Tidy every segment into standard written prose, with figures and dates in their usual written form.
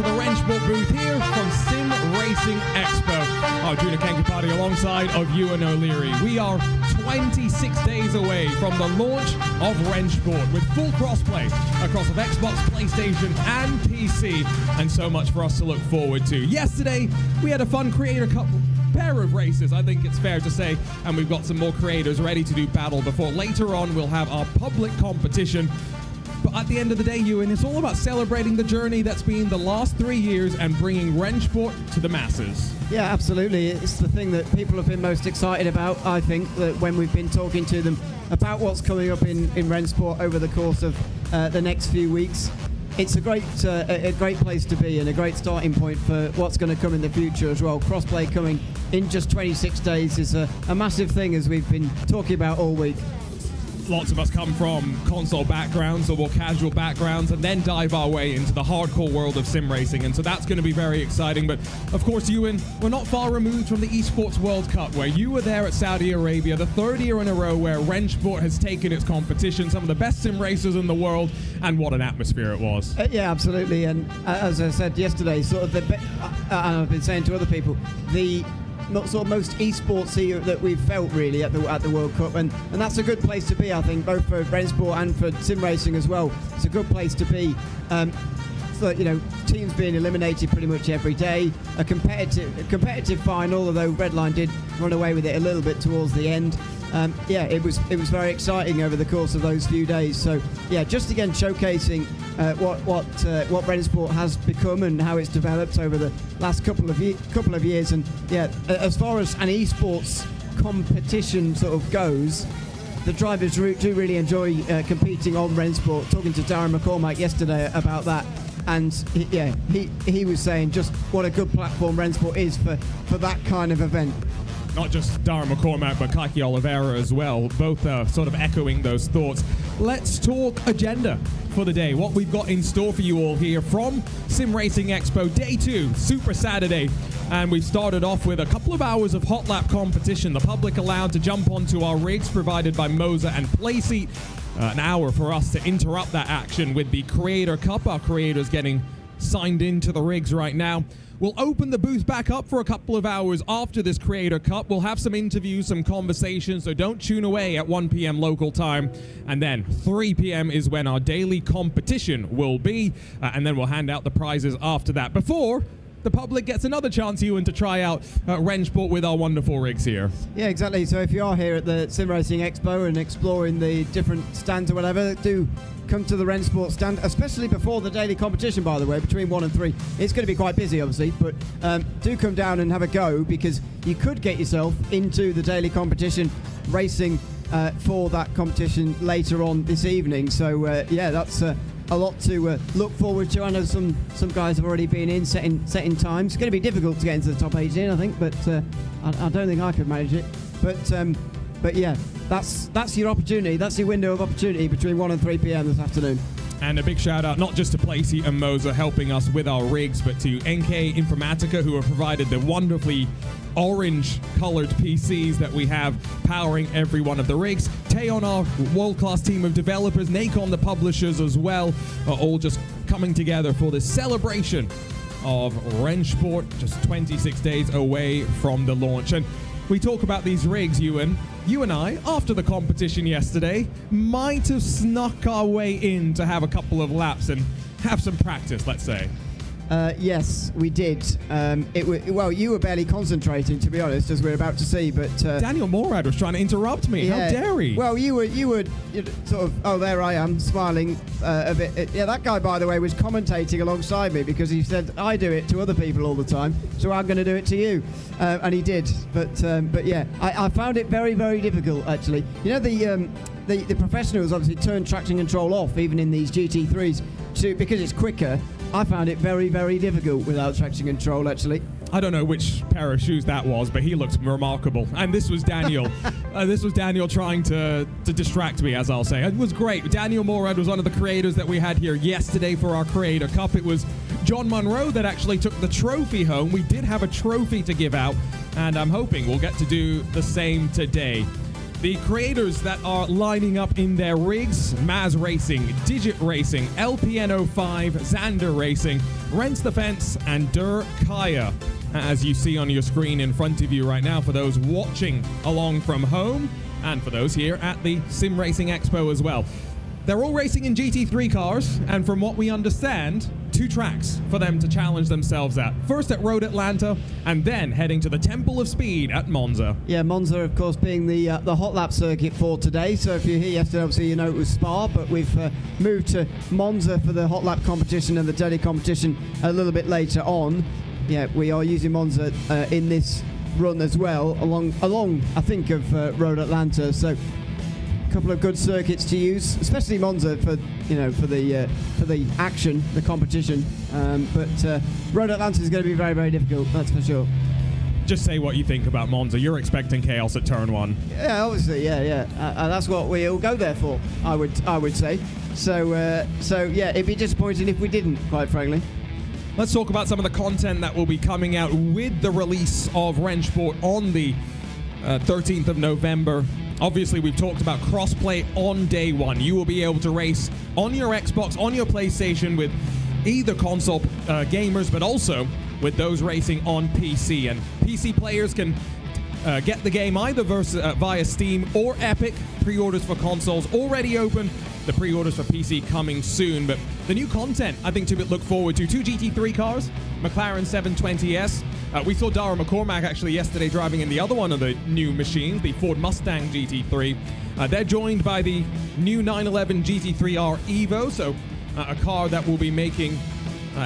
to the RENNSPORT booth here from SimRacing Expo. Arjuna Kankipati alongside of Ewan O'Leary. We are 26 days away from the launch of RENNSPORT with full crossplay across of Xbox, PlayStation and PC, and so much for us to look forward to. Yesterday, we had a fun Creator Cup pair of races, I think it's fair to say, and we've got some more creators ready to do battle before later on we'll have our public competition. But at the end of the day, Ewan, it's all about celebrating the journey that's been the last 3 years and bringing RENNSPORT to the masses. Yeah, absolutely. It's the thing that people have been most excited about, I think, that when we've been talking to them about what's coming up in RENNSPORT over the course of the next few weeks. It's a great place to be and a great starting point for what's going to come in the future as well. Crossplay coming in just 26 days is a massive thing, as we've been talking about all week. Lots of us come from console backgrounds or more casual backgrounds and then dive our way into the hardcore world of sim racing, and so that's going to be very exciting. But of course, Ewan, we're not far removed from the Esports World Cup, where you were there at Saudi Arabia, the third year in a row where RENNSPORT has taken its competition, some of the best sim racers in the world, and what an atmosphere it was. Yeah, absolutely. And as I said yesterday, sort of and I've been saying to other people, the sort of most esportsy that we've felt really at the World Cup, and that's a good place to be, I think, both for RENNSPORT and for sim racing as well. It's a good place to be. So, you know, teams being eliminated pretty much every day, a competitive final, although Redline did run away with it a little bit towards the end. Yeah, it was very exciting over the course of those few days. So yeah, just again showcasing what RENNSPORT has become and how it's developed over the last couple of years. And yeah, as far as an esports competition sort of goes, the drivers do really enjoy competing on RENNSPORT. Talking to Darren McCormack yesterday about that, and he was saying just what a good platform RENNSPORT is for that kind of event. Not just Darren McCormack, but Kaki Oliveira as well, both sort of echoing those thoughts. Let's talk agenda for the day, what we've got in store for you all here from SimRacing Expo Day 2, Super Saturday. And we've started off with a couple of hours of Hotlap Competition, the public allowed to jump onto our rigs provided by Moza and Playseat. An hour for us to interrupt that action with the Creator Cup, our creators getting signed into the rigs right now. We'll open the booth back up for a couple of hours after this Creator Cup. We'll have some interviews, some conversations, so don't tune away at 1 p.m. local time. And then 3 p.m. is when our daily competition will be, and then we'll hand out the prizes after that, before the public gets another chance, Ewan, to try out RENNSPORT with our wonderful rigs here. Yeah, exactly. So if you are here at the SimRacing Expo and exploring the different stands or whatever, do come to the RENNSPORT stand, especially before the daily competition, by the way, between 1 and 3. It's going to be quite busy, obviously, but do come down and have a go, because you could get yourself into the daily competition racing for that competition later on this evening. So yeah, that's a lot to look forward to. I know some guys have already been in setting times. It's going to be difficult to get into the top 18, I think, but I don't think I could manage it. But yeah, that's your opportunity. That's your window of opportunity between 1 and 3 p.m. this afternoon. And a big shout out not just to Placey and Moza helping us with our rigs, but to NK Informatica, who have provided the wonderfully orange colored PCs that we have powering every one of the rigs. Taeon, our world-class team of developers, Nacon, the publishers as well, are all just coming together for this celebration of RENNSPORT, just 26 days away from the launch. And we talk about these rigs, Ewan. You and I, after the competition yesterday, might have snuck our way in to have a couple of laps and have some practice, let's say. Yes, we did. Well, you were barely concentrating, to be honest, as we're about to see. But Daniel Morad was trying to interrupt me. Yeah. How dare he? Well, you were sort of. Oh, there I am, smiling a bit. Yeah, that guy, by the way, was commentating alongside me because he said I do it to other people all the time, so I'm going to do it to you, and he did. But yeah, I found it very, very difficult, actually. You know, the professionals obviously turn traction control off even in these GT3s, because it's quicker. I found it very, very difficult without traction control, actually. I don't know which pair of shoes that was, but he looks remarkable. And this was Daniel. This was Daniel trying to distract me, as I'll say. It was great. Daniel Morad was one of the creators that we had here yesterday for our Creator Cup. It was John Monroe that actually took the trophy home. We did have a trophy to give out, and I'm hoping we'll get to do the same today. The creators that are lining up in their rigs: Maz Racing, Digit Racing, LPN05, Xander Racing, Rents the Fence, and Der Kaya, as you see on your screen in front of you right now for those watching along from home and for those here at the SimRacing Expo as well. They're all racing in GT3 cars, and from what we understand, 2 tracks for them to challenge themselves at. First at Road Atlanta, and then heading to the Temple of Speed at Monza. Yeah, Monza, of course, being the Hotlap circuit for today. So if you're here yesterday, obviously you know it was Spa, but we've moved to Monza for the Hotlap competition and the daily competition a little bit later on. Yeah, we are using Monza in this run as well, along I think of Road Atlanta. So couple of good circuits to use, especially Monza for the action, the competition. But Road Atlanta is going to be very, very difficult. That's for sure. Just say what you think about Monza. You're expecting chaos at turn 1. Yeah, obviously, yeah. That's what we all go there for. I would say. So yeah, it'd be disappointing if we didn't, quite frankly. Let's talk about some of the content that will be coming out with the release of RENNSPORT on the 13th of November. Obviously, we've talked about crossplay on day 1. You will be able to race on your Xbox, on your PlayStation with either console gamers, but also with those racing on PC. And PC players can get the game either via Steam or Epic. Pre-orders for consoles already open. The pre-orders for PC coming soon. But the new content, I think, to look forward to. 2 GT3 cars, McLaren 720S. We saw Dara McCormack actually yesterday driving in the other one of the new machines, the Ford Mustang GT3. They're joined by the new 911 GT3R Evo, so a car that will be making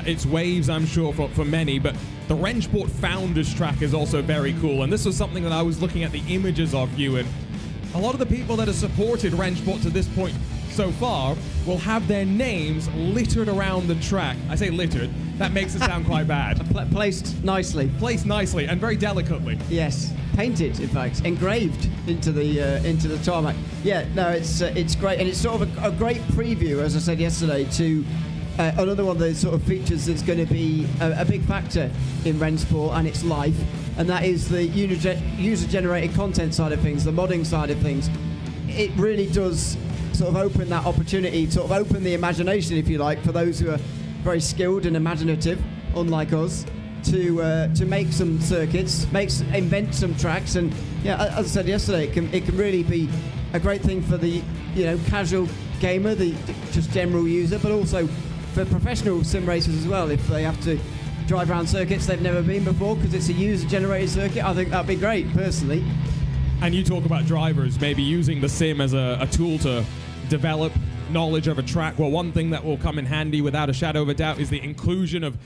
its waves, I'm sure, for many. But the RENNSPORT Founders track is also very cool, and this was something that I was looking at the images of, Ewan. A lot of the people that have supported RENNSPORT to this point so far will have their names littered around the track. I say littered, that makes it sound quite bad. Placed nicely. Placed nicely and very delicately. Yes, painted, in fact, engraved into the tarmac. Yeah, no, it's great, and it's sort of a great preview, as I said yesterday, to another one of those sort of features that's going to be a big factor in RENNSPORT and its life, and that is the user-generated content side of things, the modding side of things. It really does sort of open that opportunity, sort of open the imagination, if you like, for those who are very skilled and imaginative, unlike us, to make some circuits, invent some tracks. And yeah, as I said yesterday, it can really be a great thing for the casual gamer, the just general user, but also for professional sim racers as well. If they have to drive around circuits they've never been before because it's a user-generated circuit, I think that'd be great, personally. And you talk about drivers maybe using the sim as a tool to develop knowledge of a track. Well, one thing that will come in handy without a shadow of a doubt is the inclusion of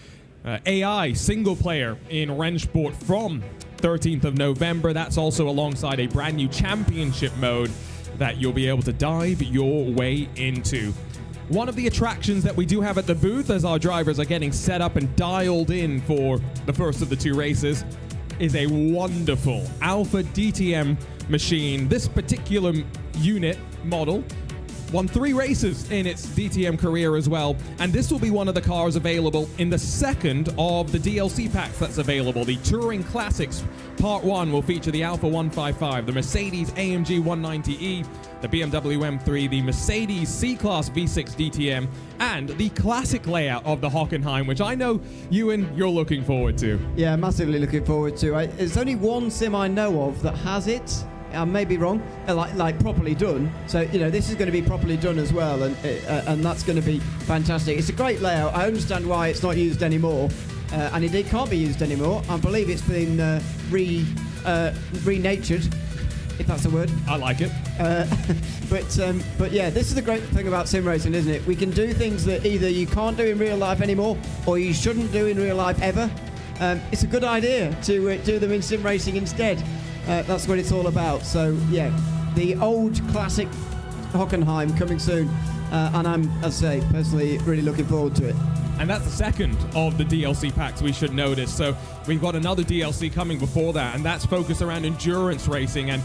AI single player in RENNSPORT from 13th of November. That's also alongside a brand new championship mode that you'll be able to dive your way into. One of the attractions that we do have at the booth as our drivers are getting set up and dialed in for the first of the 2 races is a wonderful Alpha DTM machine. This particular unit model won 3 races in its DTM career as well, and this will be one of the cars available in the second of the DLC packs that's available. The Touring Classics Part 1 will feature the Alpha 155, the Mercedes AMG 190e, the BMW M3, the Mercedes C-Class V6 DTM, and the classic layout of the Hockenheim, which I know, Ewan, you're looking forward to. Yeah, massively looking forward to. There's only one sim I know of that has it. I may be wrong, like properly done. So this is going to be properly done as well, and that's going to be fantastic. It's a great layout. I understand why it's not used anymore, and indeed can't be used anymore. I believe it's been renatured, if that's a word. I like it. But yeah, this is the great thing about sim racing, isn't it? We can do things that either you can't do in real life anymore, or you shouldn't do in real life ever. It's a good idea to do them in sim racing instead. That's what it's all about. So yeah, the old classic Hockenheim coming soon, and I'm, as I say, personally really looking forward to it. And that's the second of the DLC packs we should notice. So we've got another DLC coming before that, and that's focused around endurance racing. And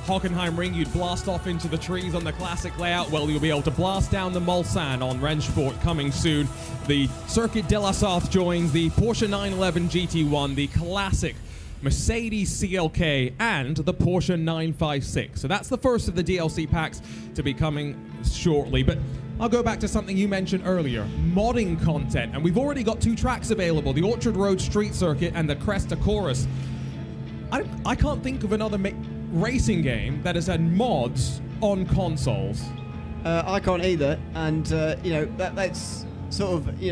Hockenheim Ring, you'd blast off into the trees on the classic layout. Well, you'll be able to blast down the Mulsanne on RENNSPORT coming soon. The Circuit de la Sarthe joins the Porsche 911 GT1, the classic Mercedes CLK, and the Porsche 956. So that's the first of the DLC packs to be coming shortly. But I'll go back to something you mentioned earlier, modding content. And we've already got 2 tracks available, the Orchard Road Street Circuit and the Cresta Chorus. I can't think of another racing game that has had mods on consoles. I can't either, and that's sort of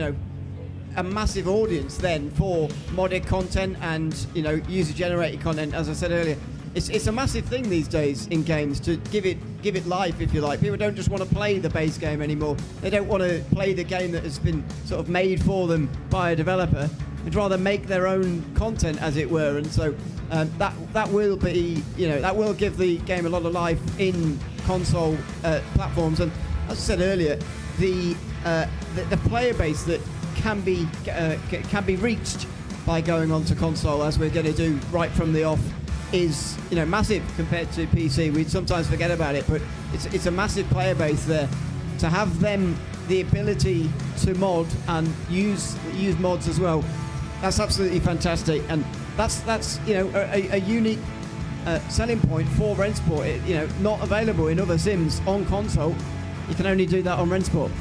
a massive audience then for modded content and user-generated content. As I said earlier, it's a massive thing these days in games to give it life, if you like. People don't just want to play the base game anymore. They don't want to play the game that has been sort of made for them by a developer. They'd rather make their own content, as it were, and so that will be that will give the game a lot of life in console platforms. And as I said earlier, the player base that can be reached by going onto console, as we're going to do right from the off, is massive compared to PC. We sometimes forget about it, but it's a massive player base there. To have them the ability to mod and use mods as well, that's absolutely fantastic, and that's a unique selling point for RENNSPORT. Not available in other sims on console. You can only do that on RENNSPORT.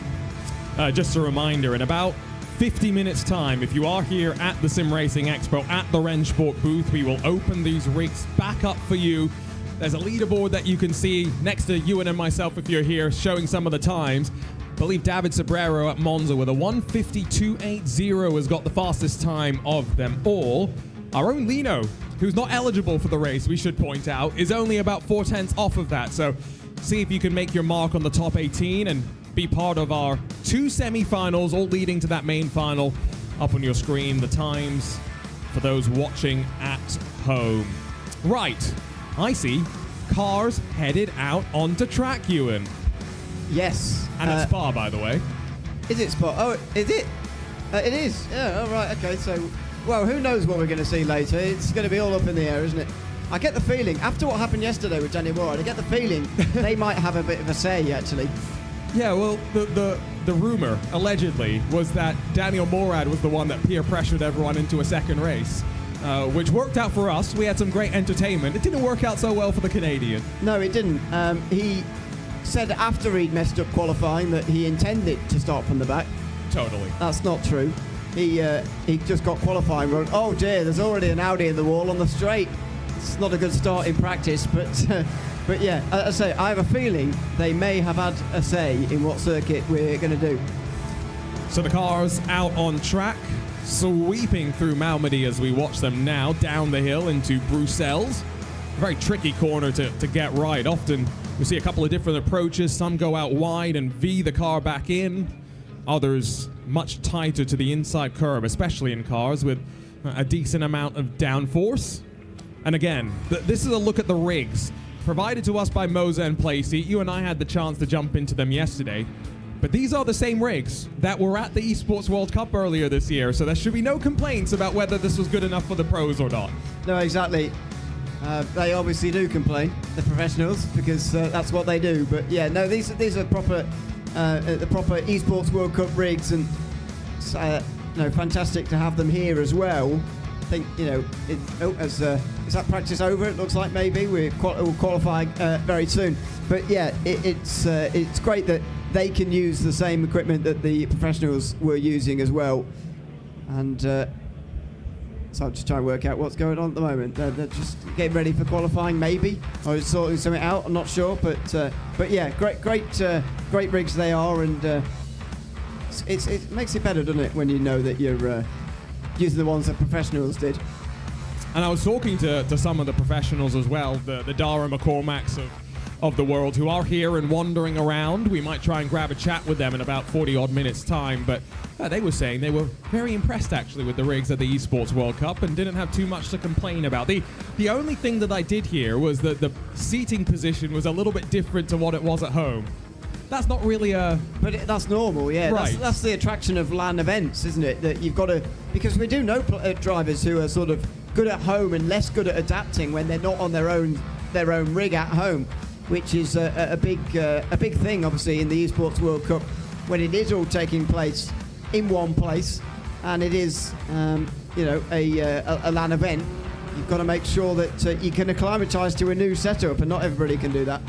Just a reminder, in about 50 minutes time, if you are here at the SimRacing Expo at the RENNSPORT booth, we will open these rigs back up for you. There's a leaderboard that you can see next to Ewan and myself if you're here, showing some of the times. I believe David Sobrero at Monza with a 1:52.80 has got the fastest time of them all. Our own Lino, who's not eligible for the race, we should point out, is only about 4/10 off of that. So see if you can make your mark on the top 18 and be part of our 2 semi-finals, all leading to that main final. Up on your screen, the times for those watching at home. Right, I see cars headed out onto track, Ewan. Yes. And at Spa, by the way. Is it Spa? Oh, is it? It is. Yeah, all right, okay. So, well, who knows what we're going to see later? It's going to be all up in the air, isn't it? I get the feeling, after what happened yesterday with Daniel Morad, I get the feeling they might have a bit of a say, actually. Yeah, well, the rumor, allegedly, was that Daniel Morad was the one that peer pressured everyone into a second race, which worked out for us. We had some great entertainment. It didn't work out so well for the Canadian. No, it didn't. He said after he'd messed up qualifying that he intended to start from the back. Totally. That's not true. He just got qualifying wrong. Oh dear, there's already an Audi in the wall on the straight. It's not a good start in practice, but yeah, as I say, I have a feeling they may have had a say in what circuit we're going to do. So the cars out on track, sweeping through Malmedy as we watch them now down the hill into Bruxelles. Very tricky corner to get right. Often we see a couple of different approaches. Some go out wide and V the car back in. Others much tighter to the inside curve, especially in cars with a decent amount of downforce. And again, this is a look at the rigs provided to us by Moza and Playseat. You and I had the chance to jump into them yesterday. But these are the same rigs that were at the Esports World Cup earlier this year, so there should be no complaints about whether this was good enough for the pros or not. No, exactly. They obviously do complain, the professionals, because that's what they do. But yeah, no, these are proper the proper Esports World Cup rigs, and it's fantastic to have them here as well. I think is that practice over? It looks like maybe we'll qualify very soon. But yeah, it's great that they can use the same equipment that the professionals were using as well. And so I'm just trying to work out what's going on at the moment. They're just getting ready for qualifying, maybe, or sorting something out. I'm not sure, but yeah, great rigs they are, and it makes it better, doesn't it, when you know that you're using the ones that professionals did. And I was talking to some of the professionals as well, the Dara McCormacks of the world, who are here and wandering around. We might try and grab a chat with them in about 40 odd minutes time, but they were saying they were very impressed actually with the rigs at the Esports World Cup and didn't have too much to complain about. The only thing that I did hear was that the seating position was a little bit different to what it was at home. That's not really a... But that's normal, yeah. Right. That's the attraction of LAN events, isn't it? That you've got to... Because we do know drivers who are sort of good at home and less good at adapting when they're not on their own rig at home, which is a big thing, obviously, in the Esports World Cup, when it is all taking place in one place, and it is, a LAN event. You've got to make sure that you can acclimatise to a new setup, and not everybody can do that.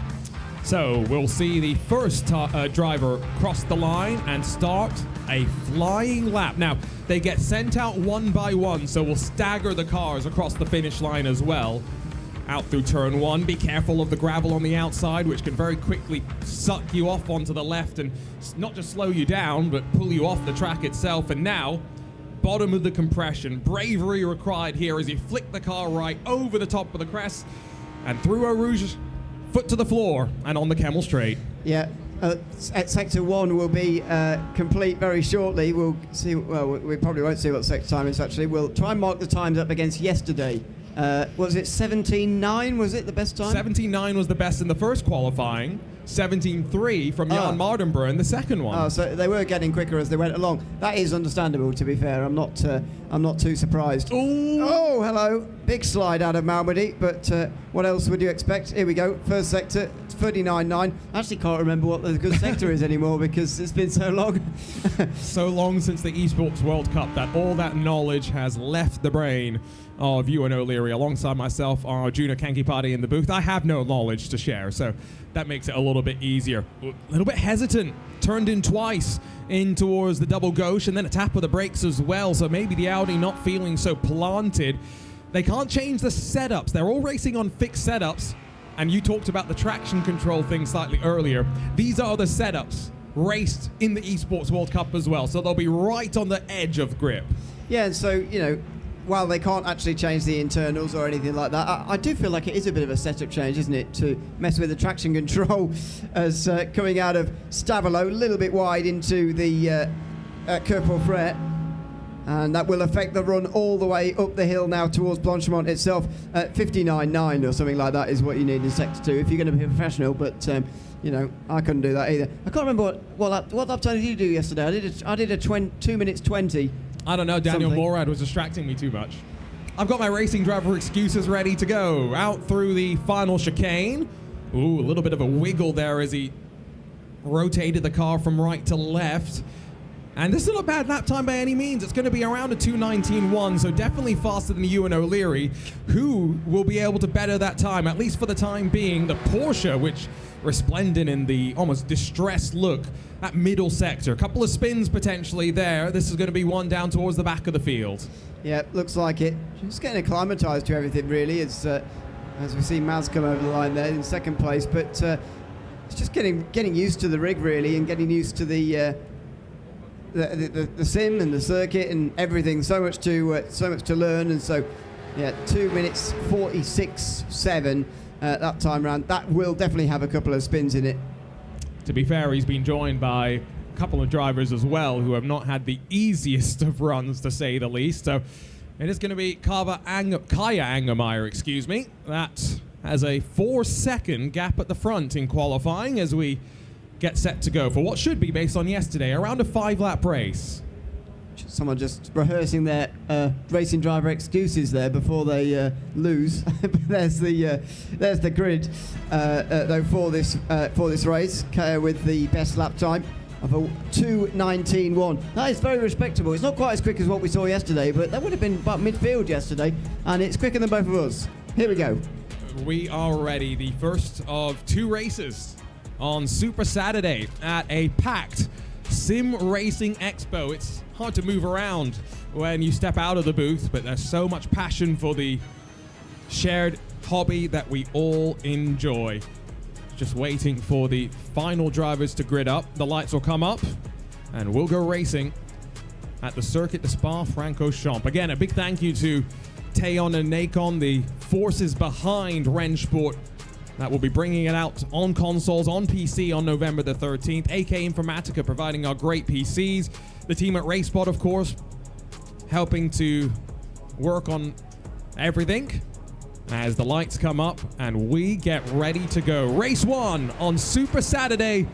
So we'll see the first driver cross the line and start a flying lap. Now, they get sent out one by one, so we'll stagger the cars across the finish line as well. Out through turn one. Be careful of the gravel on the outside, which can very quickly suck you off onto the left and not just slow you down, but pull you off the track itself. And now, bottom of the compression. Bravery required here as you flick the car right over the top of the crest and through Eau Rouge, foot to the floor and on the Camel Straight. Yeah, Sector 1 will be complete very shortly. We'll see, well, we probably won't see what sector time is actually. We'll try and mark the times up against yesterday. Was it 17.9? Was it the best time? 17.9 was the best in the first qualifying. 17.3 from Jan Mardenborough in the second one. Oh, so they were getting quicker as they went along. That is understandable, to be fair. I'm not too surprised. Ooh. Oh, hello. Big slide out of Malmedy, but what else would you expect? Here we go. First sector, 39.9. I actually can't remember what the good sector is anymore because it's been so long. So long since the Esports World Cup that all that knowledge has left the brain of Ewan O'Leary. Alongside myself, Arjuna Kankipati in the booth. I have no knowledge to share, so that makes it a little bit easier. A little bit hesitant, turned in twice in towards the double gauche and then a tap of the brakes as well, so maybe the Audi not feeling so planted. They can't change the setups. They're all racing on fixed setups, and you talked about the traction control thing slightly earlier. These are the setups raced in the Esports World Cup as well, so they'll be right on the edge of grip. Yeah, and so, you know, while they can't actually change the internals or anything like that, I do feel like it is a bit of a setup change, isn't it, to mess with the traction control as coming out of Stavolo, a little bit wide into the Kerpel-Frère. And that will affect the run all the way up the hill now towards Blanchimont itself. 59.9 or something like that is what you need in Sector 2 if you're going to be a professional, but you know, I couldn't do that either. I can't remember what lap time did you do yesterday? I did a 2 minutes 20. I don't know, Daniel Something. Morad was distracting me too much. I've got my racing driver excuses ready to go. Out through the final chicane. Ooh, a little bit of a wiggle there as he rotated the car from right to left. And this is not a bad lap time by any means. It's going to be around a 2:19.1, so definitely faster than Ewan O'Leary, who will be able to better that time, at least for the time being. The Porsche, which resplendent in the almost distressed look at middle sector. A couple of spins potentially there. This is going to be one down towards the back of the field. Yeah, looks like it. Just getting acclimatised to everything, really, as we see Maz come over the line there in second place. But it's just getting used to the rig, really, and getting used to the sim and the circuit and everything. So much to learn, and so yeah, 2 minutes 46.7 that time round. That will definitely have a couple of spins in it. To be fair, he's been joined by a couple of drivers as well who have not had the easiest of runs, to say the least. So it is going to be Kaya Angermeyer, excuse me. That has a 4-second gap at the front in qualifying as we get set to go for what should be, based on yesterday, around a 5-lap race. Someone just rehearsing their racing driver excuses there before they lose. There's the grid though for this race. Kaya with the best lap time of a 2:19.1. That is very respectable. It's not quite as quick as what we saw yesterday, but that would have been about midfield yesterday, and it's quicker than both of us. Here we go. We are ready. The first of 2 races on Super Saturday at a packed SimRacing Expo. It's hard to move around when you step out of the booth, but there's so much passion for the shared hobby that we all enjoy. Just waiting for the final drivers to grid up. The lights will come up and we'll go racing at the circuit de Spa-Francorchamps. Again, a big thank you to Teon and Nacon, the forces behind RENNSPORT, that will be bringing it out on consoles, on PC on November the 13th. AK Informatica providing our great PCs. The team at RaceSpot, of course, helping to work on everything as the lights come up and we get ready to go. Race 1 on Super Saturday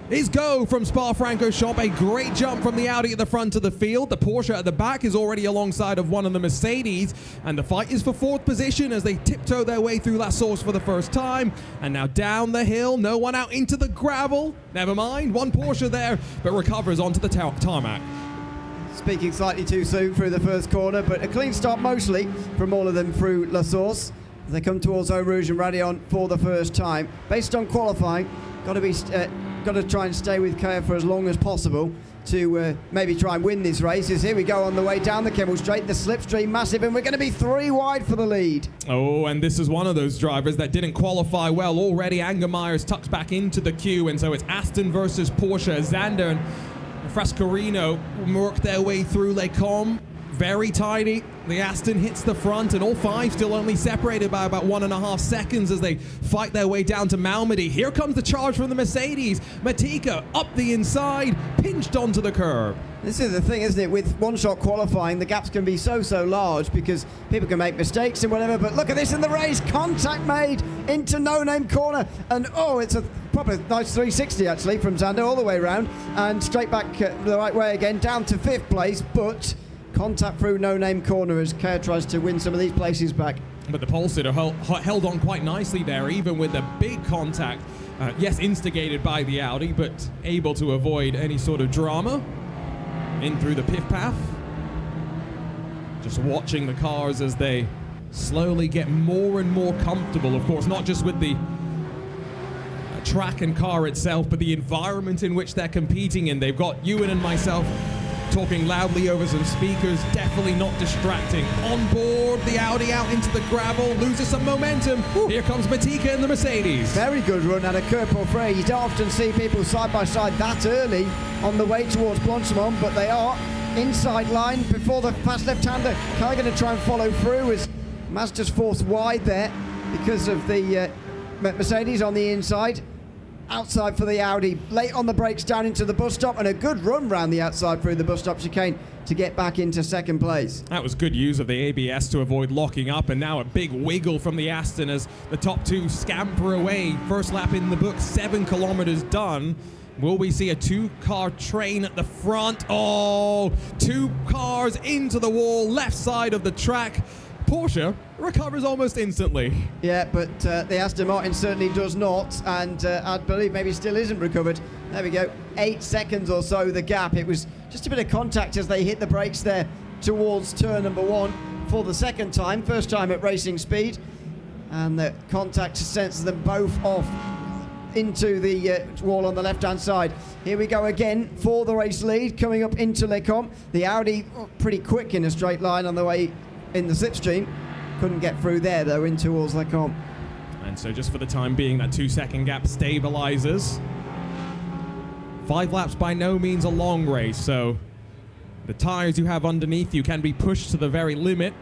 is go from Spa-Francorchamps. A great jump from the Audi at the front of the field. The Porsche at the back is already alongside of one of the Mercedes, and the fight is for 4th position as they tiptoe their way through La Source for the first time. And now down the hill, no one out into the gravel. Never mind, one Porsche there, but recovers onto the tarmac. Speaking slightly too soon through the first corner, but a clean start mostly from all of them through La Source. They come towards Eau Rouge and Radion for the first time. Based on qualifying, got to try and stay with Kea for as long as possible to maybe try and win this race. As here we go on the way down the Kemmel Straight, the slipstream massive, and we're going to be 3 wide for the lead. Oh, and this is one of those drivers that didn't qualify well. Already Angermeyer's tucked back into the queue, and so it's Aston versus Porsche. Zander and Frascarino work their way through Les Combes. Very tidy. The Aston hits the front, and all 5 still only separated by about 1.5 seconds as they fight their way down to Malmedy. Here comes the charge from the Mercedes. Matika up the inside, pinched onto the curb. This is the thing, isn't it? With one-shot qualifying, the gaps can be so large because people can make mistakes and whatever. But look at this in the race. Contact made into no-name corner. And, oh, it's a proper nice 360, actually, from Zander all the way around. And straight back the right way again, down to 5th place. But contact through no-name corner as Kea tries to win some of these places back. But the pole sitter held on quite nicely there, even with a big contact. Yes, instigated by the Audi, but able to avoid any sort of drama. In through the pit path. Just watching the cars as they slowly get more and more comfortable, of course, not just with the track and car itself, but the environment in which they're competing in. They've got Ewan and myself talking loudly over some speakers, definitely not distracting. On board, the Audi out into the gravel, loses some momentum. Ooh. Here comes Matika in the Mercedes. Very good run at a Coeur Porfray. You don't often see people side by side that early on the way towards Blanchimont, but they are inside line before the fast left-hander. Kai going to try and follow through as Mazda's forced wide there because of the Mercedes on the inside. Outside for the Audi, late on the brakes down into the bus stop, and a good run round the outside through the bus stop chicane to get back into 2nd place. That was good use of the ABS to avoid locking up, and now a big wiggle from the Aston as the top 2 scamper away. First lap in the book, 7 kilometers done. Will we see a 2-car train at the front? Oh, 2 cars into the wall, left side of the track. Porsche recovers almost instantly. Yeah, but the Aston Martin certainly does not, and I believe maybe still isn't recovered. There we go, 8 seconds or so the gap. It was just a bit of contact as they hit the brakes there towards turn number 1 for the 2nd time, first time at racing speed, and the contact sends them both off into the wall on the left-hand side. Here we go again for the race lead, coming up into Les Combes. The Audi pretty quick in a straight line on the way in the slipstream. Couldn't get through there though in towards Les Combes. And so just for the time being, that 2-second gap stabilizes. 5 laps by no means a long race, so the tires you have underneath you can be pushed to the very limit.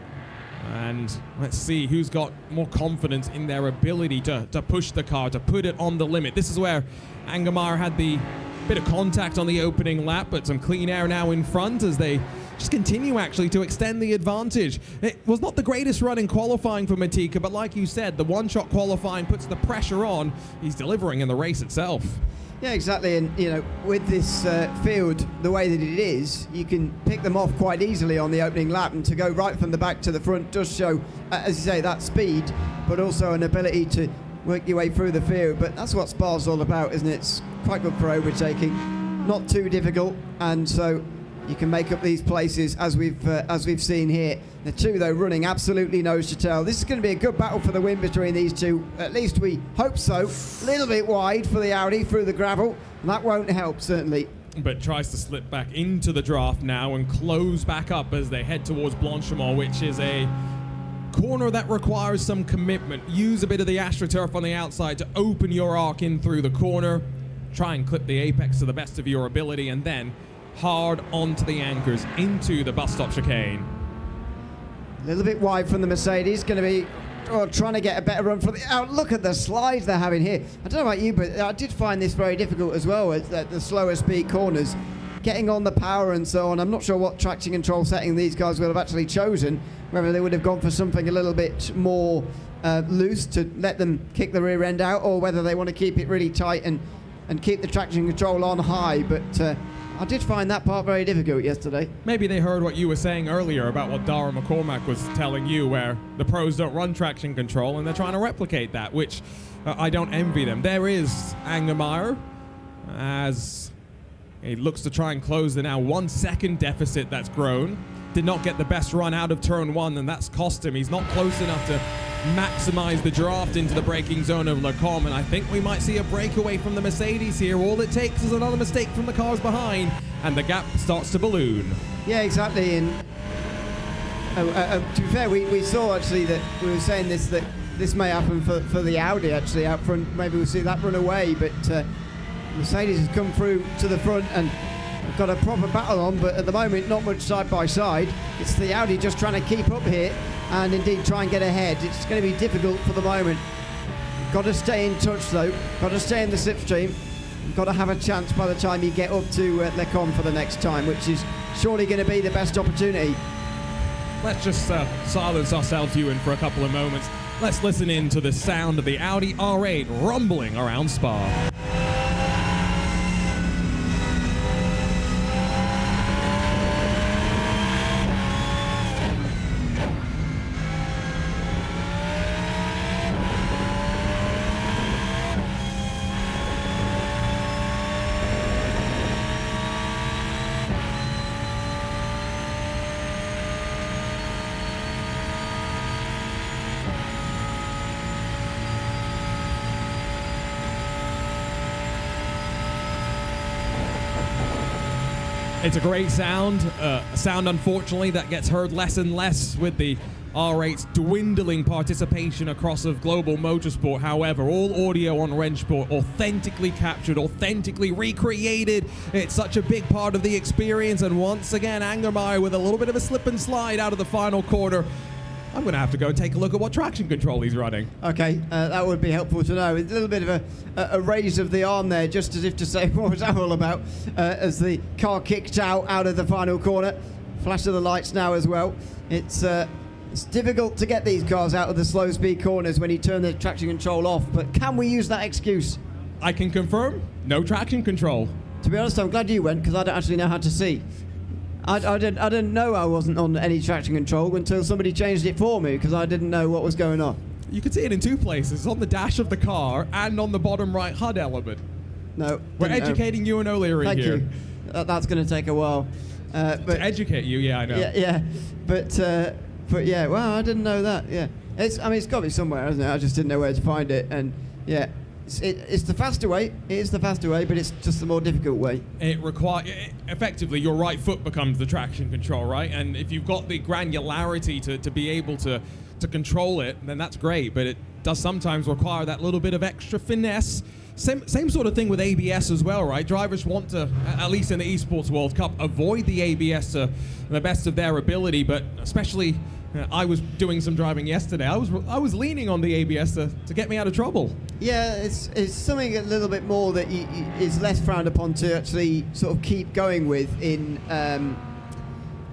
And let's see who's got more confidence in their ability to push the car, to put it on the limit. This is where Angermeyer had the bit of contact on the opening lap, but some clean air now in front as they just continue actually to extend the advantage. It was not the greatest run in qualifying for Matika, but like you said, the one-shot qualifying puts the pressure on. He's delivering in the race itself. Yeah, exactly, and you know, with this field the way that it is, you can pick them off quite easily on the opening lap, and to go right from the back to the front does show, as you say, that speed, but also an ability to work your way through the field. But that's what Spa's all about, isn't it? It's quite good for overtaking, not too difficult, and so you can make up these places as we've seen here. The 2 though running absolutely nose to tail. This is going to be a good battle for the win between these 2. At least we hope so. A little bit wide for the Audi through the gravel, and that won't help certainly. But tries to slip back into the draft now and close back up as they head towards Blanchimont, which is a corner that requires some commitment. Use a bit of the AstroTurf on the outside to open your arc in through the corner. Try and clip the apex to the best of your ability, and then hard onto the anchors into the bus stop chicane. A little bit wide from the Mercedes, going to be trying to get a better run for the... Oh, look at the slides they're having here. I don't know about you, but I did find this very difficult as well at the slower speed corners. Getting on the power and so on. I'm not sure what traction control setting these guys will have actually chosen, whether they would have gone for something a little bit more loose to let them kick the rear end out, or whether they want to keep it really tight and keep the traction control on high. But I did find that part very difficult yesterday. Maybe they heard what you were saying earlier about what Dara McCormack was telling you, where the pros don't run traction control, and they're trying to replicate that, which I don't envy them. There is Angermeyer as he looks to try and close the now 1 second deficit that's grown. Did not get the best run out of turn 1, and that's cost him. He's not close enough to maximize the draft into the braking zone of Lecom, and I think we might see a breakaway from the Mercedes here. All it takes is another mistake from the cars behind, and the gap starts to balloon. Yeah, exactly. And to be fair, we saw actually that we were saying that this may happen for the Audi actually out front. Maybe we'll see that run away, but Mercedes has come through to the front and got a proper battle on, but at the moment not much side by side. It's the Audi just trying to keep up here and indeed try and get ahead. It's going to be difficult for the moment. Got to stay in touch though, got to stay in the slipstream, got to have a chance by the time you get up to Lecom for the next time, which is surely going to be the best opportunity. Let's just silence ourselves, Ewan, for a couple of moments. Let's listen in to the sound of the Audi R8 rumbling around Spa. It's a great sound, unfortunately that gets heard less and less with the R8's dwindling participation across of global motorsport. However, all audio on RENNSPORT authentically captured, authentically recreated. It's such a big part of the experience, and once again Angermeyer with a little bit of a slip and slide out of the final quarter. I'm going to have to go and take a look at what traction control he's running. Okay, that would be helpful to know. It's a little bit of a raise of the arm there, just as if to say, what was that all about? As the car kicked out of the final corner. Flash of the lights now as well. It's difficult to get these cars out of the slow speed corners when you turn the traction control off, but can we use that excuse? I can confirm, no traction control. To be honest, I'm glad you went, because I don't actually know how to see. I didn't know I wasn't on any traction control until somebody changed it for me, because I didn't know what was going on. You can see it in two places, on the dash of the car and on the bottom right HUD element. No. We're educating you and O'Leary here. Thank you. That's going to take a while. But to educate you, yeah, I know. Yeah. But yeah, well, I didn't know that. Yeah. It's got to be somewhere, isn't it? I just didn't know where to find it. And yeah, it's the faster way. It is the faster way, but it's just the more difficult way. Effectively, your right foot becomes the traction control, right? And if you've got the granularity to be able to control it, then that's great. But it does sometimes require that little bit of extra finesse. Same sort of thing with ABS as well, right? Drivers want to, at least in the Esports World Cup, avoid the ABS to the best of their ability, but especially I was doing some driving yesterday. I was leaning on the ABS to get me out of trouble. Yeah, it's something a little bit more that is less frowned upon to actually sort of keep going with in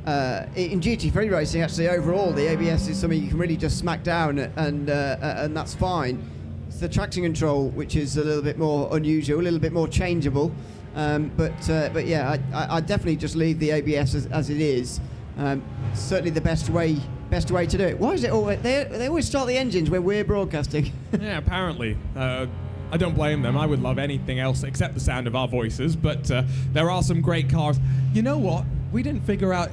GT3 racing. Actually, overall, the ABS is something you can really just smack down, and that's fine. It's the traction control which is a little bit more unusual, a little bit more changeable. But yeah, I definitely just leave the ABS as it is. Certainly the best way to do it. Why is it always they always start the engines when we're broadcasting? Yeah, apparently. I don't blame them. I would love anything else except the sound of our voices, but there are some great cars. You know what? We didn't figure out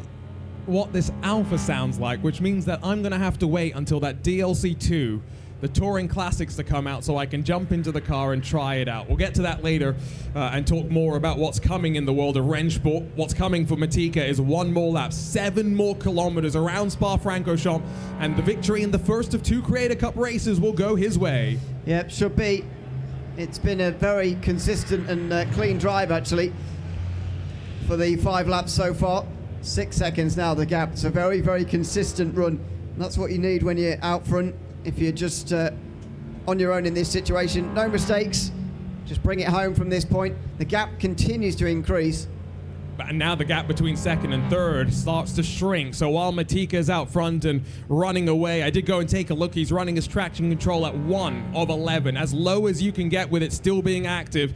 what this Alpha sounds like, which means that I'm going to have to wait until that DLC 2, the Touring Classics, to come out so I can jump into the car and try it out. We'll get to that later and talk more about what's coming in the world of RENNSPORT. What's coming for Matika is one more lap, 7 more kilometers around Spa-Francorchamps, and the victory in the first of 2 Creator Cup races will go his way. Yep, should be. It's been a very consistent and clean drive, actually, for the 5 laps so far. 6 seconds now, the gap. It's a very, very consistent run. That's what you need when you're out front. If you're just on your own in this situation, no mistakes, just bring it home from this point. The gap continues to increase. And now the gap between second and third starts to shrink. So while Matika is out front and running away, I did go and take a look. He's running his traction control at 1 of 11, as low as you can get with it still being active.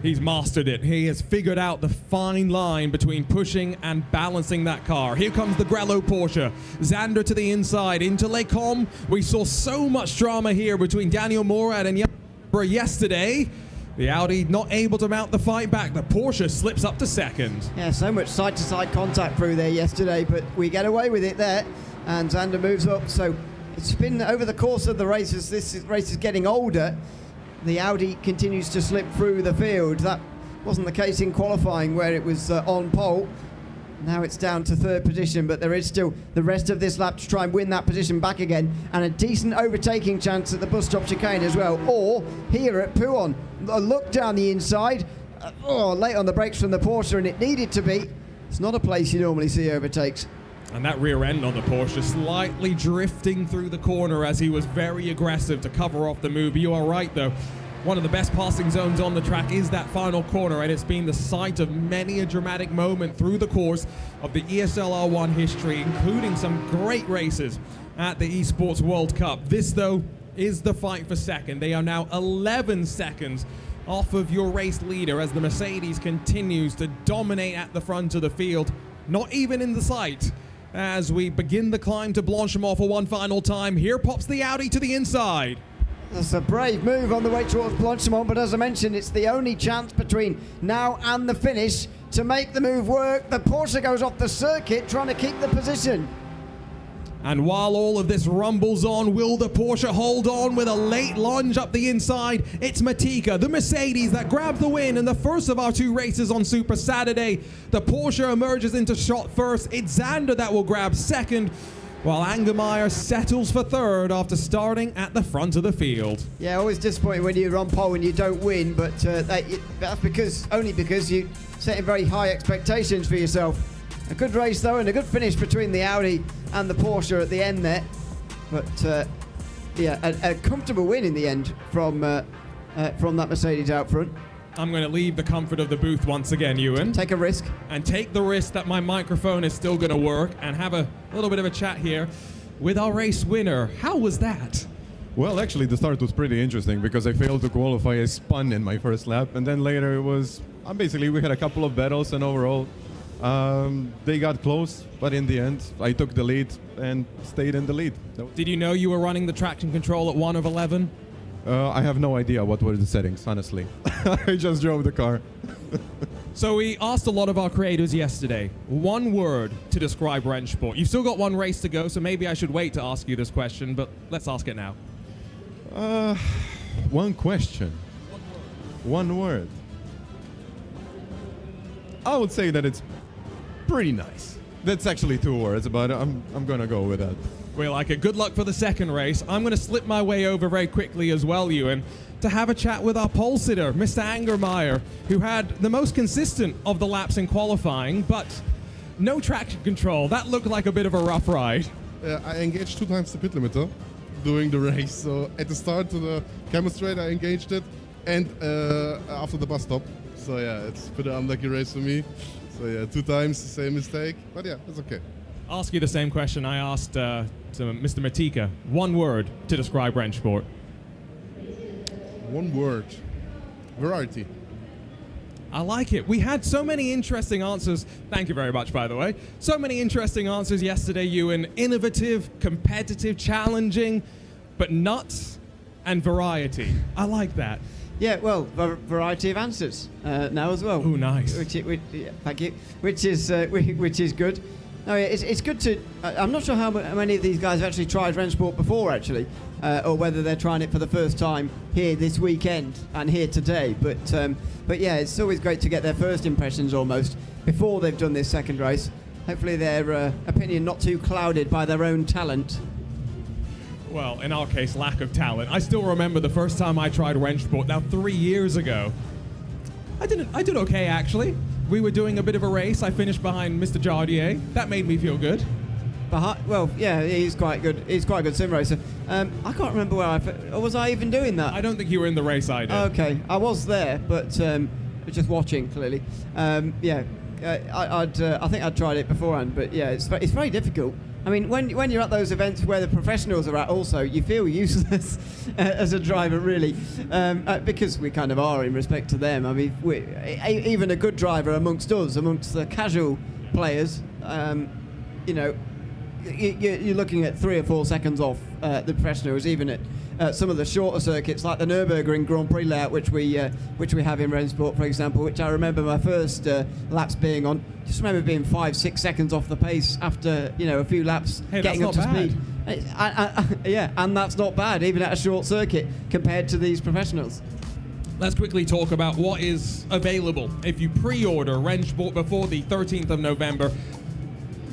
He's mastered it. He has figured out the fine line between pushing and balancing that car. Here comes the Grello Porsche. Xander to the inside, into Lecom. We saw so much drama here between Daniel Morad and Yambra yesterday. The Audi not able to mount the fight back. The Porsche slips up to second. Yeah, so much side-to-side contact through there yesterday, but we get away with it there. And Xander moves up, so it's been over the course of the races. Race is getting older. The Audi continues to slip through the field. That wasn't the case in qualifying, where it was on pole. Now it's down to third position, but there is still the rest of this lap to try and win that position back again, and a decent overtaking chance at the bus stop chicane as well, or here at Pouhon. A look down the inside, late on the brakes from the Porsche, and it needed to be. It's not a place you normally see overtakes. And that rear end on the Porsche slightly drifting through the corner as he was very aggressive to cover off the move. You are right, though. One of the best passing zones on the track is that final corner, and it's been the site of many a dramatic moment through the course of the ESL R1 history, including some great races at the Esports World Cup. This, though, is the fight for second. They are now 11 seconds off of your race leader as the Mercedes continues to dominate at the front of the field, not even in the sight. As we begin the climb to Blanchimont for one final time, here pops the Audi to the inside. That's a brave move on the way towards Blanchimont, but as I mentioned, it's the only chance between now and the finish to make the move work. The Porsche goes off the circuit trying to keep the position. And while all of this rumbles on, will the Porsche hold on with a late lunge up the inside? It's Matika, the Mercedes, that grabs the win in the first of our two races on Super Saturday. The Porsche emerges into shot first. It's Zander that will grab second, while Angermeyer settles for third after starting at the front of the field. Yeah, always disappointing when you're on pole and you don't win, but that's only because you're setting very high expectations for yourself. A good race though, and a good finish between the Audi and the Porsche at the end there. But a comfortable win in the end from that Mercedes out front. I'm going to leave the comfort of the booth once again, Ewan. Take a risk. And take the risk that my microphone is still going to work, and have a little bit of a chat here with our race winner. How was that? Well, actually, the start was pretty interesting because I failed to qualify. I spun in my first lap, and then later it was basically we had a couple of battles, and overall they got close, but in the end I took the lead and stayed in the lead. Did you know you were running the traction control at 1 of 11? I have no idea what were the settings, honestly. I just drove the car. So we asked a lot of our creators yesterday, one word to describe RENNSPORT. You've still got one race to go, so maybe I should wait to ask you this question, but let's ask it now. One question. One word. I would say that it's pretty nice. That's actually 2 words, but I'm gonna go with that. We like it. Good luck for the second race. I'm going to slip my way over very quickly as well, Ewan, to have a chat with our pole sitter, Mr. Angermeyer, who had the most consistent of the laps in qualifying, but no traction control. That looked like a bit of a rough ride. I engaged 2 times the pit limiter during the race. So at the start to the camera straight, I engaged it, and after the bus stop. So yeah, it's a bit of an unlucky race for me. So yeah, 2 times the same mistake, but yeah, it's okay. Ask you the same question I asked to Mr. Matika. One word to describe RENNSPORT. One word. Variety. I like it. We had so many interesting answers. Thank you very much, by the way. So many interesting answers yesterday, Ewan. Innovative, competitive, challenging, but nuts and variety. I like that. Yeah, well, variety of answers now as well. Oh, nice. Thank you. Which is good. No, it's good to. I'm not sure how many of these guys have actually tried RENNSPORT before, actually, or whether they're trying it for the first time here this weekend and here today. But yeah, it's always great to get their first impressions almost before they've done this second race. Hopefully, their opinion not too clouded by their own talent. Well, in our case, lack of talent. I still remember the first time I tried RENNSPORT, now 3 years ago. I did okay, actually. We were doing a bit of a race. I finished behind Mr. Jardier. That made me feel good. Well, yeah, he's quite good. He's quite a good sim racer. I can't remember or was I even doing that? I don't think you were in the race I did. Okay, I was there, but just watching clearly. I think I'd tried it beforehand, but yeah, it's very difficult. I mean, when you're at those events where the professionals are at also, you feel useless as a driver, really, because we kind of are in respect to them. I mean, even a good driver amongst us, amongst the casual players, you're looking at 3 or 4 seconds off the professionals, even at some of the shorter circuits like the Nürburgring Grand Prix layout, which we have in RENNSPORT, for example, which I remember my first laps being on. Just remember being 5-6 seconds off the pace after a few laps, getting up to speed. Yeah, and that's not bad, even at a short circuit, compared to these professionals. Let's quickly talk about what is available. If you pre-order RENNSPORT before the 13th of November,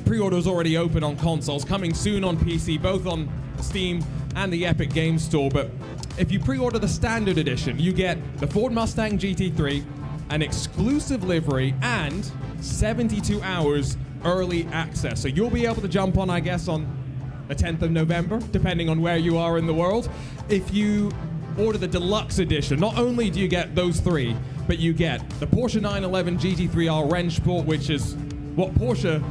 pre-order's already open on consoles, coming soon on PC, both on Steam and the Epic Games Store. But if you pre-order the standard edition, you get the Ford Mustang GT3, an exclusive livery, and 72 hours early access. So you'll be able to jump on, I guess, on the 10th of November, depending on where you are in the world. If you order the deluxe edition, not only do you get those three, but you get the Porsche 911 GT3R RENNSPORT, which is what Porsche,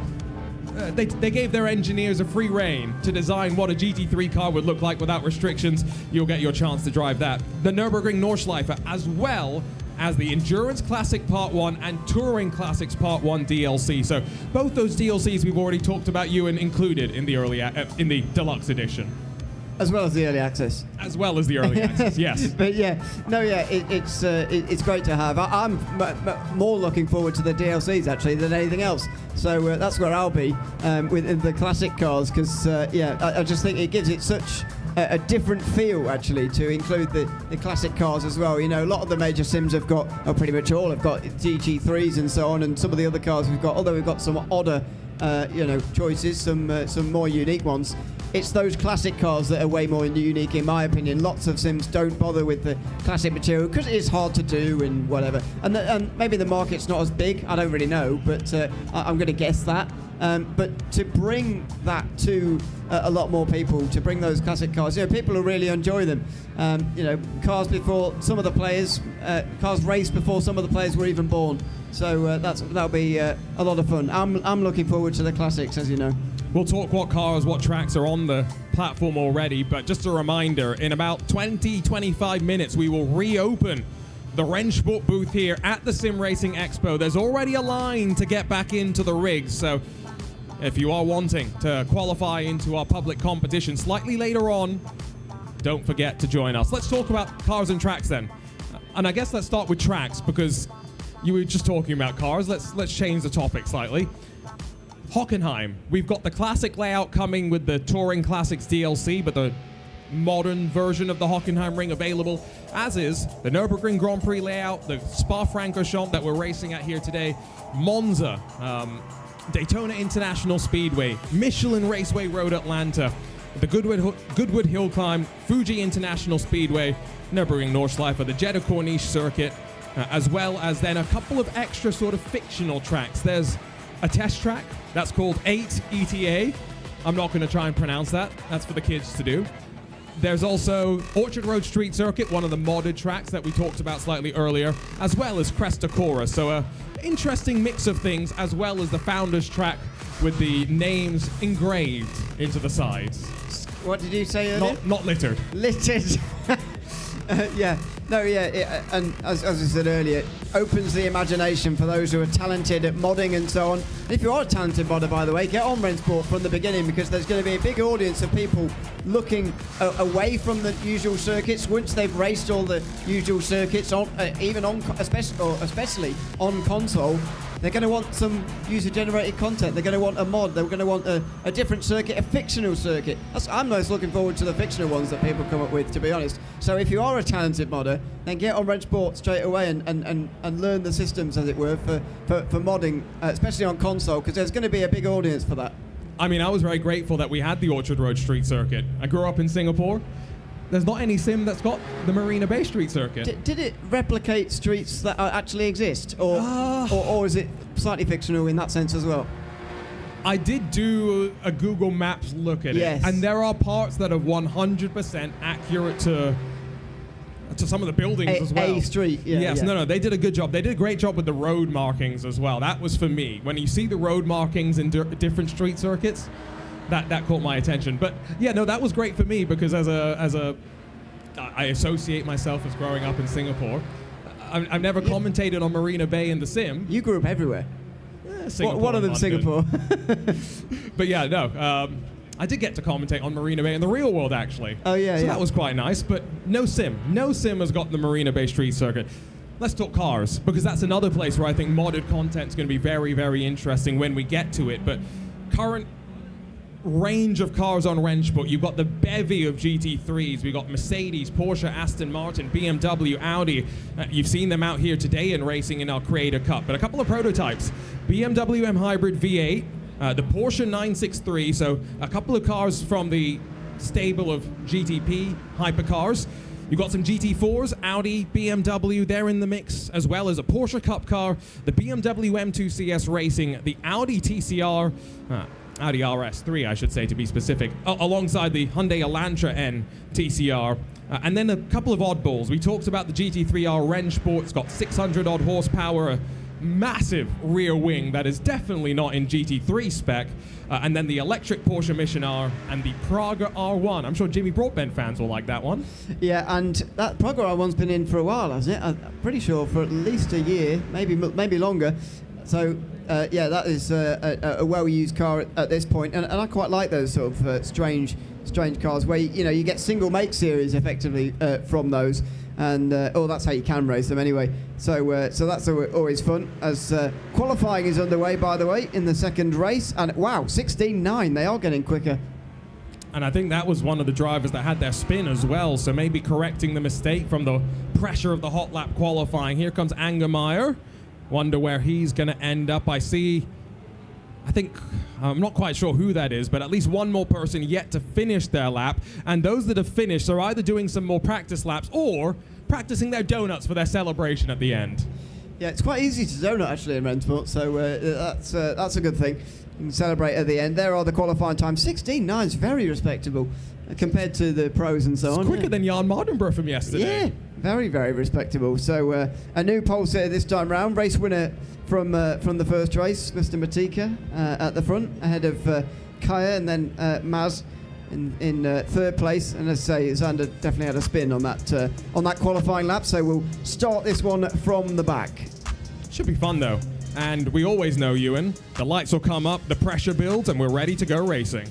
they gave their engineers a free rein to design what a GT3 car would look like without restrictions. You'll get your chance to drive that. The Nürburgring Nordschleife, as well as the Endurance Classic Part 1 and Touring Classics Part 1 DLC. So both those DLCs we've already talked about, Ewan, included in the deluxe edition. As well as the early access. As well as the early access, yes. But yeah, no, yeah, it's great to have. I'm more looking forward to the DLCs actually than anything else. So that's where I'll be with the classic cars, because yeah, I just think it gives it such a different feel actually to include the classic cars as well. You know, a lot of the major sims have got, or pretty much all have got GT3s and so on, and some of the other cars we've got, although we've got some odder choices, some more unique ones. It's those classic cars that are way more unique, in my opinion. Lots of sims don't bother with the classic material because it is hard to do and whatever. And maybe the market's not as big. I don't really know, but I'm going to guess that. But to bring that to a lot more people, to bring those classic cars, people will really enjoy them. Cars before some of the players, cars raced before some of the players were even born. So that'll be a lot of fun. I'm looking forward to the classics, as you know. We'll talk what cars, what tracks are on the platform already, but just a reminder, in about 20-25 minutes, we will reopen the RENNSPORT booth here at the SimRacing Expo. There's already a line to get back into the rigs, so if you are wanting to qualify into our public competition slightly later on, don't forget to join us. Let's talk about cars and tracks then. And I guess let's start with tracks, because you were just talking about cars. Let's change the topic slightly. Hockenheim. We've got the classic layout coming with the Touring Classics DLC, but the modern version of the Hockenheim ring available, as is the Nürburgring Grand Prix layout, the Spa-Francorchamps that we're racing at here today, Monza, Daytona International Speedway, Michelin Raceway Road Atlanta, the Goodwood Hill Climb, Fuji International Speedway, Nürburgring Nordschleife, the Jeddah Corniche Circuit, as well as then a couple of extra sort of fictional tracks. There's a test track that's called 8 ETA. I'm not going to try and pronounce that. That's for the kids to do. There's also Orchard Road Street Circuit, one of the modded tracks that we talked about slightly earlier, as well as Cresta Cora. So a interesting mix of things, as well as the Founders track with the names engraved into the sides. What did you say earlier? Not littered. Littered. Yeah. No, yeah, and as I said earlier, it opens the imagination for those who are talented at modding and so on. And if you are a talented modder, by the way, get on RENNSPORT from the beginning, because there's going to be a big audience of people looking away from the usual circuits once they've raced all the usual circuits, especially on console. They're going to want some user-generated content. They're going to want a mod. They're going to want a different circuit, a fictional circuit. I'm most looking forward to the fictional ones that people come up with, to be honest. So if you are a talented modder, then get on RENNSPORT straight away and learn the systems, as it were, for modding, especially on console, because there's going to be a big audience for that. I mean, I was very grateful that we had the Orchard Road Street Circuit. I grew up in Singapore. There's not any sim that's got the Marina Bay Street Circuit. Did it replicate streets that actually exist, or is it slightly fictional in that sense as well? I did do a Google Maps look at it, and there are parts that are 100% accurate to some of the buildings as well. A street, yeah. Yes, yeah. No, they did a good job. They did a great job with the road markings as well. That was for me. When you see the road markings in different street circuits, that caught my attention. But yeah, no, that was great for me, because I associate myself as growing up in Singapore. I've never commentated on Marina Bay in the sim. You grew up everywhere. Singapore, one of them, Singapore. But yeah, no. I did get to commentate on Marina Bay in the real world, actually. Oh yeah, so that was quite nice. But no sim has got the Marina Bay Street Circuit. Let's talk cars, because that's another place where I think modded content is going to be very, very interesting when we get to it. But current range of cars on RENNSPORT. You've got the bevy of GT3s. We've got Mercedes, Porsche, Aston Martin, BMW, Audi. You've seen them out here today in racing in our Creator Cup. But a couple of prototypes. BMW M Hybrid V8, the Porsche 963, so a couple of cars from the stable of GTP hypercars. You've got some GT4s, Audi, BMW, they're in the mix, as well as a Porsche Cup car, the BMW M2 CS Racing, the Audi TCR, Audi RS3, I should say, to be specific, alongside the Hyundai Elantra N TCR, and then a couple of oddballs. We talked about the GT3R RENNSPORT. It's got 600 odd horsepower, a massive rear wing that is definitely not in GT3 spec, and then the electric Porsche Mission R and the Praga R1. I'm sure Jimmy Broadbent fans will like that one. Yeah, and that Praga R1's been in for a while, hasn't it? I'm pretty sure for at least a year, maybe longer. So yeah, that is a well-used car at this point, and I quite like those sort of strange cars where you get single make series effectively from those, and that's how you can race them anyway. So that's always fun. As qualifying is underway, by the way, in the second race, and wow, 16.9, they are getting quicker. And I think that was one of the drivers that had their spin as well, so maybe correcting the mistake from the pressure of the hot lap qualifying. Here comes Angermeyer. Wonder where he's going to end up. I think, I'm not quite sure who that is, but at least one more person yet to finish their lap. And those that have finished are either doing some more practice laps or practicing their donuts for their celebration at the end. Yeah, it's quite easy to donut actually in RENNSPORT, so that's a good thing. You can celebrate at the end. There are the qualifying times. 16.9 is very respectable compared to the pros and so on. It's quicker than Jan Mardenborough from yesterday. Yeah, very, very respectable. So a new pole sitter this time round. Race winner from the first race, Mr. Matika at the front, ahead of Kaya, and then Maz in third place. And as I say, Xander definitely had a spin on that qualifying lap. So we'll start this one from the back. Should be fun though. And we always know, Ewan, the lights will come up, the pressure builds, and we're ready to go racing.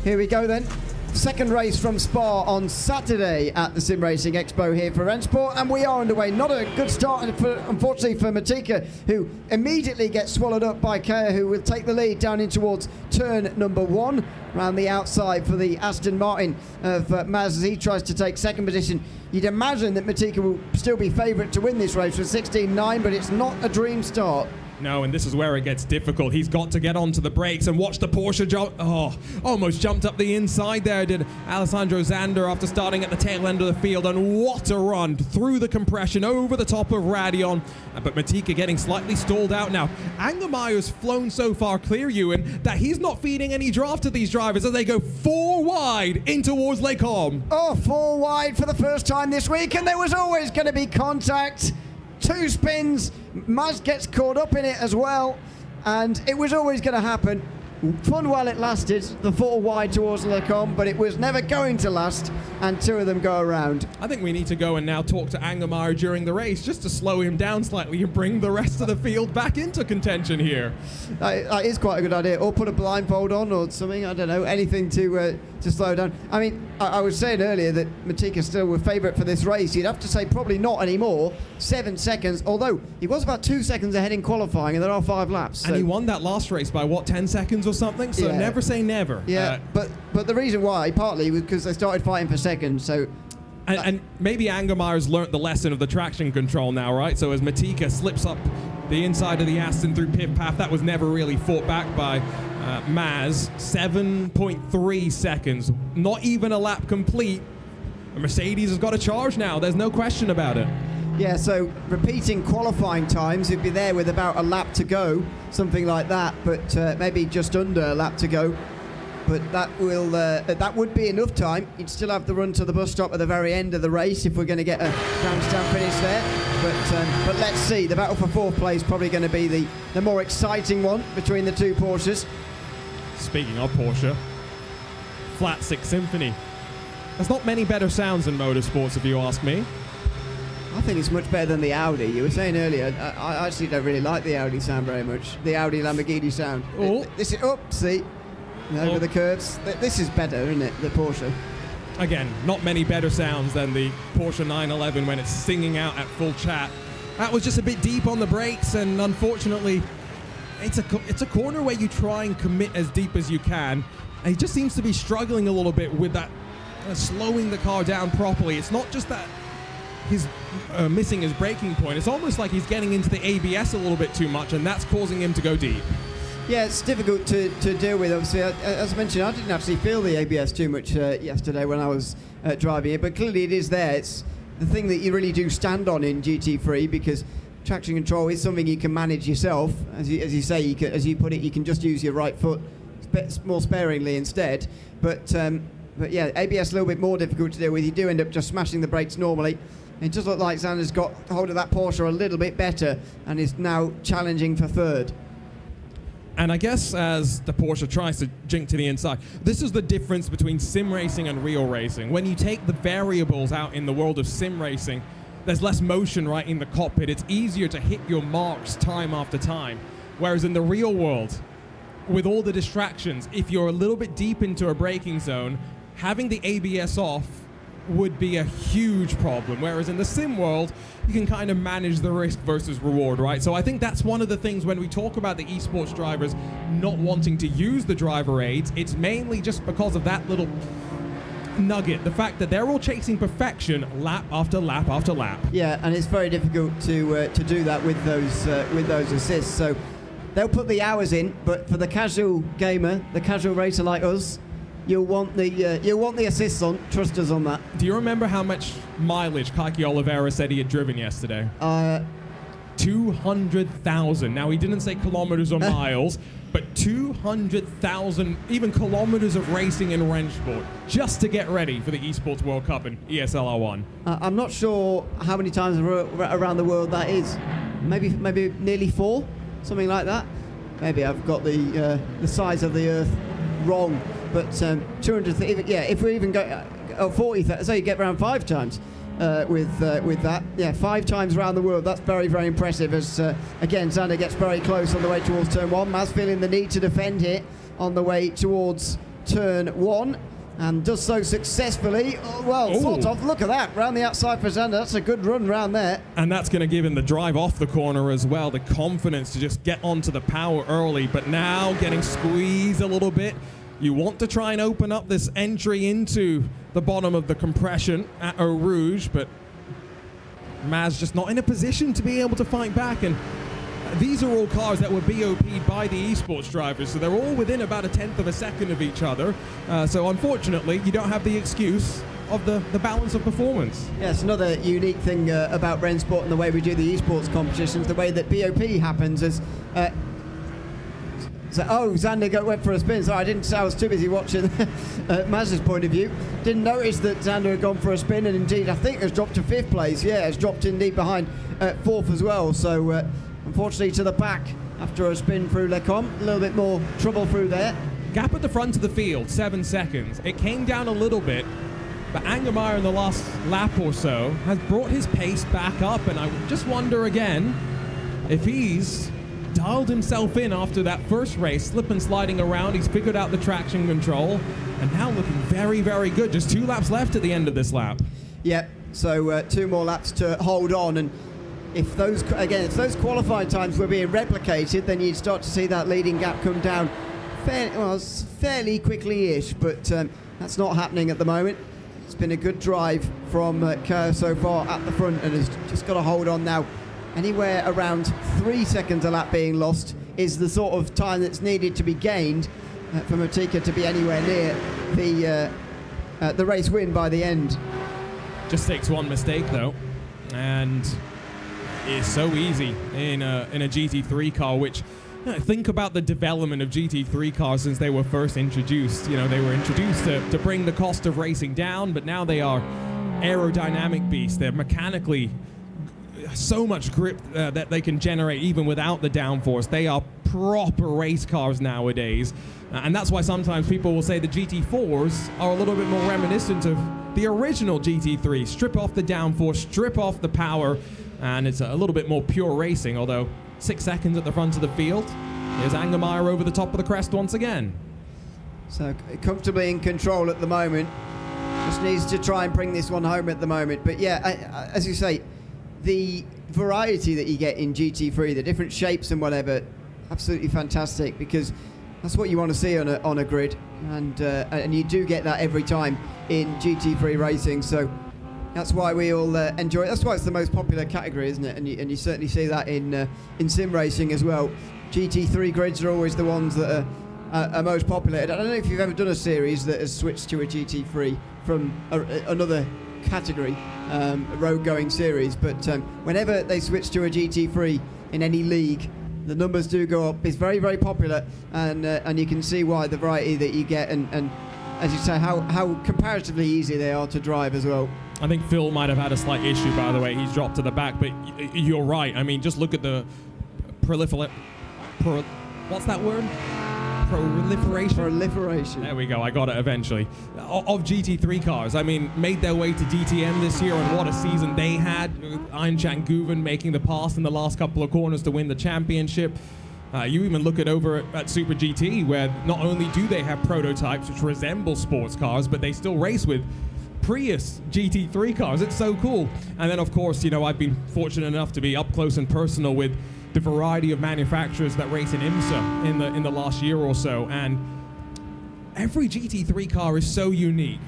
Here we go then. Second race from Spa on Saturday at the SimRacing Expo here for RENNSPORT, and we are underway. Not a good start, unfortunately, for Matika, who immediately gets swallowed up by Kaya, who will take the lead down in towards turn number 1, around the outside for the Aston Martin of Maz as he tries to take second position. You'd imagine that Matika will still be favourite to win this race with 16.9, but it's not a dream start. No, and this is where it gets difficult. He's got to get onto the brakes and watch the Porsche jump. Oh, almost jumped up the inside there, did Alessandro Xander after starting at the tail end of the field. And what a run through the compression over the top of Radion. But Matika getting slightly stalled out now. Angermeyer's flown so far clear, Ewan, that he's not feeding any draft to these drivers as they go 4 wide in towards Les Combes. Oh, 4 wide for the first time this week, and there was always going to be contact. 2 spins, Maz gets caught up in it as well, and it was always going to happen. Fun while it lasted, the 4 wide towards Les Combes, but it was never going to last, and 2 of them go around. I think we need to go and now talk to Angermeyer during the race just to slow him down slightly and bring the rest of the field back into contention here. That is quite a good idea, or put a blindfold on or something, I don't know, anything to slow down. I mean, I was saying earlier that Matika still were favourite for this race. You'd have to say probably not anymore. 7 seconds, although he was about 2 seconds ahead in qualifying, and there are 5 laps. So. And he won that last race by, what, 10 seconds or something? So yeah. Never say never. Yeah, but the reason why, partly, was because they started fighting for second, so... And maybe Angermeyer's learnt the lesson of the traction control now, right? So as Matika slips up the inside of the Aston through Piv Path, that was never really fought back by Maz. 7.3 seconds, not even a lap complete. Mercedes has got a charge now, there's no question about it. Yeah, so repeating qualifying times, he'd be there with about a lap to go, something like that, but maybe just under a lap to go. But that would be enough time. You'd still have the run to the bus stop at the very end of the race if we're going to get a grandstand finish there. But let's see. The battle for 4th place is probably going to be the more exciting one between the 2 Porsches. Speaking of Porsche, Flat 6 Symphony. There's not many better sounds in motorsports, if you ask me. I think it's much better than the Audi. You were saying earlier, I actually don't really like the Audi sound very much. The Audi Lamborghini sound. Oh. This is, see, over the curves. This is better, isn't it, the Porsche? Again, not many better sounds than the Porsche 911 when it's singing out at full chat. That was just a bit deep on the brakes, and unfortunately, it's a corner where you try and commit as deep as you can. And he just seems to be struggling a little bit with that, slowing the car down properly. It's not just that he's missing his braking point. It's almost like he's getting into the ABS a little bit too much, and that's causing him to go deep. Yeah, it's difficult to deal with. Obviously, as I mentioned, I didn't actually feel the ABS too much yesterday when I was driving it, but clearly it is there. It's the thing that you really do stand on in GT3, because traction control is something you can manage yourself. As you say, as you put it, you can just use your right foot more sparingly instead. But yeah, ABS a little bit more difficult to deal with. You do end up just smashing the brakes normally. It does look like Xander's got hold of that Porsche a little bit better and is now challenging for third. And I guess as the Porsche tries to jink to the inside, this is the difference between sim racing and real racing. When you take the variables out in the world of sim racing, there's less motion right in the cockpit. It's easier to hit your marks time after time. Whereas in the real world, with all the distractions, if you're a little bit deep into a braking zone, having the ABS off would be a huge problem. Whereas in the sim world, you can kind of manage the risk versus reward, right? So I think that's one of the things when we talk about the esports drivers not wanting to use the driver aids, it's mainly just because of that little nugget, the fact that they're all chasing perfection lap after lap after lap. Yeah, and it's very difficult to do that with those assists. So they'll put the hours in, but for the casual gamer, the casual racer like us, you'll want the assists on. Trust us on that. Do you remember how much mileage Kaki Oliveira said he had driven yesterday? 200,000. Now, he didn't say kilometers or miles, but 200,000 even kilometers of racing in RENNSPORT just to get ready for the Esports World Cup in ESL R1. I'm not sure how many times around the world that is. Maybe nearly 4, something like that. Maybe I've got the size of the Earth wrong. But 200, yeah, if we even go 40, so you get around 5 times with that. Yeah, 5 times around the world. That's very, very impressive. As again, Xander gets very close on the way towards turn 1. Maz feeling the need to defend here on the way towards turn 1, and does so successfully. Oh, well, sort of. Look at that, round the outside for Xander. That's a good run round there. And that's going to give him the drive off the corner as well, the confidence to just get onto the power early. But now getting squeezed a little bit. You want to try and open up this entry into the bottom of the compression at Eau Rouge, but Maz just not in a position to be able to fight back. And these are all cars that were BOP'd by the esports drivers, so they're all within about 1/10 of a second of each other. So unfortunately, you don't have the excuse of the balance of performance. Yes, another unique thing about RENNSPORT and the way we do the esports competitions, the way that BOP happens is... Xander went for a spin. So I was too busy watching Maz's point of view. Didn't notice that Xander had gone for a spin, and indeed I think has dropped to 5th place. Yeah, has dropped indeed behind 4th as well. So unfortunately to the back after a spin through Lecom. A little bit more trouble through there. Gap at the front of the field, 7 seconds. It came down a little bit, but Angermeyer in the last lap or so has brought his pace back up, and I just wonder again if he's dialed himself in after that first race, slip and sliding around. He's figured out the traction control, and now looking very, very good. Just 2 laps left at the end of this lap. Yeah, so 2 more laps to hold on, and if those qualifying times were being replicated, then you'd start to see that leading gap come down fairly quickly-ish, but that's not happening at the moment. It's been a good drive from Kerr so far at the front, and has just got to hold on now. Anywhere around 3 seconds a lap being lost is the sort of time that's needed to be gained for Motika to be anywhere near the race win by the end. Just takes one mistake though, and it's so easy in a GT3 car, which think about the development of GT3 cars since they were first introduced. You know, they were introduced to bring the cost of racing down, but now they are aerodynamic beasts. They're mechanically so much grip that they can generate even without the downforce. They are proper race cars nowadays, and that's why sometimes people will say the GT4s are a little bit more reminiscent of the original GT3. Strip off the downforce, strip off the power, and it's a little bit more pure racing. Although 6 seconds at the front of the field, here's Angermeyer over the top of the crest once again. So comfortably in control at the moment. Just needs to try and bring this one home at the moment. But yeah, as you say, the variety that you get in GT3, the different shapes and whatever, absolutely fantastic, because That's what you want to see on a grid, and you do get that every time in GT3 racing. So that's why we all enjoy it. That's why it's the most popular category, isn't it? And you certainly see that in sim racing as well. GT3 grids are always the ones that are most popular. I don't know if you've ever done a series that has switched to a GT3 from another category, a road-going series, but whenever they switch to a GT3 in any league, the numbers do go up. It's very, very popular, and you can see why, the variety that you get, and as you say, how comparatively easy they are to drive as well. I think Phil might have had a slight issue, by the way. He's dropped to the back, but you're right. I mean, just look at the what's that word? Proliferation. There we go. I got it eventually. Of GT3 cars. I mean, made their way to DTM this year, and what a season they had. Einstein Guven making the pass in the last couple of corners to win the championship. You even look over at Super GT, where not only do they have prototypes which resemble sports cars, but they still race with Prius GT3 cars. It's so cool. And then, of course, you know, I've been fortunate enough to be up close and personal with the variety of manufacturers that race in IMSA in the last year or so, and every GT3 car is so unique,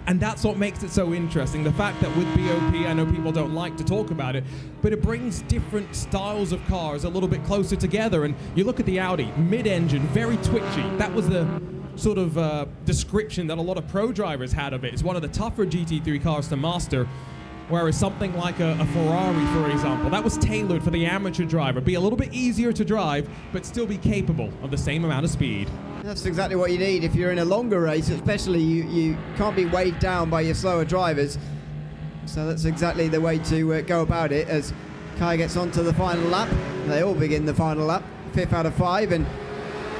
and that's what makes it so interesting. The fact that with BOP, I know people don't like to talk about it, but it brings different styles of cars a little bit closer together. And you look at the Audi, mid-engine, very twitchy. That was the sort of description that a lot of pro drivers had of it. It's one of the tougher GT3 cars to master. Whereas something like a Ferrari, for example, that was tailored for the amateur driver. Be a little bit easier to drive, but still be capable of the same amount of speed. That's exactly what you need if you're in a longer race, especially you can't be weighed down by your slower drivers. So that's exactly the way to go about it as Kai gets onto the final lap. They all begin the final lap, 5th out of 5, and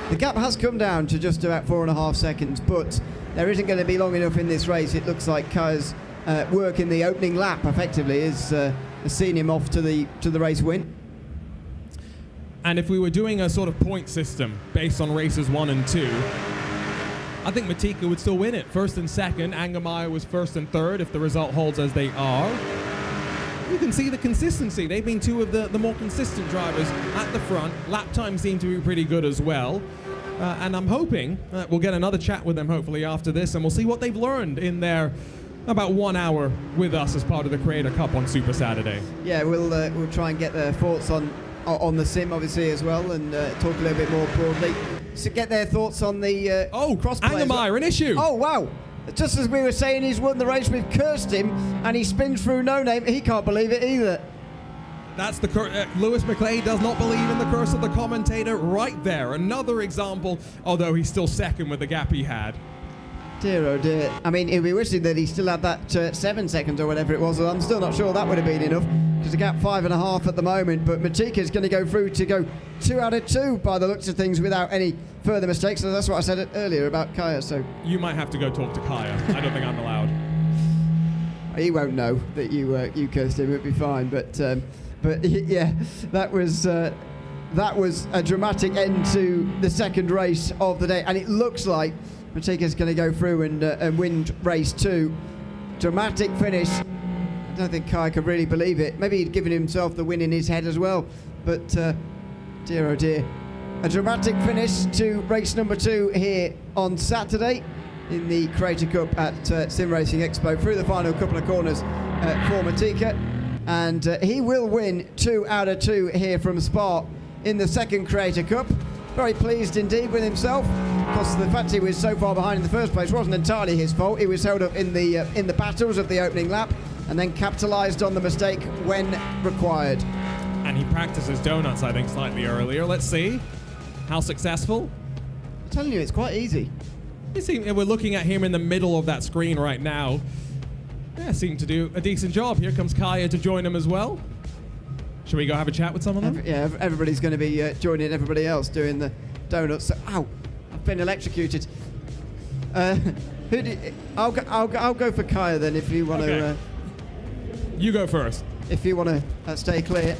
the gap has come down to just about 4.5 seconds, but there isn't going to be long enough in this race. It looks like Kai's work in the opening lap effectively has seen him off to the race win. And if we were doing a sort of point system based on races 1 and 2, I think Matika would still win it. 1st and 2nd, Angermeyer was 1st and 3rd if the result holds as they are. You can see the consistency. They've been two of the more consistent drivers at the front. Lap times seem to be pretty good as well. And I'm hoping we'll get another chat with them hopefully after this, and we'll see what they've learned in their about 1 hour with us as part of the Creator Cup on Super Saturday. Yeah, we'll try and get their thoughts on the sim obviously as well, and talk a little bit more broadly. So get their thoughts on the crossplay. Angermeyer, an issue. Oh wow! Just as we were saying, he's won the race, we've cursed him, and he spins through No Name. He can't believe it either. That's the Lewis McClay does not believe in the curse of the commentator right there. Another example, although he's still 2nd with the gap he had. Dear oh dear. I mean, he'll be wishing that he still had that 7 seconds or whatever it was. I'm still not sure that would have been enough, because the gap 5.5 at the moment. But Matika's going to go through to go 2 out of 2 by the looks of things without any further mistakes. So that's what I said earlier about Kaya. So you might have to go talk to Kaya. I don't think I'm allowed. He won't know that you cursed him. It'll be fine. But yeah, that was a dramatic end to the second race of the day, and it looks like Matika's going to go through and win race 2. Dramatic finish. I don't think Kai could really believe it. Maybe he'd given himself the win in his head as well. But dear oh dear. A dramatic finish to race number 2 here on Saturday in the Creator Cup at SimRacing Expo, through the final couple of corners for Matika. And he will win 2 out of 2 here from Spa in the second Creator Cup. Very pleased indeed with himself, because the fact he was so far behind in the first place wasn't entirely his fault. He was held up in the battles of the opening lap, and then capitalised on the mistake when required. And he practices donuts, I think, slightly earlier. Let's see how successful. I'm telling you, it's quite easy. We're looking at him in the middle of that screen right now. Yeah, seemed to do a decent job. Here comes Kaya to join him as well. Should we go have a chat with some of them? Yeah, everybody's going to be joining everybody else doing the donuts. So, ow, I've been electrocuted. I'll go for Kaya then, if you want to. You go first. If you want to stay clear,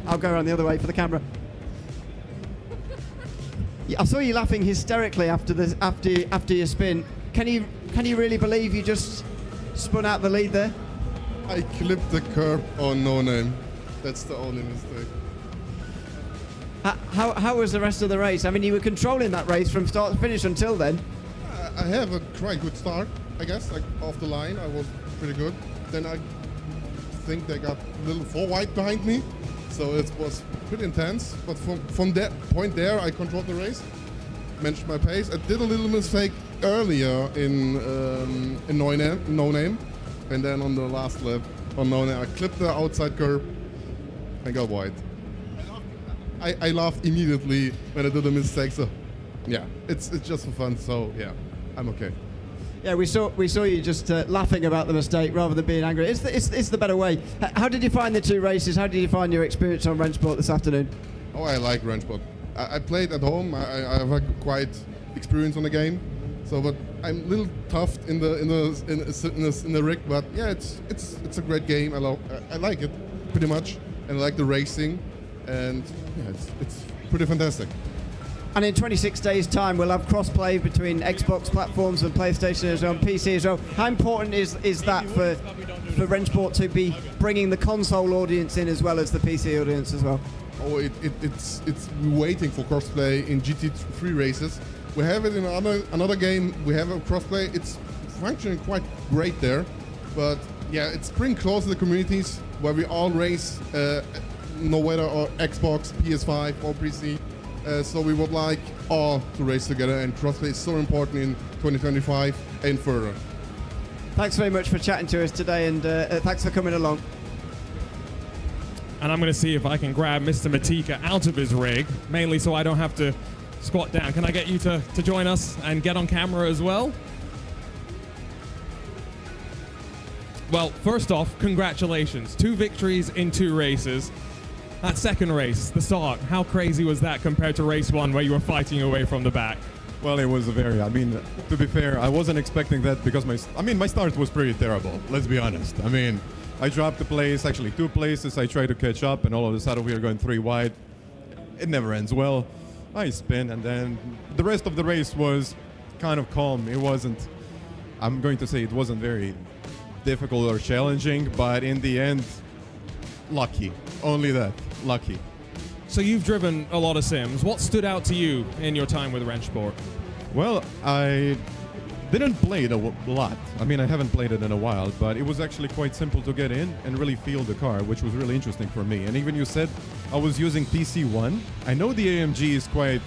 I'll go around the other way for the camera. Yeah, I saw you laughing hysterically after your spin. Can you really believe you just spun out the lead there? I clipped the curb on No Name. That's the only mistake. How was the rest of the race? I mean, you were controlling that race from start to finish until then. I have a quite good start, I guess. Like off the line, I was pretty good. Then I think they got a little 4 wide behind me, so it was pretty intense. But from that point there, I controlled the race, managed my pace. I did a little mistake earlier in no name, and then on the last lap on no name, I clipped the outside curb and got wide. I laughed immediately when I did the mistake. So yeah, it's just for fun. So yeah, I'm okay. Yeah, we saw you just laughing about the mistake rather than being angry. It's the better way. How did you find the 2 races? How did you find your experience on RENNSPORT this afternoon? Oh, I like RENNSPORT. I played at home. I have a quite experience on the game. So, but I'm a little tough in the rig. But yeah, it's a great game. I like it pretty much, and I like the racing, and yeah, it's pretty fantastic. And in 26 days' time, we'll have cross-play between Xbox platforms and PlayStation as well, and PC as well. How important is that for RENNSPORT to be bringing the console audience in as well as the PC audience as well? Oh, it's waiting for crossplay in GT3 races. We have it in another game. We have a crossplay. It's functioning quite great there, but yeah, it's bringing closer the communities where we all race, no matter or Xbox, PS5 or PC. So we would like all to race together, and crossplay is so important in 2025 and further. Thanks very much for chatting to us today, and thanks for coming along. And I'm going to see if I can grab Mr. Matika out of his rig, mainly so I don't have to squat down. Can I get you to join us and get on camera as well? Well, first off, congratulations. 2 victories in 2 races. That second race, the start, how crazy was that compared to race 1 where you were fighting away from the back? Well, it was to be fair, I wasn't expecting that because my start was pretty terrible, let's be honest. I mean, I dropped a place, actually 2 places, I tried to catch up, and all of a sudden we were going 3 wide. It never ends well. I spin, and then the rest of the race was kind of calm. It wasn't, I'm going to say it wasn't very difficult or challenging, but in the end, lucky. Only that, lucky. So you've driven a lot of sims. What stood out to you in your time with RENNSPORT? Well, I didn't play it a lot. I mean, I haven't played it in a while, but it was actually quite simple to get in and really feel the car, which was really interesting for me. And even you said I was using PC1. I know the AMG is quite...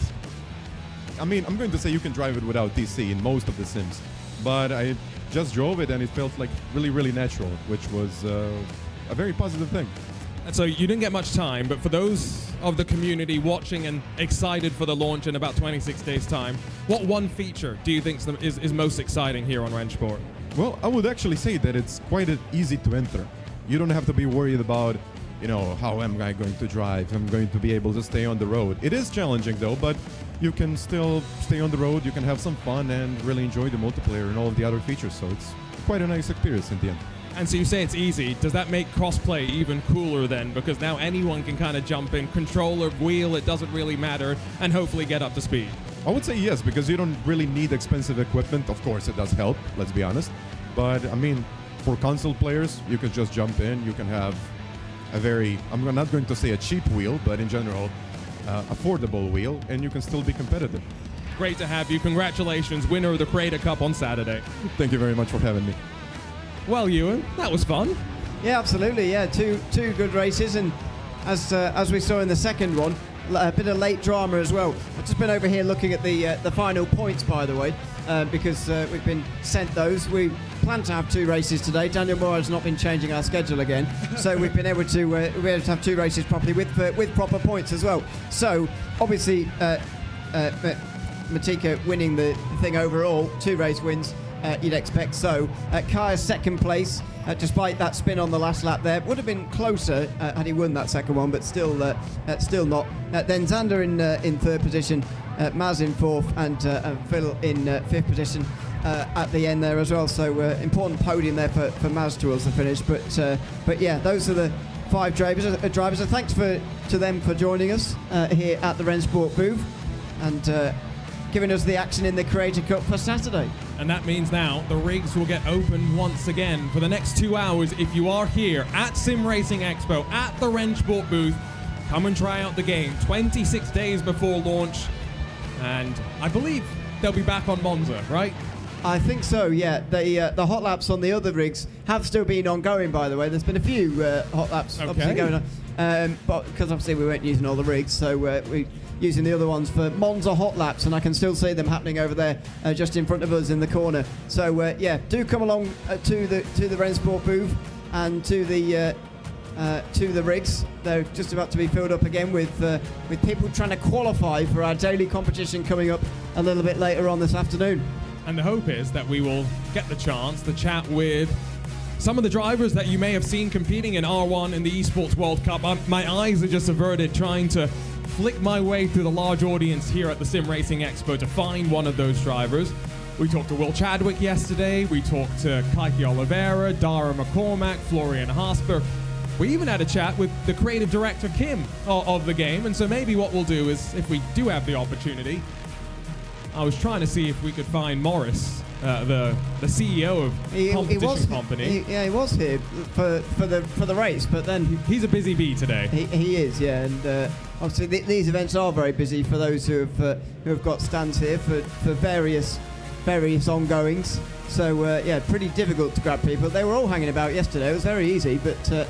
I mean, I'm going to say you can drive it without DC in most of the sims, but I just drove it and it felt like really, really natural, which was a very positive thing. And so you didn't get much time, but for those of the community watching and excited for the launch in about 26 days' time, what one feature do you think is most exciting here on RENNSPORT? Well, I would actually say that it's quite easy to enter. You don't have to be worried about, how am I going to drive? I'm going to be able to stay on the road. It is challenging though, but you can still stay on the road, you can have some fun and really enjoy the multiplayer and all of the other features. So it's quite a nice experience in the end. And so you say it's easy. Does that make crossplay even cooler then? Because now anyone can kind of jump in, controller, wheel, it doesn't really matter, and hopefully get up to speed. I would say yes, because you don't really need expensive equipment. Of course, it does help, let's be honest. But, I mean, for console players, you can just jump in. You can have a very, I'm not going to say a cheap wheel, but in general, affordable wheel, and you can still be competitive. Great to have you. Congratulations, winner of the Creator Cup on Saturday. Thank you very much for having me. Well, Ewan, that was fun. Yeah, absolutely. Yeah, two good races, and as we saw in the second one, a bit of late drama as well. I've just been over here looking at the final points, by the way, because we've been sent those. We planned to have 2 races today. Daniel Moore has not been changing our schedule again, so we've been able to have 2 races properly with proper points as well. So obviously, Matika winning the thing overall, 2 race wins. You'd expect so. Kaya's second place, despite that spin on the last lap there, would have been closer had he won that second one, but still not. Then Xander in third position, Maz in fourth, and Phil in fifth position at the end there as well. So important podium there for Maz towards the finish. But yeah, those are the 5 drivers. And thanks to them for joining us here at the RENNSPORT booth and giving us the action in the Creator Cup for Saturday. And that means now the rigs will get open once again for the next 2 hours. If you are here at SimRacing Expo, at the RENNSPORT booth, come and try out the game 26 days before launch. And I believe they'll be back on Monza, right? I think so, yeah. The hot laps on the other rigs have still been ongoing, by the way. There's been a few hot laps obviously going on. But because obviously we weren't using all the rigs, so we're using the other ones for Monza hot laps, and I can still see them happening over there just in front of us in the corner. So yeah, do come along to the RENNSPORT booth and to the rigs. They're just about to be filled up again with people trying to qualify for our daily competition coming up a little bit later on this afternoon. And the hope is that we will get the chance to chat with some of the drivers that you may have seen competing in R1 in the Esports World Cup. My eyes are just averted trying to flick my way through the large audience here at the SimRacing Expo to find one of those drivers. We talked to Will Chadwick yesterday. We talked to Kaiki Oliveira, Dara McCormack, Florian Hasper. We even had a chat with the creative director, Kim, of the game. And so maybe what we'll do is, if we do have the opportunity, I was trying to see if we could find Morris, the CEO of Competition Company. He was here for the race, but then he's a busy bee today. He is, yeah, and obviously these events are very busy for those who have got stands here for various ongoings. So yeah, pretty difficult to grab people. They were all hanging about yesterday. It was very easy, but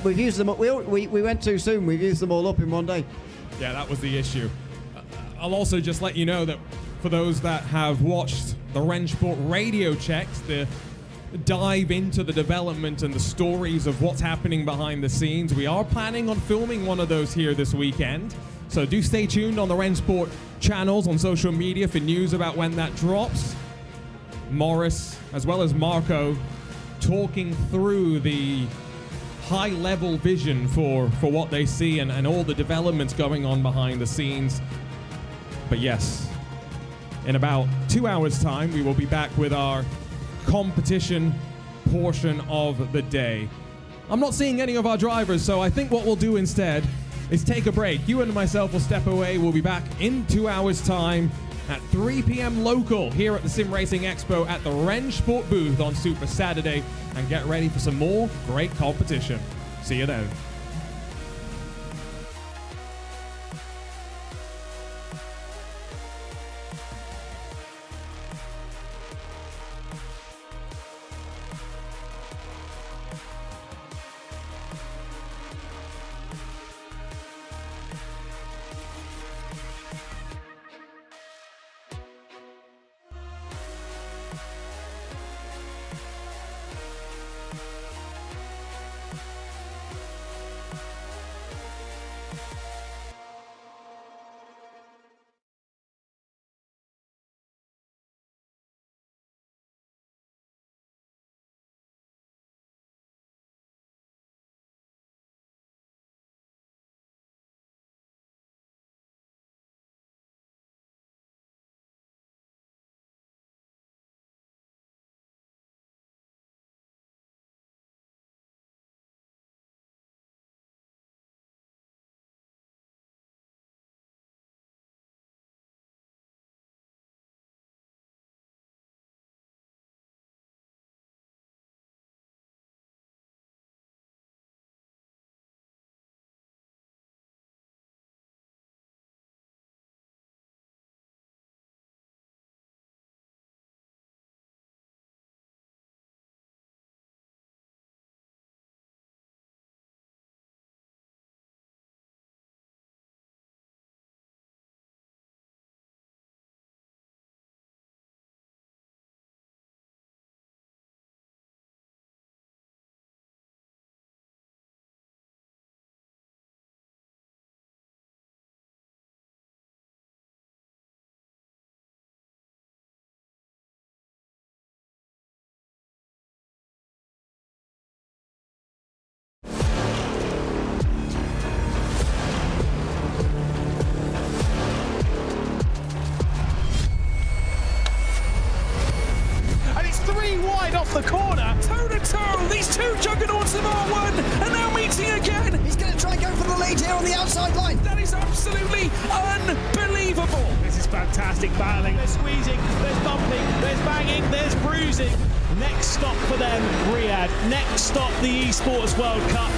we've used them up. We went too soon. We've used them all up in one day. Yeah, that was the issue. I'll also just let you know that for those that have watched the RENNSPORT radio checks, the dive into the development and the stories of what's happening behind the scenes, we are planning on filming one of those here this weekend. So do stay tuned on the RENNSPORT channels on social media for news about when that drops. Morris, as well as Marco, talking through the high-level vision for what they see and all the developments going on behind the scenes. But yes, in about 2 hours' time, we will be back with our competition portion of the day. I'm not seeing any of our drivers, so I think what we'll do instead is take a break. Ewan and myself will step away. We'll be back in 2 hours' time at 3 p.m. local here at the SimRacing Expo at the RENNSPORT booth on Super Saturday, and get ready for some more great competition. See you then. Off the corner, toe-to-toe, these two juggernauts of R1 are now meeting again. He's going to try and go for the lead here on the outside line. That is absolutely unbelievable. This is fantastic battling. There's squeezing, there's bumping, there's banging, there's bruising. Next stop for them, Riyadh. Next stop, the Esports World Cup.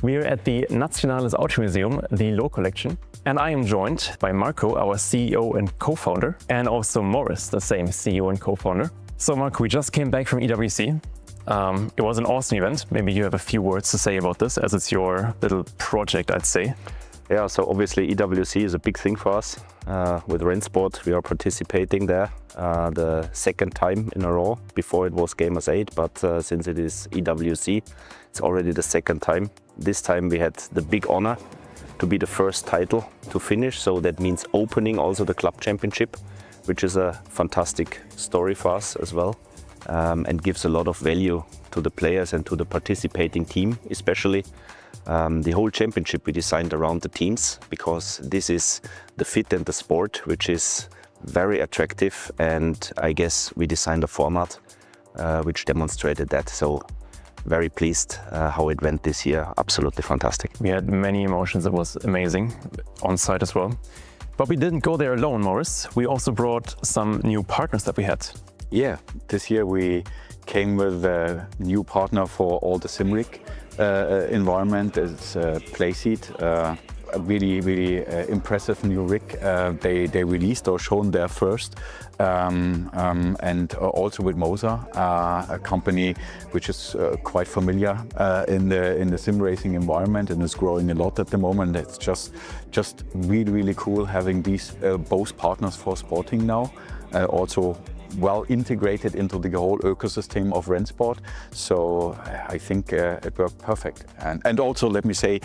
We're at the Nationales Automuseum, the Low Collection, and I am joined by Marco, our CEO and co-founder, and also Morris, the same CEO and co-founder. So Marco, we just came back from EWC. It was an awesome event. Maybe you have a few words to say about this, as it's your little project, I'd say. Yeah, so obviously EWC is a big thing for us. With RENNSPORT, we are participating there the second time in a row. Before it was Gamers 8, but since it is EWC, it's already the second time. This time we had the big honor to be the first title to finish, so that means opening also the club championship, which is a fantastic story for us as well, and gives a lot of value to the players and to the participating team especially. The whole championship we designed around the teams, because this is the fit and the sport, which is very attractive, and I guess we designed a format which demonstrated that. So very pleased how it went this year. Absolutely fantastic. We had many emotions. It was amazing on site as well. But we didn't go there alone, Morris. We also brought some new partners that we had. Yeah, this year we came with a new partner for all the SimRig environment. It's Playseat, a really impressive new rig. They released or shown there first, and also with Moser, a company which is quite familiar in the sim racing environment and is growing a lot at the moment. It's just really cool having these both partners for sporting now. Also well integrated into the whole ecosystem of RENNSPORT, so I think it worked perfect. And also let me say,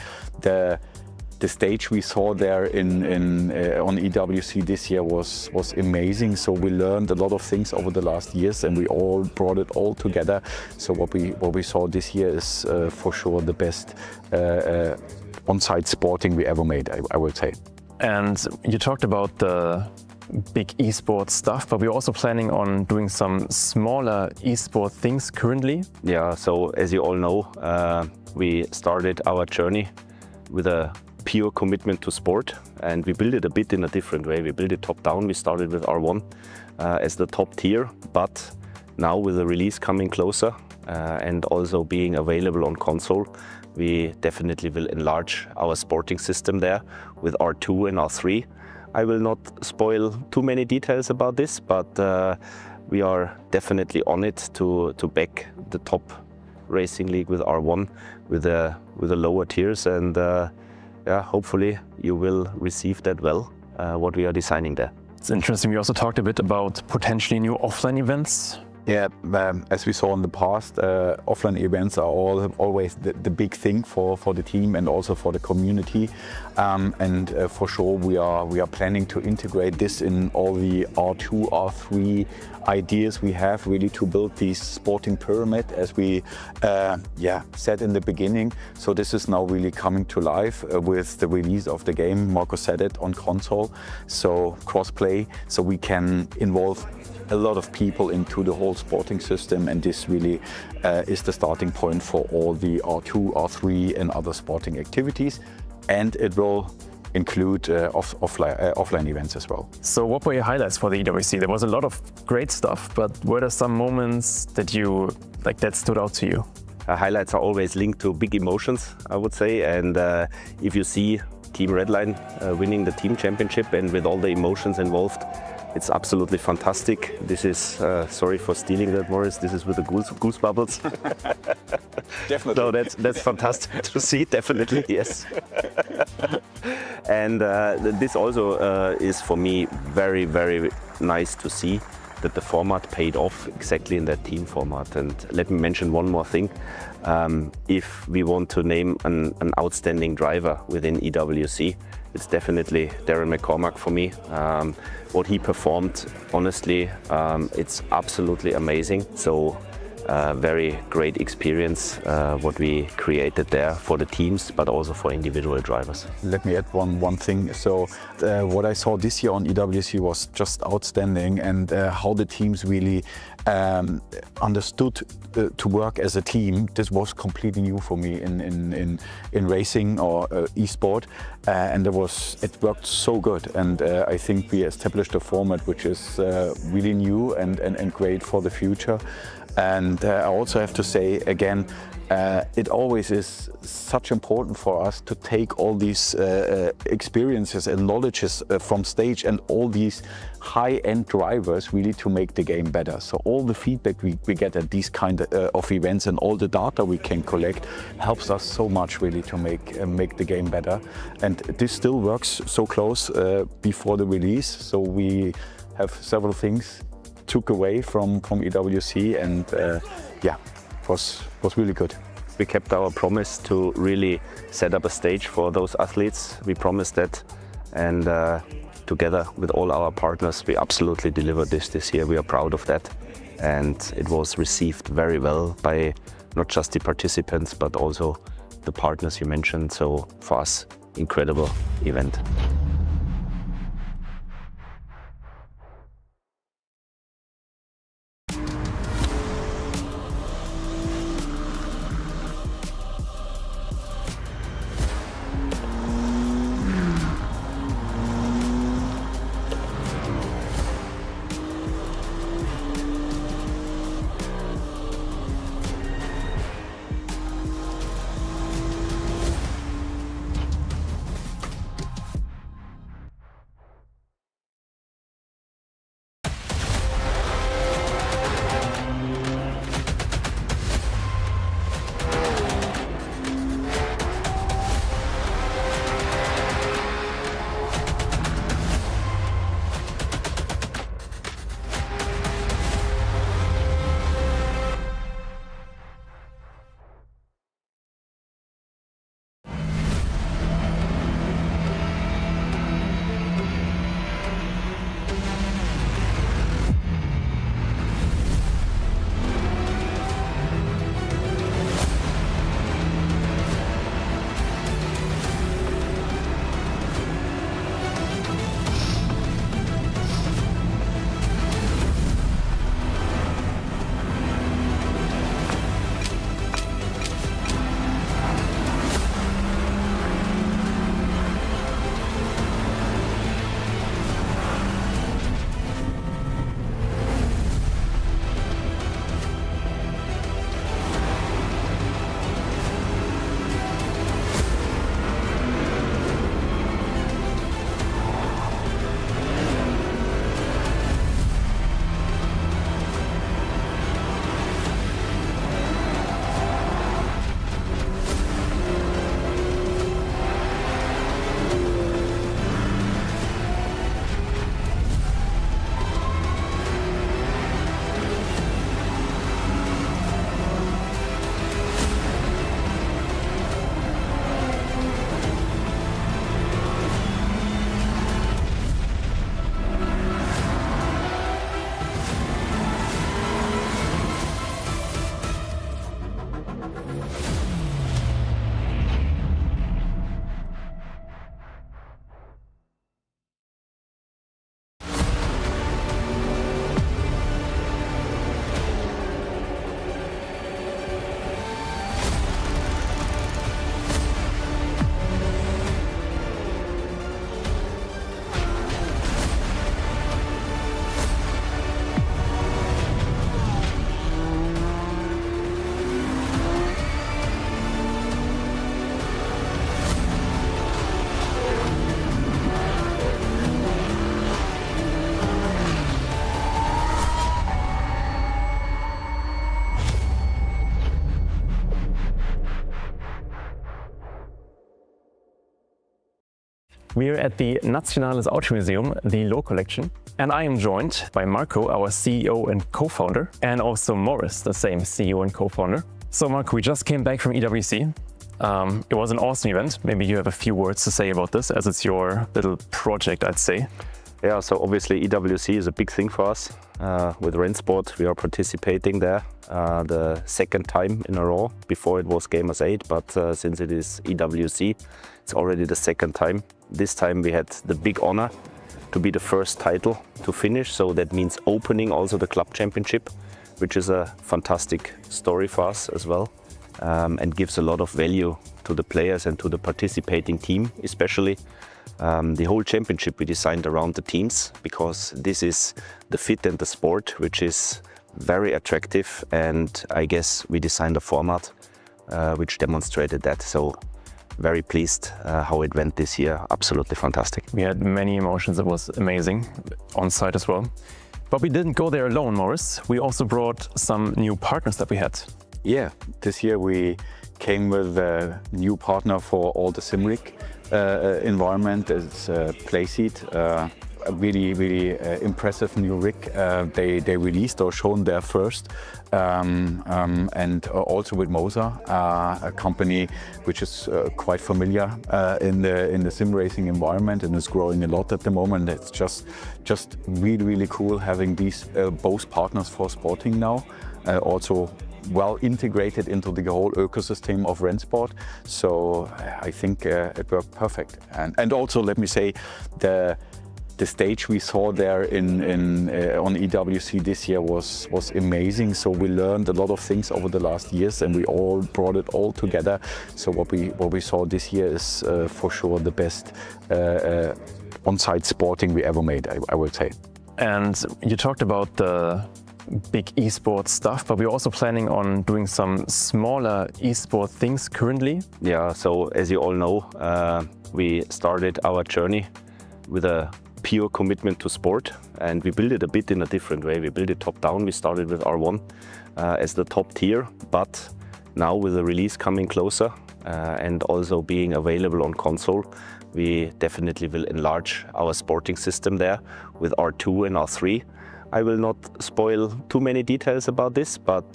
the stage we saw there on EWC this year was amazing. So we learned a lot of things over the last years, and we all brought it all together. So what we saw this year is for sure the best on-site sporting we ever made, I would say. And you talked about the big esports stuff, but we're also planning on doing some smaller esport things currently. Yeah, so as you all know, we started our journey with a pure commitment to sport, and we built it a bit in a different way. We built it top down. We started with R1 as the top tier, but now with the release coming closer and also being available on console, we definitely will enlarge our sporting system there with R2 and R3. I will not spoil too many details about this, but we are definitely on it to back the top racing league with R1 with the lower tiers, and yeah, hopefully you will receive that well, what we are designing there. It's interesting. We also talked a bit about potentially new offline events. Yeah, as we saw in the past, offline events are always the big thing for the team and also for the community. And for sure we are planning to integrate this in all the R2, R3 ideas we have, really to build this sporting pyramid, as we said in the beginning. So this is now really coming to life with the release of the game. Marco said it, on console, so cross-play, so we can involve a lot of people into the whole sporting system, and this really is the starting point for all the R2, R3 and other sporting activities, and it will include offline events as well. So what were your highlights for the EWC? There was a lot of great stuff, but were there some moments that that stood out to you? Highlights are always linked to big emotions, I would say, and if you see Team Redline winning the team championship and with all the emotions involved, it's absolutely fantastic. This is, sorry for stealing that, Morris, this is with the goose bubbles. Definitely. No, that's fantastic to see, definitely, yes. And this also is for me very nice to see that the format paid off exactly in that team format. And let me mention one more thing. If we want to name an outstanding driver within EWC, it's definitely Darren McCormack for me. What he performed, honestly, it's absolutely amazing. So very great experience what we created there for the teams, but also for individual drivers. Let me add one thing. So what I saw this year on EWC was just outstanding, and how the teams really understood to work as a team. This was completely new for me in racing or esport, and it worked so good. And I think we established a format which is really new and great for the future. And I also have to say again, it always is such important for us to take all these experiences and knowledges from stage and all these high-end drivers really to make the game better. So all the feedback we get at these kind of events and all the data we can collect helps us so much really to make the game better. And this still works so close before the release. So we have several things took away from EWC, and yeah, was really good. We kept our promise to really set up a stage for those athletes. We promised that, and together with all our partners, we absolutely delivered this year. We are proud of that, and it was received very well by not just the participants but also the partners you mentioned. So for us, incredible event. We are at the Nationales Automuseum, the Low Collection, and I am joined by Marco, our CEO and co-founder, and also Morris, the same CEO and co-founder. So Marco, we just came back from EWC. It was an awesome event. Maybe you have a few words to say about this, as it's your little project, I'd say. Yeah, so obviously EWC is a big thing for us. With RENNSPORT, we are participating there the second time in a row. Before it was Gamers 8, but since it is EWC, it's already the second time. This time we had the big honor to be the first title to finish, so that means opening also the club championship, which is a fantastic story for us as well, and gives a lot of value to the players and to the participating team especially. The whole championship we designed around the teams, because this is the fit and the sport which is very attractive, and I guess we designed a format which demonstrated that. So very pleased how it went this year. Absolutely fantastic. We had many emotions. It was amazing on site as well. But we didn't go there alone, Morris. We also brought some new partners that we had. Yeah, this year we came with a new partner for all the SimRig environment. It's Playseat. A really impressive new rig they released or shown there first, and also with Moser, a company which is quite familiar in the sim racing environment and is growing a lot at the moment. It's just really cool having these both partners for sporting now, also well integrated into the whole ecosystem of RENNSPORT. So I think it worked perfect. And also let me say, the stage we saw there on EWC this year was amazing. So we learned a lot of things over the last years, and we all brought it all together. So what we saw this year is for sure the best on-site sporting we ever made, I would say. And you talked about the big esports stuff, but we're also planning on doing some smaller esport things currently. Yeah, so as you all know, we started our journey with a pure commitment to sport, and we built it a bit in a different way. We built it top down. We started with R1 as the top tier, but now with the release coming closer and also being available on console, we definitely will enlarge our sporting system there with R2 and R3. I will not spoil too many details about this, but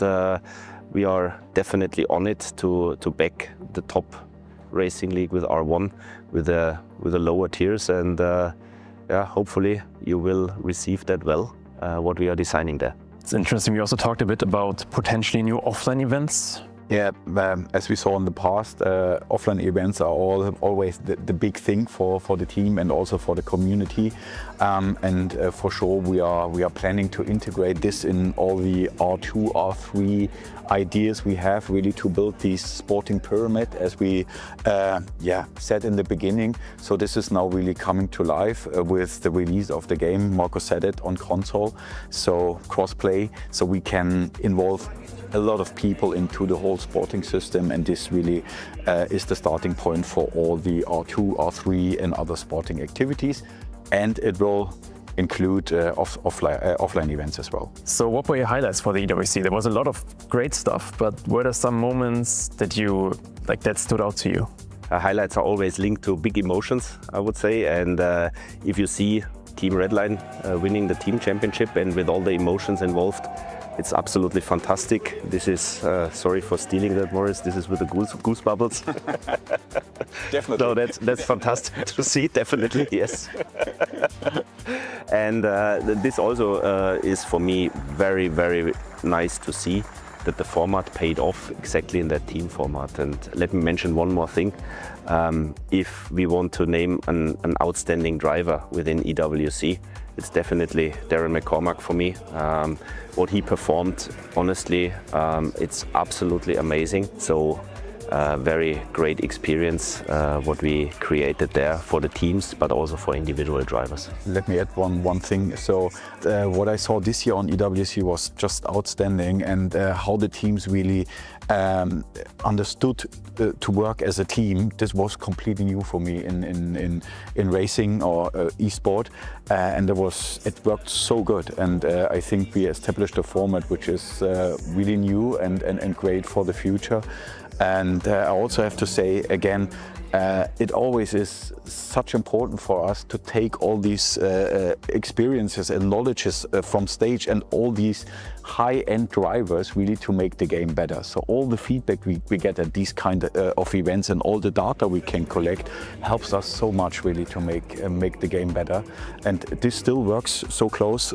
we are definitely on it to back the top racing league with R1 with the lower tiers, and yeah, hopefully you will receive that well, what we are designing there. It's interesting. We also talked a bit about potentially new offline events. Yeah, as we saw in the past, offline events are always the big thing for the team and also for the community. And for sure we are planning to integrate this in all the R2, R3 ideas we have, really to build this sporting pyramid as we said in the beginning. So this is now really coming to life with the release of the game. Marco said it, on console, so cross-play, so we can involve a lot of people into the whole sporting system, and this really is the starting point for all the R2, R3 and other sporting activities, and it will include offline events as well. So what were your highlights for the EWC? There was a lot of great stuff, but were there some moments that that stood out to you? Highlights are always linked to big emotions, I would say, and if you see Team Redline winning the team championship and with all the emotions involved, it's absolutely fantastic. This is, sorry for stealing that, Morris, this is with the goose bubbles. Definitely. So that's fantastic to see, definitely, yes. And this also is for me very nice to see that the format paid off exactly in that team format. And let me mention one more thing. If we want to name an outstanding driver within EWC, it's definitely Darren McCormack for me. What he performed, honestly, it's absolutely amazing. So very great experience what we created there for the teams, but also for individual drivers. Let me add one thing. So what I saw this year on EWC was just outstanding, and how the teams really understood to work as a team. This was completely new for me in racing or esport, and it worked so good. And I think we established a format which is really new and great for the future. And I also have to say again, it always is such important for us to take all these experiences and knowledges from stage and all these high-end drivers really to make the game better. So all the feedback we get at these kind of events and all the data we can collect helps us so much really to make the game better. And this still works so close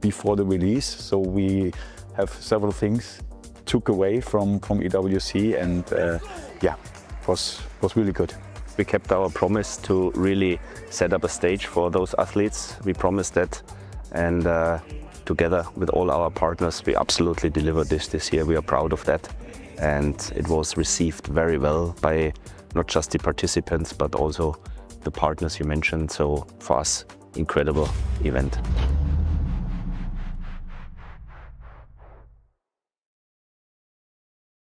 before the release. So we have several things took away from EWC, and was really good. We kept our promise to really set up a stage for those athletes. We promised that, and together with all our partners, we absolutely delivered this year. We are proud of that, and it was received very well by not just the participants, but also the partners you mentioned. So for us, incredible event.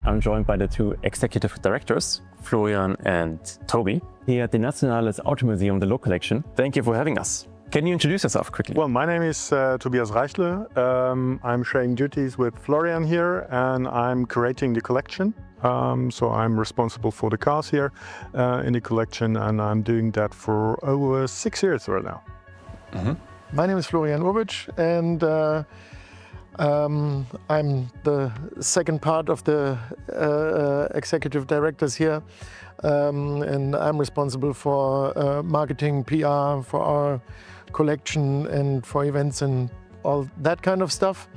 I'm joined by the two executive directors, Florian and Toby, here at the Nationales Automuseum, the Low Collection. Thank you for having us. Can you introduce yourself quickly? Well, my name is Tobias Reichle. I'm sharing duties with Florian here, and I'm curating the collection. So I'm responsible for the cars here in the collection, and I'm doing that for over 6 years right now. My name is Florian Urbic, and I'm the second part of the executive directors here, and I'm responsible for marketing, PR, for our collection and for events and all that kind of stuff.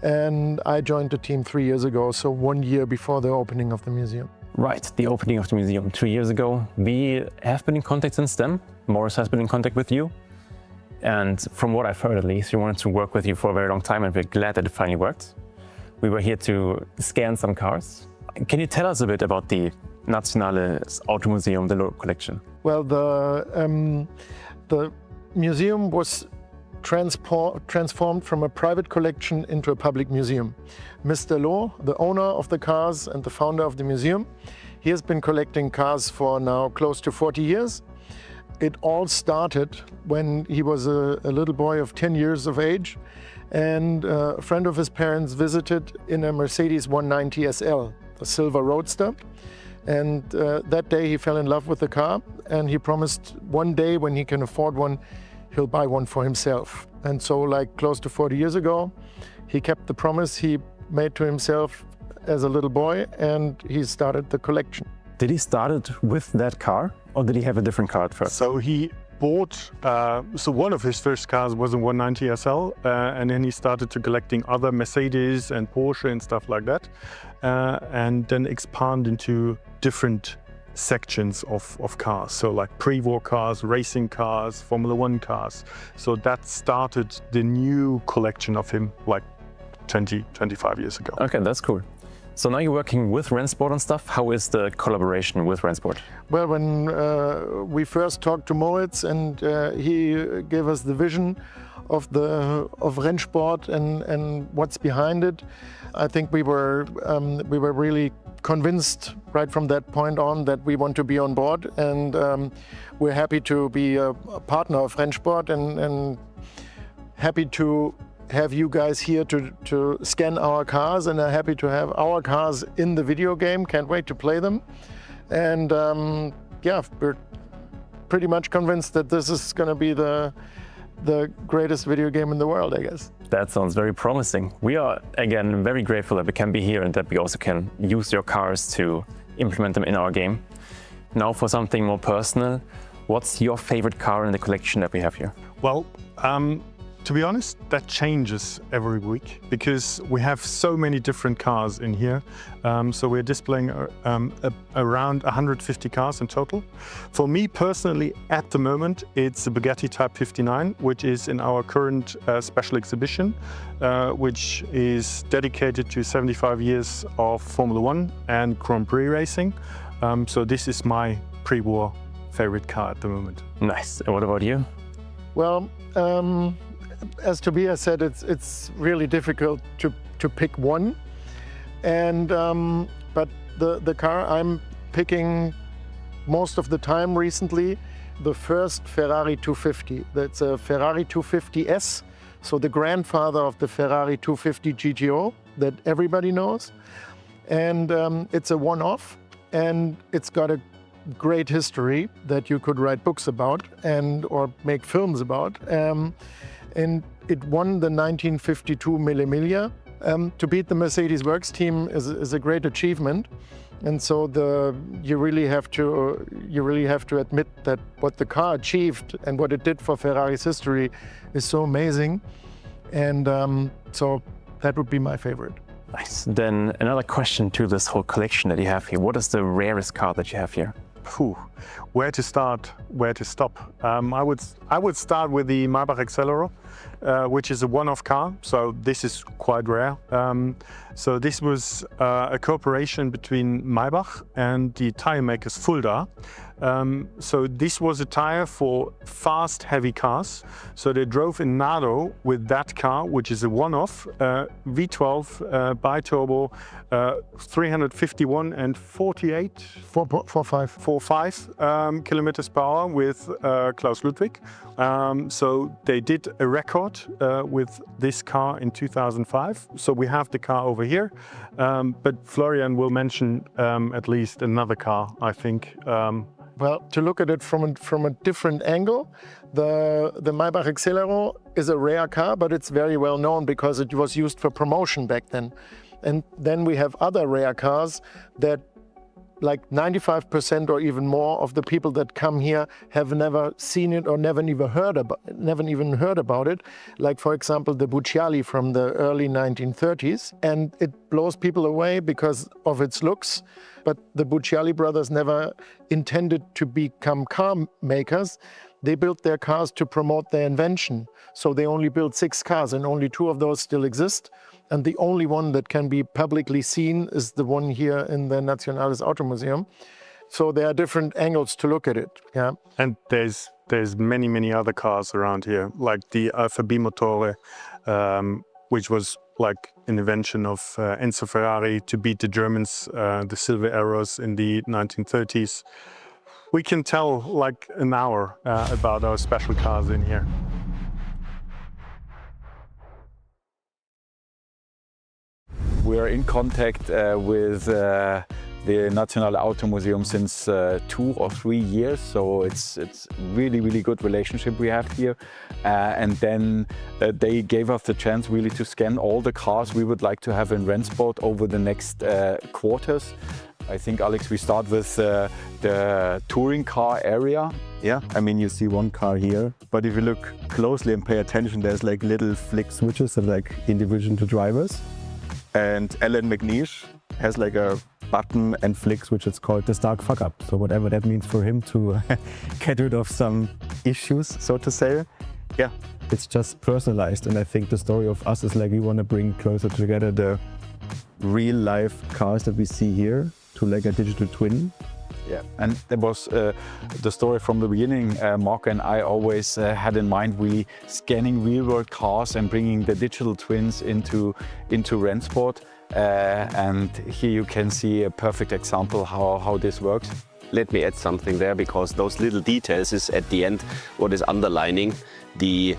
And I joined the team 3 years ago, so 1 year before the opening of the museum. Right, the opening of the museum 3 years ago. We have been in contact since then. Morris has been in contact with you. And from what I've heard at least, we wanted to work with you for a very long time, and we're glad that it finally worked. We were here to scan some cars. Can you tell us a bit about the Nationales Automuseum, the Low Collection? Well, the museum was transformed from a private collection into a public museum. Mr. Loh, the owner of the cars and the founder of the museum, he has been collecting cars for now close to 40 years. It all started when he was a little boy of 10 years of age, and a friend of his parents visited in a Mercedes 190 SL, a silver roadster. And that day he fell in love with the car, and he promised one day when he can afford one, he'll buy one for himself. And so, like close to 40 years ago, he kept the promise he made to himself as a little boy, and he started the collection. Did he start it with that car, or did he have a different car at first? So he bought, so one of his first cars was a 190 SL, and then he started to collecting other Mercedes and Porsche and stuff like that, and then expand into different sections of cars. So like pre-war cars, racing cars, Formula One cars. So that started the new collection of him like 25 years ago. Okay, that's cool. So now you're working with RENNSPORT and stuff. How is the collaboration with RENNSPORT? Well, when we first talked to Moritz, and he gave us the vision of RENNSPORT and what's behind it, I think we were really convinced right from that point on that we want to be on board, and we're happy to be a partner of RENNSPORT and happy to have you guys here to scan our cars, and are happy to have our cars in the video game. Can't wait to play them. And yeah, we're pretty much convinced that this is going to be the greatest video game in the world, I guess. That sounds very promising. We are, again, very grateful that we can be here and that we also can use your cars to implement them in our game. Now for something more personal, what's your favorite car in the collection that we have here? Well, to be honest, that changes every week because we have so many different cars in here. So we're displaying around 150 cars in total. For me personally, at the moment, it's a Bugatti Type 59, which is in our current special exhibition, which is dedicated to 75 years of Formula One and Grand Prix racing. So this is my pre-war favorite car at the moment. Nice. And what about you? Well, as Tobias said, it's really difficult to pick one, and but the car I'm picking most of the time recently, the first Ferrari 250. That's a Ferrari 250S, so the grandfather of the Ferrari 250 GTO that everybody knows, and it's a one-off, and it's got a great history that you could write books about or make films about. And it won the 1952 Mille Miglia. To beat the Mercedes Works team is a great achievement, and so you really have to admit that what the car achieved and what it did for Ferrari's history is so amazing, and so that would be my favorite. Nice. Then another question to this whole collection that you have here. What is the rarest car that you have here? Where to start, where to stop? I would start with the Maybach Accelero. which is a one-off car, so this is quite rare. So this was a cooperation between Maybach and the tire makers Fulda. So this was a tire for fast, heavy cars. So they drove in Nado with that car, which is a one-off V12 bi-turbo, 351 and 45 kilometers per hour with Klaus Ludwig. So they did a record with this car in 2005. So we have the car over here, but Florian will mention at least another car, I think. Well, to look at it from a different angle, the Maybach Accelero is a rare car, but it's very well known because it was used for promotion back then. And then we have other rare cars that like 95% or even more of the people that come here have never seen it or never even heard about it. Like, for example, the Bucciali from the early 1930s. And it blows people away because of its looks. But the Bucciali brothers never intended to become car makers. They built their cars to promote their invention. So they only built 6 cars and only 2 of those still exist. And the only one that can be publicly seen is the one here in the Nationales Automuseum. So there are different angles to look at it. Yeah. And there's many, many other cars around here, like the Alfa B Motore, which was like an invention of Enzo Ferrari to beat the Germans, the Silver Arrows in the 1930s. We can tell like an hour about our special cars in here. We are in contact with the Nationale Automuseum since 2 or 3 years, so it's really, really good relationship we have here. And then they gave us the chance really to scan all the cars we would like to have in RENNSPORT over the next quarters. I think, Alex, we start with the touring car area. Yeah, I mean, you see one car here, but if you look closely and pay attention, there's like little flick switches that like individual to drivers. And Alan McNeish has like a button and flick switch. It's called the Stark Fuck Up. So whatever that means for him to get rid of some issues, so to say. Yeah, it's just personalized. And I think the story of us is like we want to bring closer together the real life cars that we see here to like a digital twin. Yeah, and there was the story from the beginning. Mark and I always had in mind we scanning real-world cars and bringing the digital twins into RENNSPORT. And here you can see a perfect example how this works. Let me add something there, because those little details is at the end what is underlining the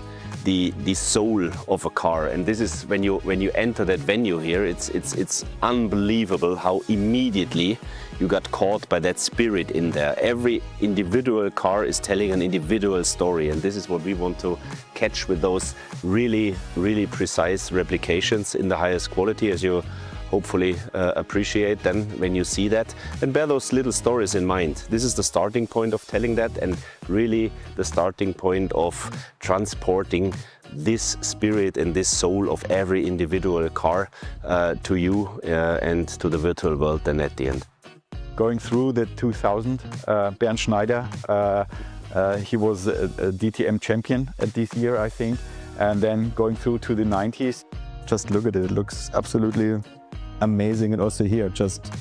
soul of a car. And this is when you enter that venue here, it's unbelievable how immediately you got caught by that spirit in there. Every individual car is telling an individual story, and this is what we want to catch with those really, really precise replications in the highest quality, as you hopefully appreciate then when you see that, and bear those little stories in mind. This is the starting point of telling that, and really the starting point of transporting this spirit and this soul of every individual car to you and to the virtual world then at the end. Going through the 2000, Bernd Schneider, he was a DTM champion at this year, I think. And then going through to the 90s, just look at it, it looks absolutely amazing. And also here, just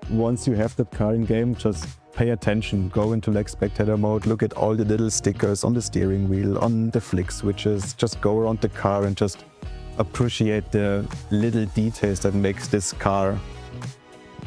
once you have that car in game, just pay attention, go into like spectator mode, look at all the little stickers on the steering wheel, on the flick switches, just go around the car and just appreciate the little details that makes this car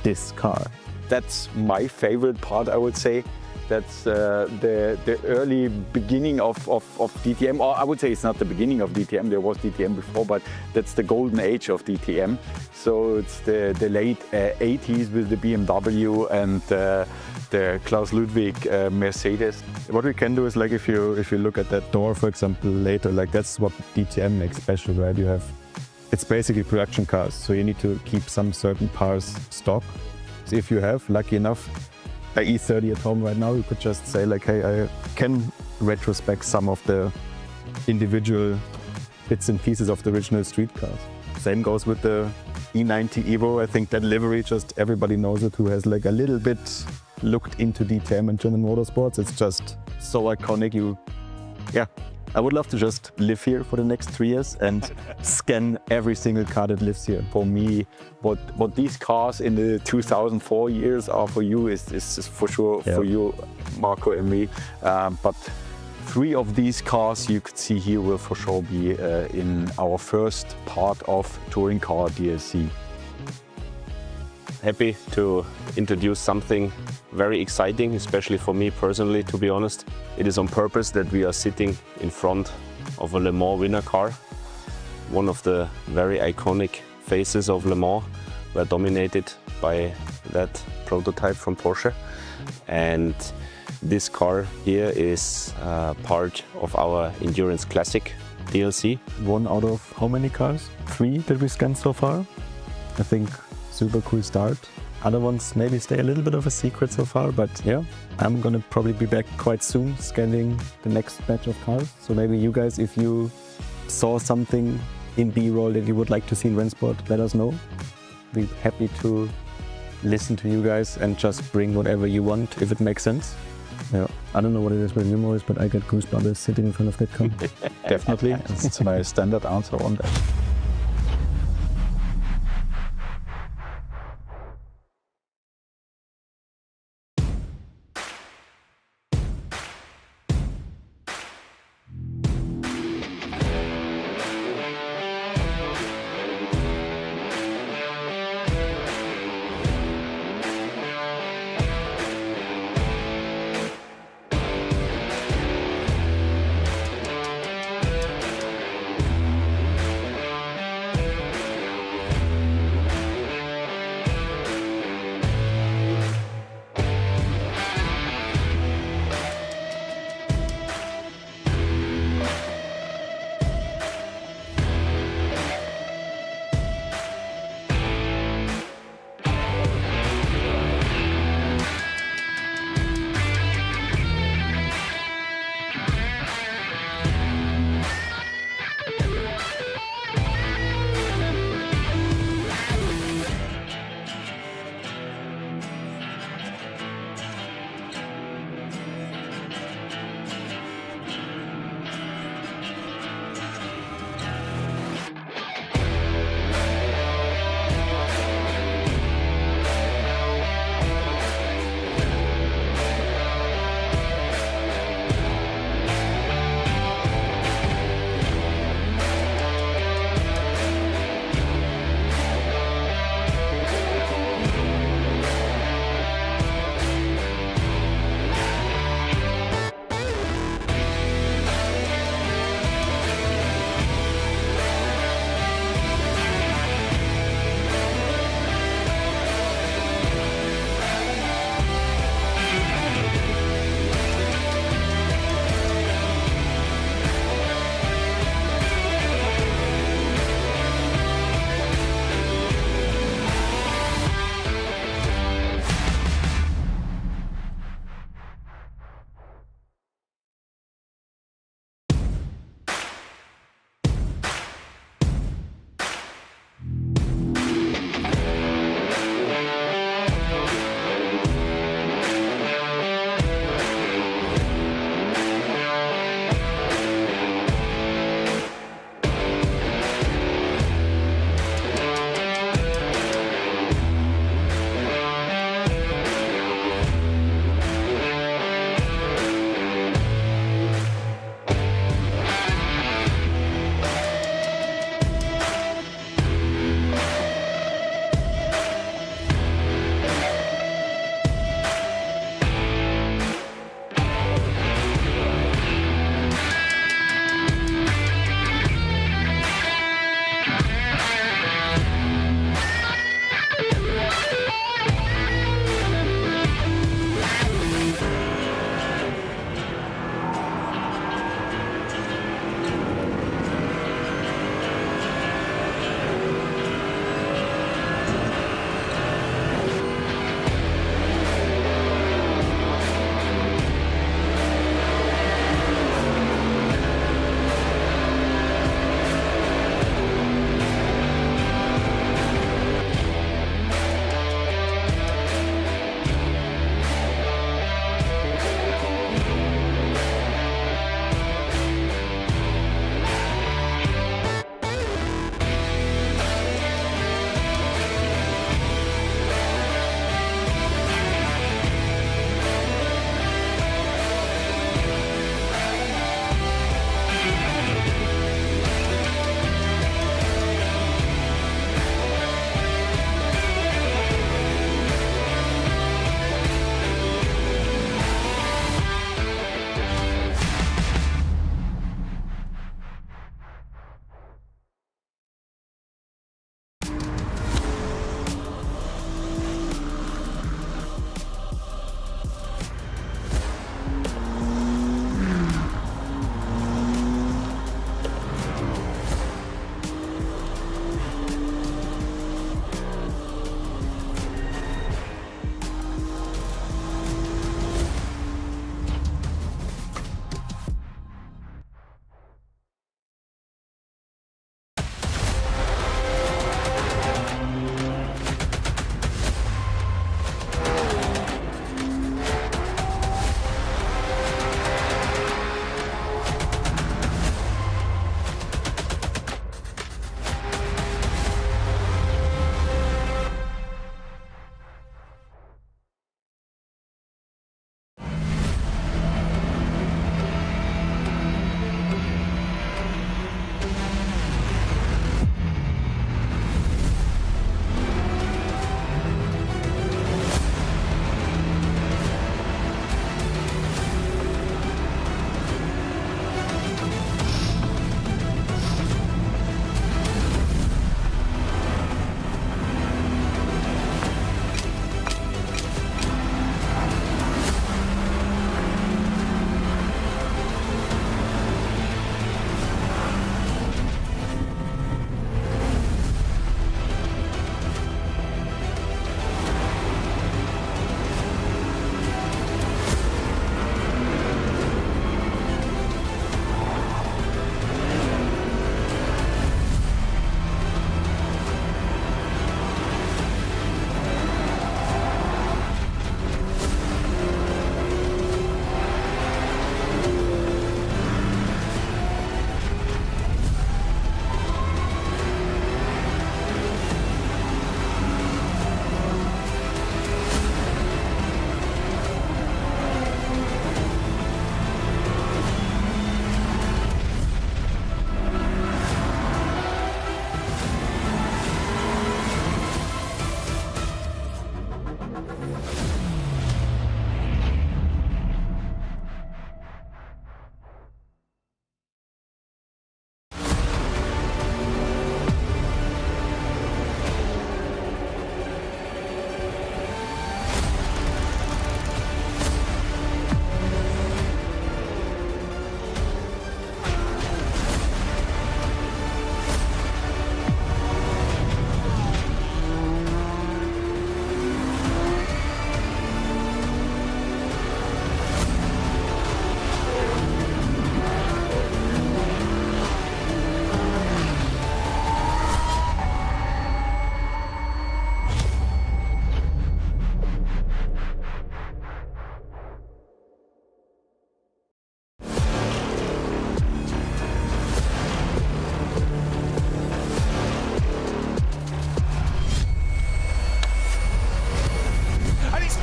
this car. That's my favorite part, I would say. That's the early beginning of DTM, or I would say it's not the beginning of DTM, there was DTM before, but that's the golden age of DTM. So it's the late 80s with the BMW and the Klaus Ludwig Mercedes. What we can do is like if you look at that door, for example, later, like that's what DTM makes special, right? You have, it's basically production cars, so you need to keep some certain parts stock. So if you have, lucky enough, an E30 at home right now, you could just say like, hey, I can retrospect some of the individual bits and pieces of the original street cars. Same goes with the E90 Evo. I think that livery, just everybody knows it who has like a little bit looked into DTM and German motorsports. It's just so iconic. I would love to just live here for the next 3 years and scan every single car that lives here. For me, what these cars in the 2004 years are for you is for sure for you, Marco and me. But 3 of these cars you could see here will for sure be in our first part of Touring Car DLC. Happy to introduce something very exciting, especially for me personally, to be honest. It is on purpose that we are sitting in front of a Le Mans winner car. One of the very iconic faces of Le Mans were dominated by that prototype from Porsche. And this car here is part of our Endurance Classic DLC. 1 out of how many cars? 3 that we scanned so far. I think super cool start. Other ones maybe stay a little bit of a secret so far, but yeah, I'm gonna probably be back quite soon scanning the next batch of cars. So maybe you guys, if you saw something in B-roll that you would like to see in RENNSPORT, let us know. We're happy to listen to you guys and just bring whatever you want if it makes sense. Yeah, I don't know what it is with you, Morris, but I get goosebumps sitting in front of that car. Definitely, it's my standard answer on that.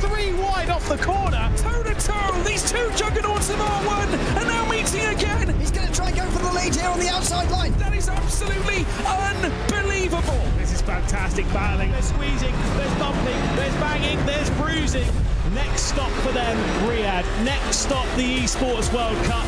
3 wide off the corner. Toe to toe, these two juggernauts of R1 are now meeting again. He's going to try and go for the lead here on the outside line. That is absolutely unbelievable. This is fantastic battling. There's squeezing, there's bumping, there's banging, there's bruising. Next stop for them, Riyadh. Next stop, the Esports World Cup.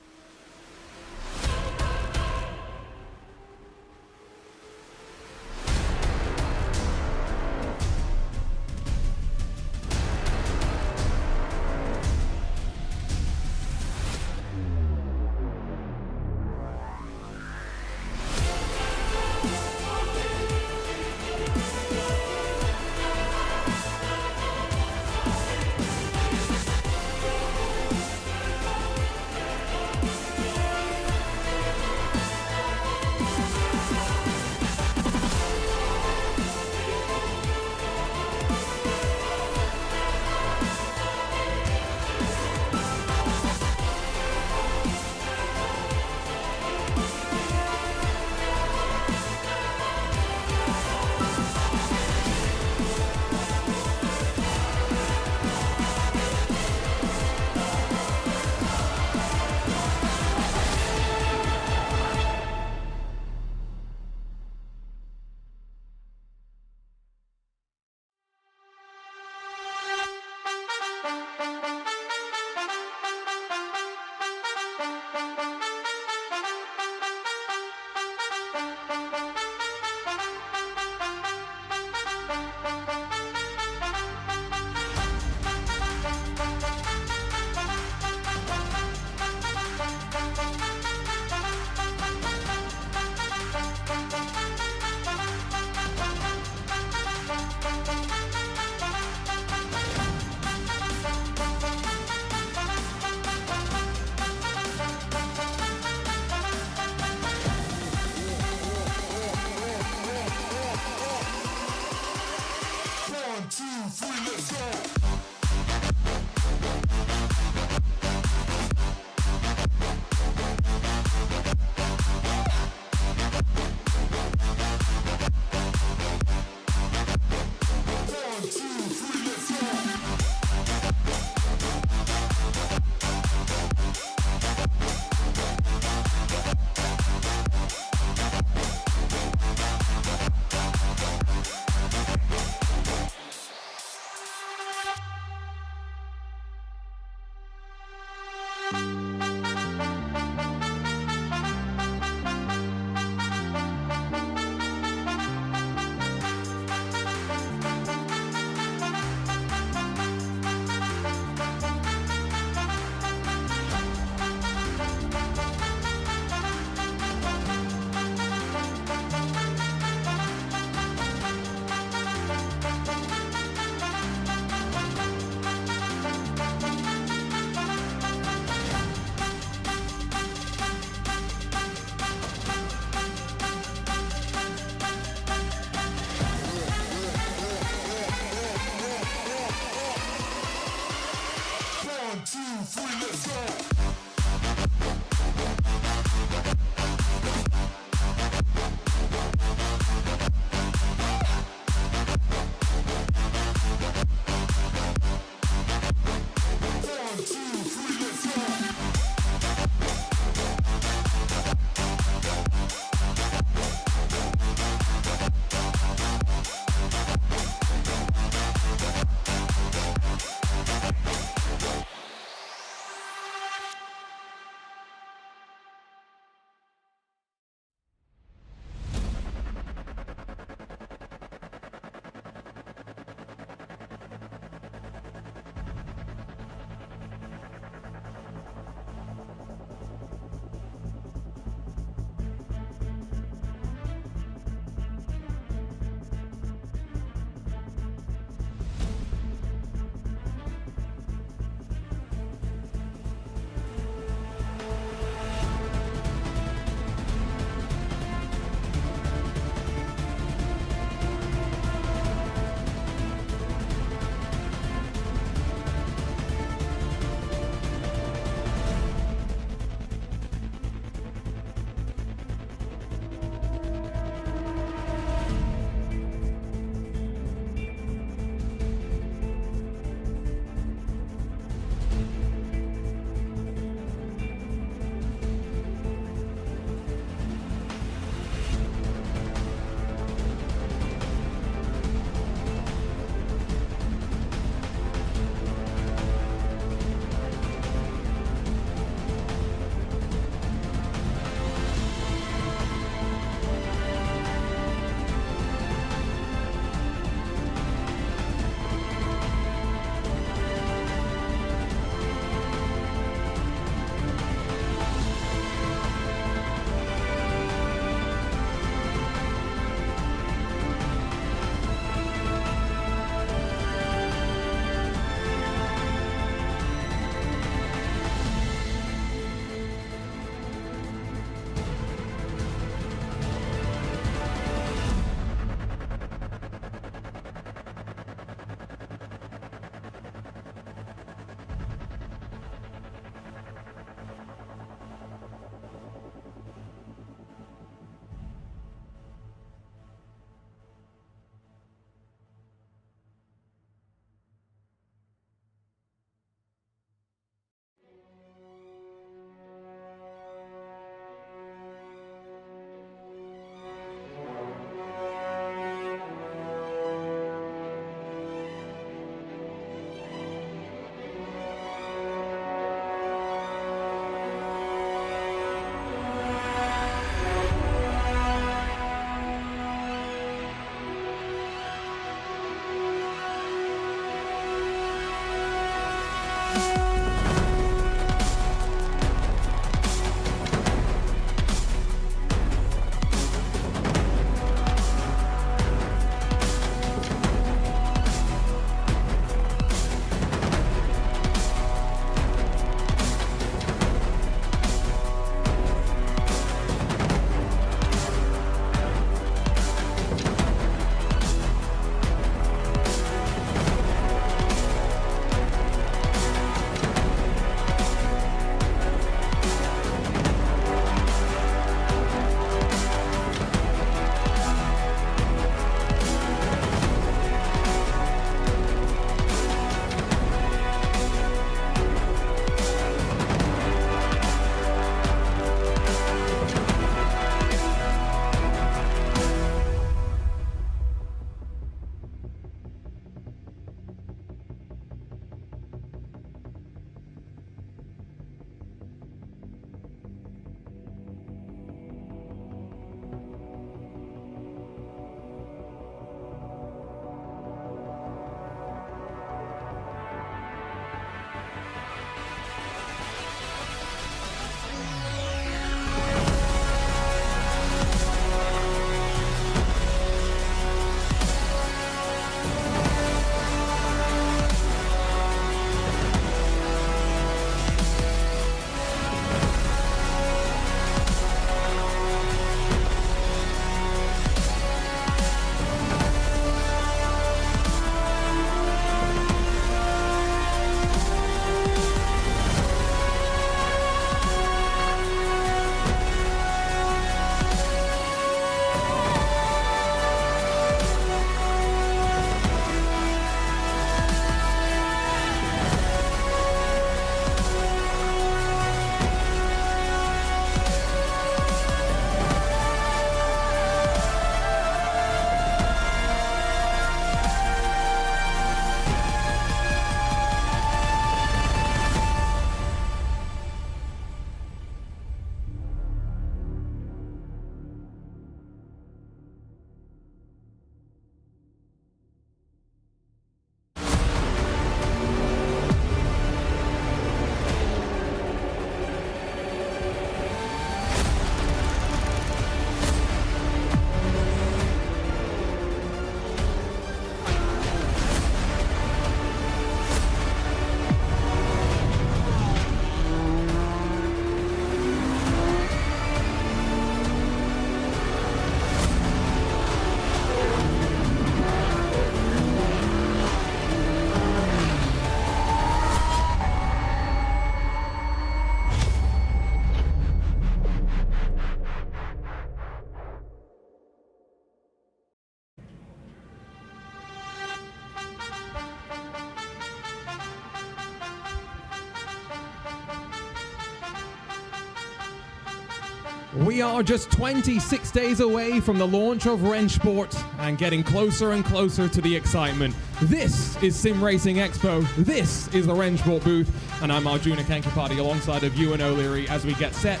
We are just 26 days away from the launch of RENNSPORT and getting closer and closer to the excitement. This is SimRacing Expo. This is the RENNSPORT booth, and I'm Arjuna Kankipati alongside of Ewan O'Leary as we get set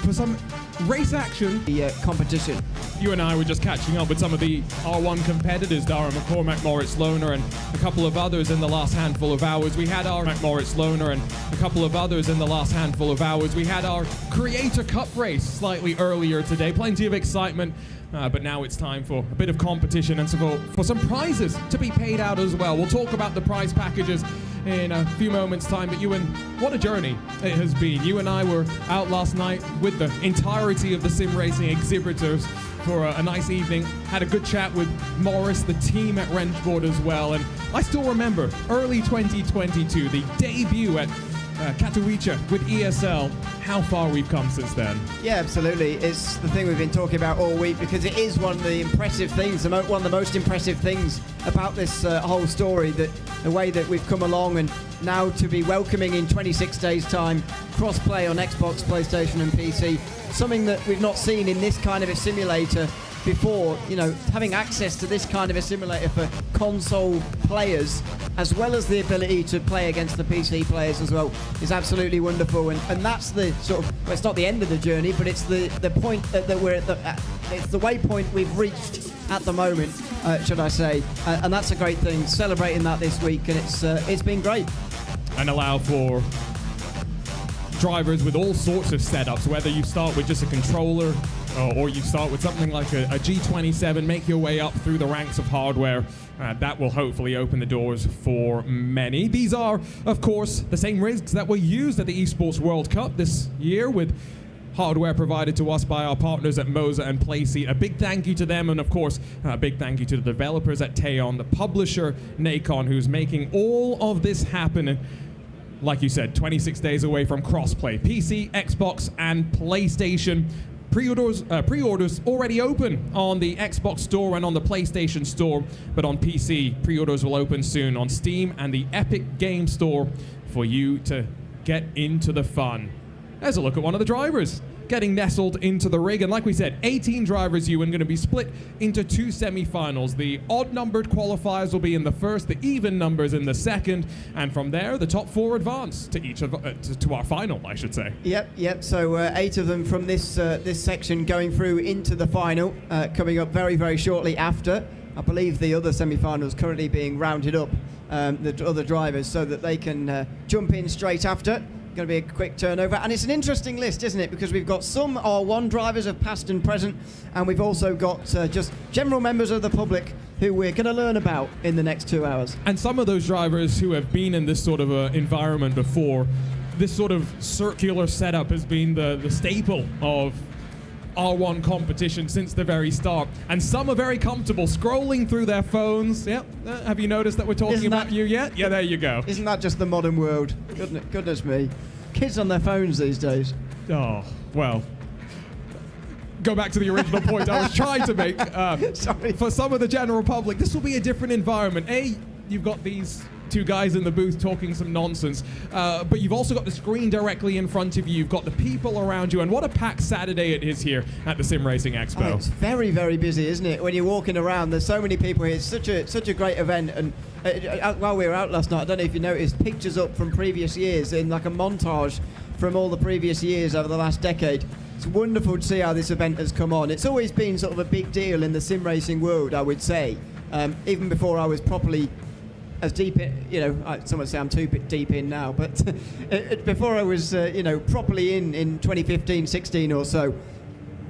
for some race action. The competition. You and I were just catching up with some of the R1 competitors, Dara McCormack, Moritz Lohner, and a couple of others in the last handful of hours. We had our Moritz Lohner and a couple of others in the last handful of hours. We had our Creator Cup race slightly earlier today. Plenty of excitement, but now it's time for a bit of competition and for some prizes to be paid out as well. We'll talk about the prize packages in a few moments' time, but Ewan, what a journey it has been. You and I were out last night with the entirety of the sim racing exhibitors for a nice evening. Had a good chat with Morris, the team at RENNSPORT as well, and I still remember early 2022, the debut at Katowice with ESL. How far we've come since then. Yeah, absolutely. It's the thing we've been talking about all week because it is one of the impressive things, one of the most impressive things about this whole story, that the way that we've come along and now to be welcoming in 26 days time cross-play on Xbox, PlayStation and PC, something that we've not seen in this kind of a simulator before. You know, having access to this kind of a simulator for console players, as well as the ability to play against the PC players as well, is absolutely wonderful. And that's the sort of, well, it's not the end of the journey, but it's the point that we're at, it's the waypoint we've reached at the moment, should I say. And that's a great thing, celebrating that this week, and it's been great. And allow for drivers with all sorts of setups, whether you start with just a controller or you start with something like a G27, make your way up through the ranks of hardware. That will hopefully open the doors for many. These are, of course, the same rigs that were used at the Esports World Cup this year, with hardware provided to us by our partners at Moza and Playseat. A big thank you to them, and of course, a big thank you to the developers at Teon, the publisher Nacon, who's making all of this happen. And like you said, 26 days away from crossplay. PC, Xbox, and PlayStation. Pre-orders already open on the Xbox Store and on the PlayStation Store, but on PC, pre-orders will open soon on Steam and the Epic Game Store for you to get into the fun. There's a look at one of the drivers getting nestled into the rig, and like we said, 18 drivers, Ewan, going to be split into two semi-finals. The odd-numbered qualifiers will be in the first, the even numbers in the second, and from there, the top four advance to each of to our final, I should say. Yep. So 8 of them from this section going through into the final, coming up very, very shortly after. I believe the other semi-finals currently being rounded up, the other drivers, so that they can jump in straight after. Going to be a quick turnover, and it's an interesting list, isn't it, because we've got some R1 drivers of past and present, and we've also got just general members of the public who we're going to learn about in the next 2 hours. And some of those drivers who have been in this sort of environment before. This sort of circular setup has been the staple of R1 competition since the very start, and some are very comfortable scrolling through their phones. Yep. Have you noticed that we're talking about you yet? Yeah, there you go. Isn't that just the modern world? Goodness me. Kids on their phones these days. Oh, well. Go back to the original point I was trying to make. Sorry. For some of the general public, this will be a different environment. You've got these two guys in the booth talking some nonsense, but you've also got the screen directly in front of you. You've got the people around you, and what a packed Saturday it is here at the SimRacing Expo. Oh, it's very, very busy, isn't it? When you're walking around, there's so many people here. It's such a great event, and while we were out last night, I don't know if you noticed, pictures up from previous years in like a montage from all the previous years over the last decade. It's wonderful to see how this event has come on. It's always been sort of a big deal in the sim racing world, I would say, even before I was properly as deep in, some would say I'm too deep in now, but before I was, properly in 2015, 16 or so,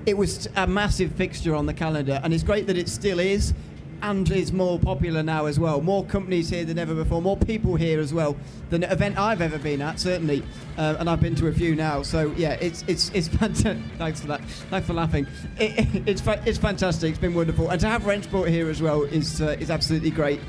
it was a massive fixture on the calendar, and it's great that it still is, and is more popular now as well. More companies here than ever before, more people here as well than an event I've ever been at, certainly, and I've been to a few now. So yeah, it's fantastic. Thanks for that. Thanks for laughing. It's fantastic. It's been wonderful, and to have RENNSPORT here as well is absolutely great.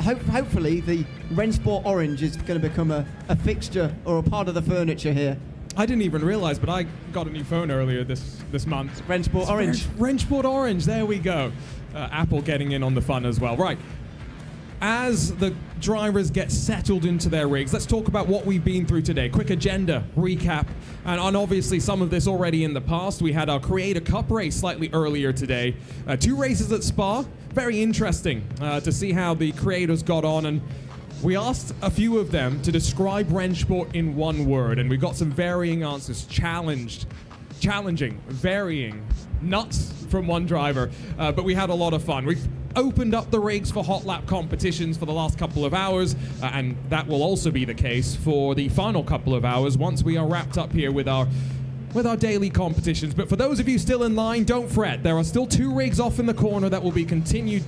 Hopefully the RENNSPORT orange is going to become a fixture or a part of the furniture here. I didn't even realize, but I got a new phone earlier this month. RENNSPORT orange. RENNSPORT orange. There we go. Apple getting in on the fun as well. Right. as the drivers get settled into their rigs, let's talk about what we've been through today. Quick agenda recap, and obviously some of this already in the past. We had our Creator Cup race slightly earlier today. 2 races at Spa. Very interesting to see how the creators got on, and we asked a few of them to describe RENNSPORT in one word, and we got some varying answers. Challenging, varying, nuts from one driver, but we had a lot of fun. We've opened up the rigs for Hotlap competitions for the last couple of hours, and that will also be the case for the final couple of hours once we are wrapped up here with our daily competitions. But for those of you still in line, don't fret. There are still 2 rigs off in the corner that will be continue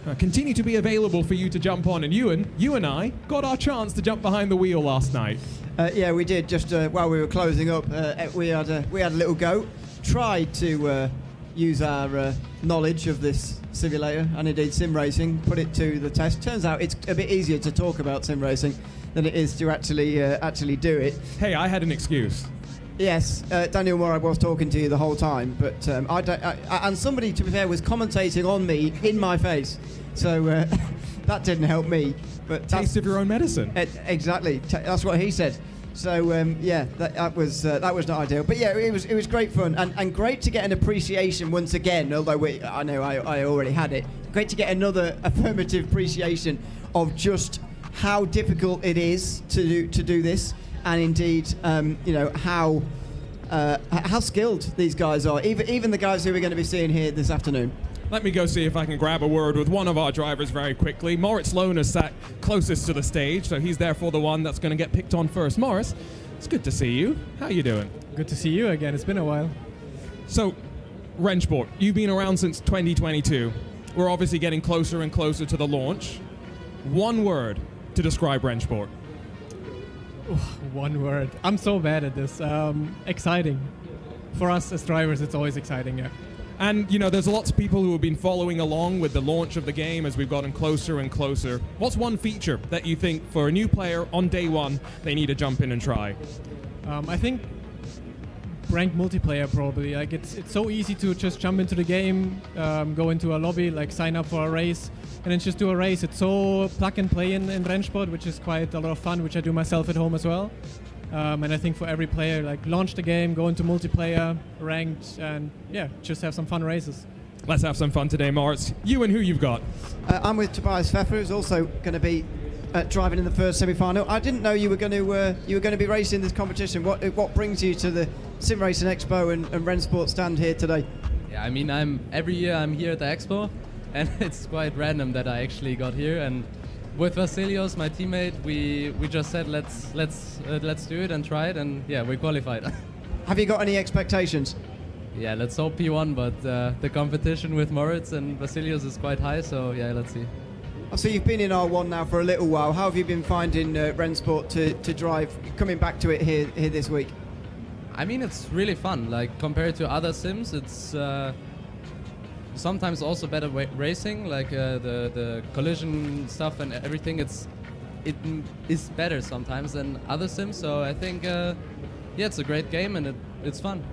to be available for you to jump on. And Ewan, you and I got our chance to jump behind the wheel last night. Yeah, we did. Just while we were closing up, we had a little go. Tried to use our knowledge of this simulator and indeed sim racing, put it to the test. Turns out it's a bit easier to talk about sim racing than it is to actually do it. Hey, I had an excuse. Yes, Daniel Moore was talking to you the whole time, but and somebody, to be fair, was commentating on me in my face, so that didn't help me. But taste of your own medicine. Exactly, that's what he said. So yeah, that was not ideal. But yeah, it was great fun and great to get an appreciation once again. Although I know I already had it. Great to get another affirmative appreciation of just how difficult it is to do this. And indeed, you know, how skilled these guys are. Even the guys who we're going to be seeing here this afternoon. Let me go see if I can grab a word with one of our drivers very quickly. Moritz Lohner sat closest to the stage, so he's therefore the one that's going to get picked on first. Morris, it's good to see you. How you doing? Good to see you again. It's been a while. So, RENNSPORT, you've been around since 2022. We're obviously getting closer and closer to the launch. One word to describe RENNSPORT. One word. I'm so bad at this. Exciting. For us as drivers, it's always exciting, yeah. And, you know, there's lots of people who have been following along with the launch of the game as we've gotten closer and closer. What's one feature that you think for a new player on day one they need to jump in and try? I think ranked multiplayer probably. Like it's so easy to just jump into the game, go into a lobby, like sign up for a race, and then just do a race. It's so plug and play in RENNSPORT, which is quite a lot of fun, which I do myself at home as well. And I think for every player, like launch the game, go into multiplayer, ranked, and yeah, just have some fun races. Let's have some fun today, Moritz. You and who you've got? I'm with Tobias Pfeffer, who's also going to be driving in the first semi-final. I didn't know you were going to be racing this competition. What brings you to the SimRacing Expo and RENNSPORT stand here today? Yeah, I mean, every year I'm here at the Expo, and it's quite random that I actually got here. And with Vasilios, my teammate, we just said let's do it and try it, and yeah, we qualified. Have you got any expectations? Yeah, let's hope P1, but the competition with Moritz and Vasilios is quite high, so yeah, let's see. So you've been in R1 now for a little while. How have you been finding RENNSPORT to drive, coming back to it here this week? I mean, it's really fun. Like compared to other sims, it's sometimes also better racing. Like the collision stuff and everything. It is better sometimes than other sims. So I think yeah, it's a great game and it's fun.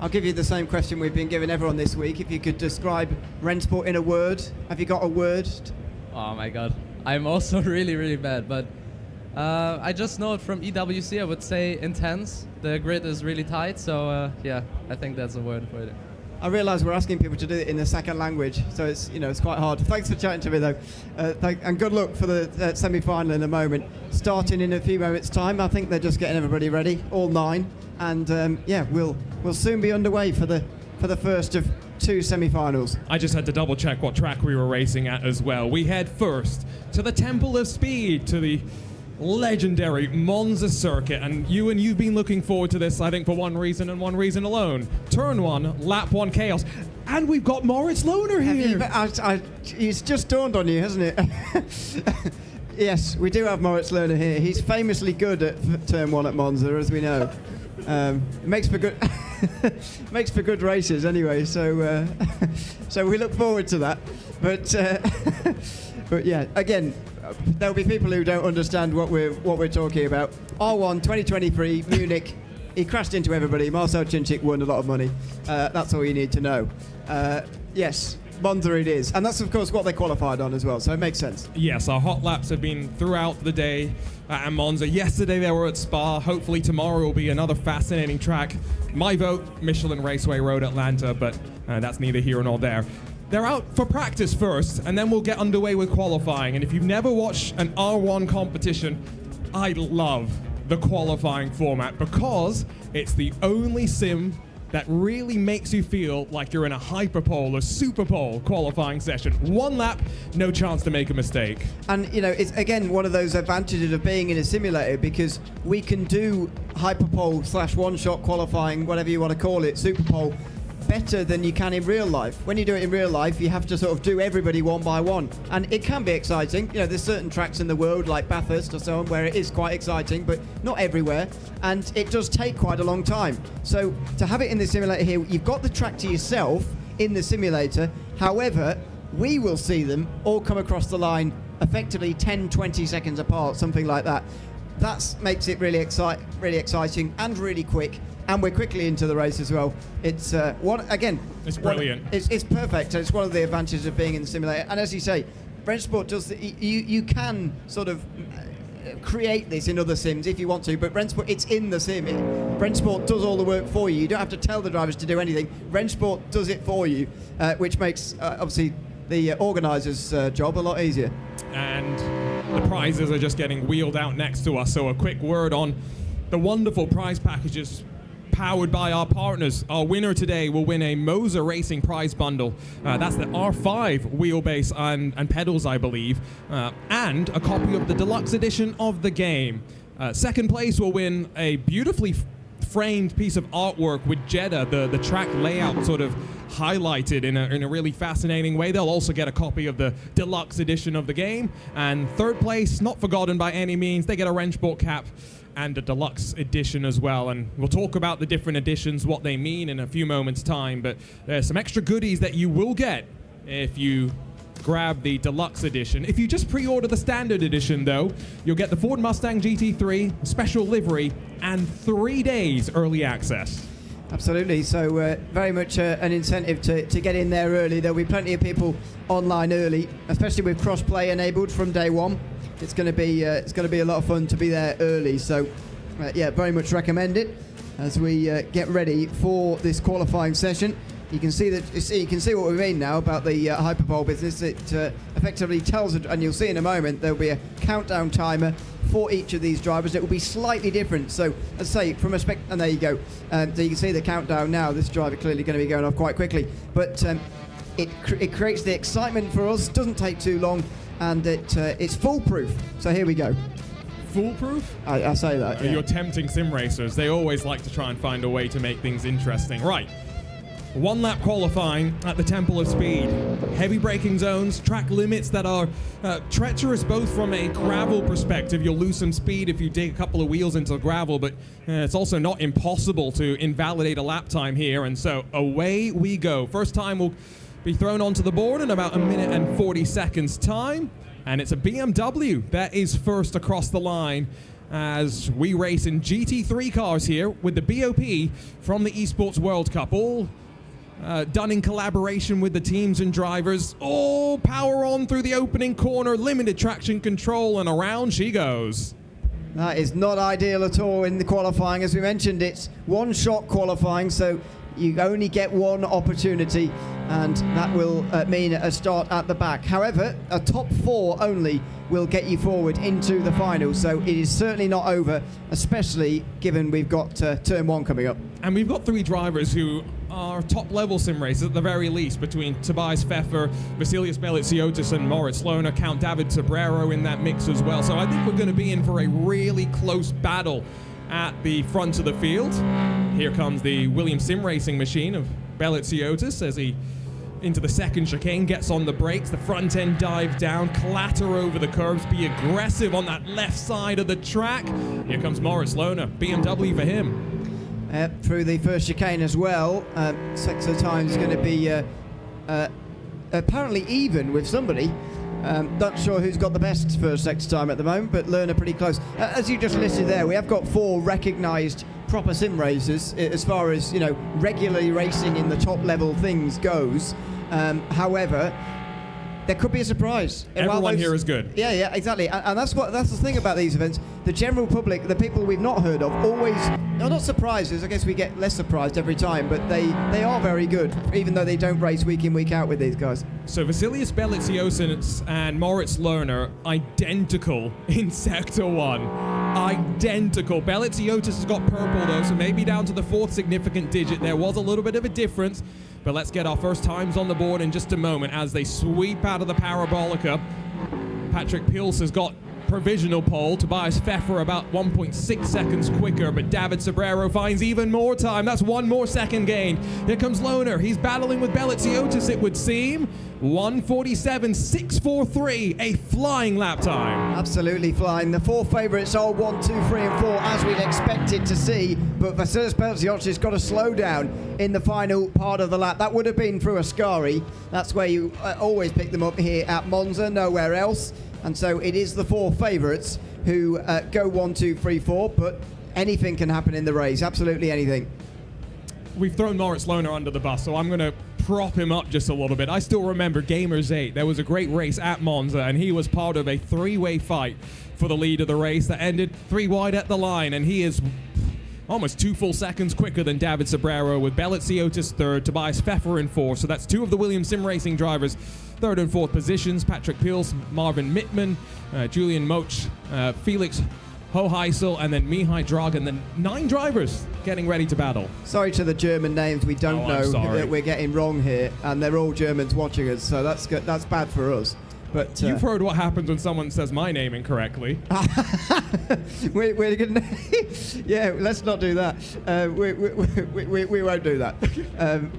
I'll give you the same question we've been giving everyone this week. If you could describe RENNSPORT in a word, have you got a word? Oh my god, I'm also really bad, but I just know it from EWC. I would say intense. The grid is really tight, so yeah, I think that's a word for it. I realise we're asking people to do it in a second language, so it's quite hard. Thanks for chatting to me though, and good luck for the semi-final in a moment. Starting in a few moments' time. I think they're just getting everybody ready, all 9, and yeah, we'll soon be underway for the first of 2 semi-finals. I just had to double check what track we were racing at as well. We head first to the Temple of Speed, to the legendary Monza circuit, and you've been looking forward to this, I think, for one reason and one reason alone. Turn 1, lap 1 chaos. And we've got Moritz Lohner here. It's just dawned on you, hasn't it? Yes, we do have Moritz Lohner here. He's famously good at turn 1 at Monza, as we know. It makes for good makes for good races anyway, so so we look forward to that. But yeah, again, there'll be people who don't understand what we're talking about. R1 2023 Munich. He crashed into everybody. Marcel Chinchik won a lot of money. That's all you need to know. Yes, Monza it is. And that's, of course, what they qualified on as well, so it makes sense. Yes, our hot laps have been throughout the day at Monza. Yesterday they were at Spa. Hopefully tomorrow will be another fascinating track. My vote, Michelin Raceway Road Atlanta, but that's neither here nor there. They're out for practice first, and then we'll get underway with qualifying. And if you've never watched an R1 competition, I love the qualifying format because it's the only sim that really makes you feel like you're in a hyperpole or superpole qualifying session. One lap, no chance to make a mistake. And, you know, it's, again, one of those advantages of being in a simulator because we can do hyperpole / one-shot qualifying, whatever you want to call it, superpole, better than you can in real life. When you do it in real life, you have to sort of do everybody one by one. And it can be exciting. You know, there's certain tracks in the world, like Bathurst or so on, where it is quite exciting, but not everywhere. And it does take quite a long time. So to have it in the simulator here, you've got the track to yourself in the simulator. However, we will see them all come across the line effectively 10, 20 seconds apart, something like that. That makes it really exciting and really quick. And we're quickly into the race as well. It's it's brilliant. It's perfect. It's one of the advantages of being in the simulator. And as you say, RENNSPORT does. You can sort of create this in other sims if you want to, but RENNSPORT, it's in the sim. RENNSPORT does all the work for you. You don't have to tell the drivers to do anything. RENNSPORT does it for you, which makes obviously the organizer's job a lot easier. And the prizes are just getting wheeled out next to us. So a quick word on the wonderful prize packages powered by our partners. Our winner today will win a Moser Racing prize bundle. That's the R5 wheelbase and pedals, I believe, and a copy of the deluxe edition of the game. Second place will win a beautifully framed piece of artwork with Jeddah, the track layout sort of highlighted in a really fascinating way. They'll also get a copy of the deluxe edition of the game. And third place, not forgotten by any means, they get a RENNSPORT cap and a deluxe edition as well. And we'll talk about the different editions, what they mean in a few moments time, but there's some extra goodies that you will get if you grab the deluxe edition. If you just pre-order the standard edition though, you'll get the Ford Mustang GT3, special livery, and 3 days early access. Absolutely, so very much an incentive to get in there early. There'll be plenty of people online early, especially with cross-play enabled from day one. It's going to be a lot of fun to be there early. So, yeah, very much recommend it as we get ready for this qualifying session. You can see what we mean now about the hyperpole business. It effectively tells, and you'll see in a moment, there'll be a countdown timer for each of these drivers. It will be slightly different. So, as I say, from a and there you go. So you can see the countdown now. This driver clearly going to be going off quite quickly, but it creates the excitement for us. Doesn't take too long. And it's foolproof. So here we go. Foolproof? I say that. Yeah. You're tempting sim racers. They always like to try and find a way to make things interesting. Right. One lap qualifying at the Temple of Speed. Heavy braking zones, track limits that are treacherous both from a gravel perspective. You'll lose some speed if you dig a couple of wheels into gravel, but it's also not impossible to invalidate a lap time here. And so away we go. First time will be thrown onto the board in about 1 minute and 40 seconds time, and it's a BMW that is first across the line as we race in GT3 cars here with the BOP from the Esports World Cup, all done in collaboration with the teams and drivers. All power on through the opening corner, limited traction control, and around she goes. That is not ideal at all in the qualifying. As we mentioned, it's one-shot qualifying, so you only get one opportunity, and that will mean a start at the back. However, a top 4 only will get you forward into the final, so it is certainly not over, especially given we've got turn 1 coming up. And we've got 3 drivers who are top-level sim racers at the very least, between Tobias Pfeffer, Vasilius Belitsiotis, and Moritz Lohner. Count David Sobrero in that mix as well. So I think we're going to be in for a really close battle at the front of the field. Here comes the Williams sim racing machine of Belitsiotis as he into the second chicane, gets on the brakes, the front end dive down, clatter over the curves, be aggressive on that left side of the track. Here comes Moritz Lohner, BMW for him. Through the first chicane as well, sector time is going to be apparently even with somebody. Not sure who's got the best first sector time at the moment, but Lohner pretty close. As you just listed there, we have got 4 recognised proper sim racers as far as, you know, regularly racing in the top level things goes. However, there could be a surprise. Everyone here is good. Yeah, exactly. And that's the thing about these events. The general public, the people we've not heard of, always, no, not surprises. I guess we get less surprised every time, but they are very good, even though they don't race week in, week out with these guys. So Vasilius Belitsiotis and Moritz Lerner, identical in Sector 1. Identical. Belitsiotis has got purple though, so maybe down to the 4th significant digit. There was a little bit of a difference. But let's get our first times on the board in just a moment as they sweep out of the Parabolica. Patrick Pils has got provisional pole. Tobias Pfeffer about 1.6 seconds quicker, but David Sobrero finds even more time. That's 1 more second gained. Here comes Lohner. He's battling with Belitsiotis, it would seem. 1:47.643, a flying lap time. Absolutely flying. The 4 favourites are 1, 2, 3 and 4 as we'd expected to see, but Vasilius Belitsiotis got a slowdown in the final part of the lap. That would have been through Ascari. That's where you always pick them up here at Monza, nowhere else. And so it is the 4 favourites who go 1, 2, 3, 4, but anything can happen in the race, absolutely anything. We've thrown Moritz Lohner under the bus, so I'm going to prop him up just a little bit. I still remember Gamers 8. There was a great race at Monza, and he was part of a 3-way fight for the lead of the race that ended 3 wide at the line, and he is almost 2 full seconds quicker than David Sobrero, with Belitsiotis 3rd, Tobias Pfeffer in 4th. So that's 2 of the Williams Sim Racing drivers 3rd and 4th positions. Patrick Pils, Marvin Mittman, Julian Moch, Felix Hoheisel, and then Mihai Dragan. Then 9 drivers getting ready to battle. Sorry to the German names we don't know that we're getting wrong here, and they're all Germans watching us, so that's good. That's bad for us. But you've heard what happens when someone says my name incorrectly. we're gonna yeah, let's not do that. We won't do that.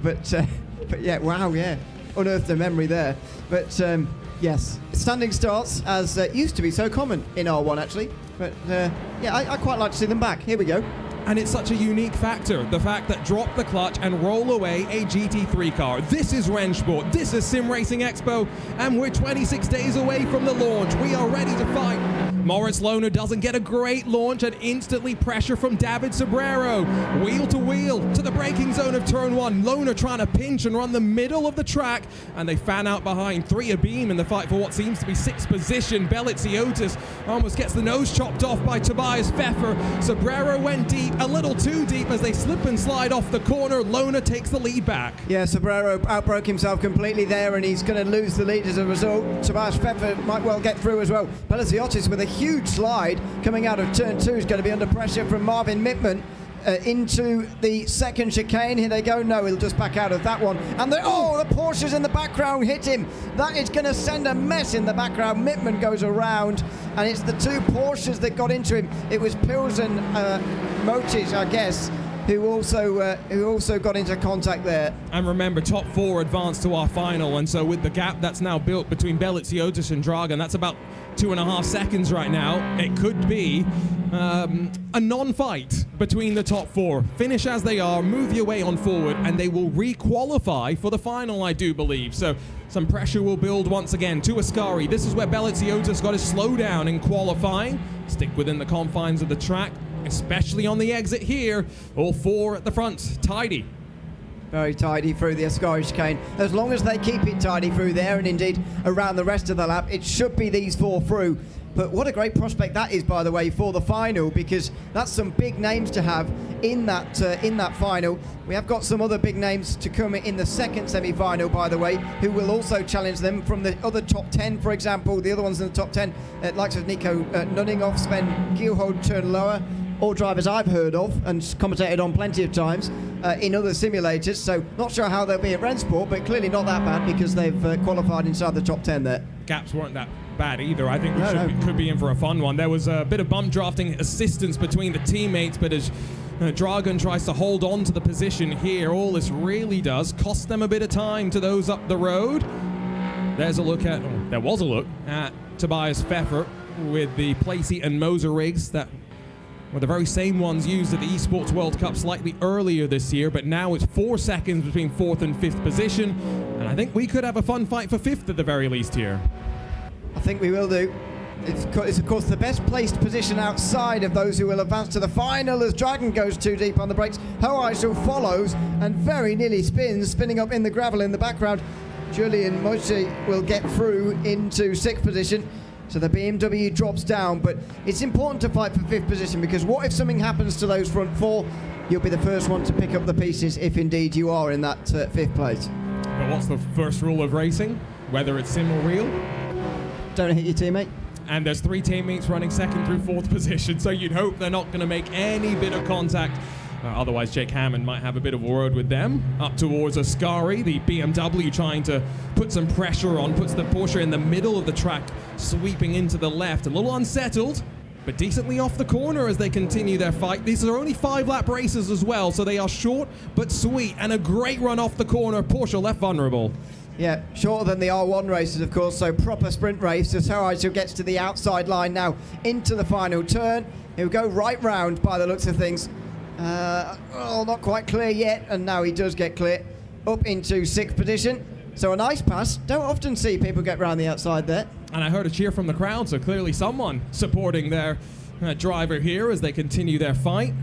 But yeah, wow, yeah, unearthed a memory there. But yes, standing starts as used to be so common in R1 actually. But yeah, I quite like to see them back. Here we go. And it's such a unique factor, the fact that drop the clutch and roll away a GT3 car. This is RENNSPORT, this is SimRacing Expo, and we're 26 days away from the launch. We are ready to fight. Moritz Lohner doesn't get a great launch, and instantly pressure from David Sobrero. Wheel to wheel to the braking zone of turn 1. Lohner trying to pinch and run the middle of the track, and they fan out behind 3 abeam in the fight for what seems to be 6th position. Belitsiotis almost gets the nose chopped off by Tobias Pfeffer. Sobrero went deep, a little too deep as they slip and slide off the corner. Lohner takes the lead back. Yeah, Sobrero outbroke himself completely there, and he's going to lose the lead as a result. Tobias Pfeffer might well get through as well. Belitsiotis with a huge slide coming out of turn 2 is going to be under pressure from Marvin Mittman. Into the second chicane. Here they go. No, he'll just back out of that one. And the Porsches in the background hit him. That is going to send a mess in the background. Mittman goes around, and it's the 2 Porsches that got into him. It was Pils and Motic, I guess, who also got into contact there. And remember, top 4 advanced to our final, and so with the gap that's now built between Belitsiotis and Dragan, that's about 2.5 seconds right now. It could be a non-fight between the top 4. Finish as they are, move your way on forward, and they will re-qualify for the final, I do believe. So some pressure will build once again to Ascari. This is where Belitsiotis got his slowdown in qualifying. Stick within the confines of the track, especially on the exit here. All 4 at the front, tidy. Very tidy through the Ascari chicane. As long as they keep it tidy through there, and indeed around the rest of the lap, it should be these 4 through. But what a great prospect that is, by the way, for the final, because that's some big names to have in that final. We have got some other big names to come in the second semi-final, by the way, who will also challenge them from the other top 10, for example. The other ones in the top 10, likes of Nico Nunninghoff, Sven Gielhold, Turnloa, all drivers I've heard of and commentated on plenty of times in other simulators. So not sure how they'll be at RENNSPORT, but clearly not that bad because they've qualified inside the top 10 there. Gaps weren't that bad either. I think we could be in for a fun one. There was a bit of bump drafting assistance between the teammates, but as Dragan tries to hold on to the position here, all this really does cost them a bit of time to those up the road. There was a look at Tobias Pfeffer with the Placey and Moser rigs that were the very same ones used at the Esports World Cup slightly earlier this year, but now it's 4 seconds between 4th and 5th position, and I think we could have a fun fight for 5th at the very least here. I think we will do. It's of course the best placed position outside of those who will advance to the final as Dragan goes too deep on the brakes. Hoheisel follows and very nearly spinning up in the gravel in the background. Julian Moshe will get through into 6th position. So the BMW drops down, but it's important to fight for 5th position, because what if something happens to those front 4? You'll be the first one to pick up the pieces if indeed you are in that 5th place. But what's the first rule of racing? Whether it's sim or real? Don't hit your teammate. And there's 3 teammates running 2nd through 4th position, so you'd hope they're not going to make any bit of contact. Otherwise, Jake Hammond might have a bit of a word with them. Up towards Ascari, the BMW trying to put some pressure on, puts the Porsche in the middle of the track, sweeping into the left. A little unsettled, but decently off the corner as they continue their fight. These are only 5-lap races as well, so they are short but sweet, and a great run off the corner. Porsche left vulnerable. Yeah, shorter than the R1 races, of course, so proper sprint race. As Horizon gets to the outside line now into the final turn. He'll go right round by the looks of things. Well, not quite clear yet, and now he does get clear. Up into 6th position. So a nice pass. Don't often see people get round the outside there. And I heard a cheer from the crowd, so clearly someone supporting their driver here as they continue their fight.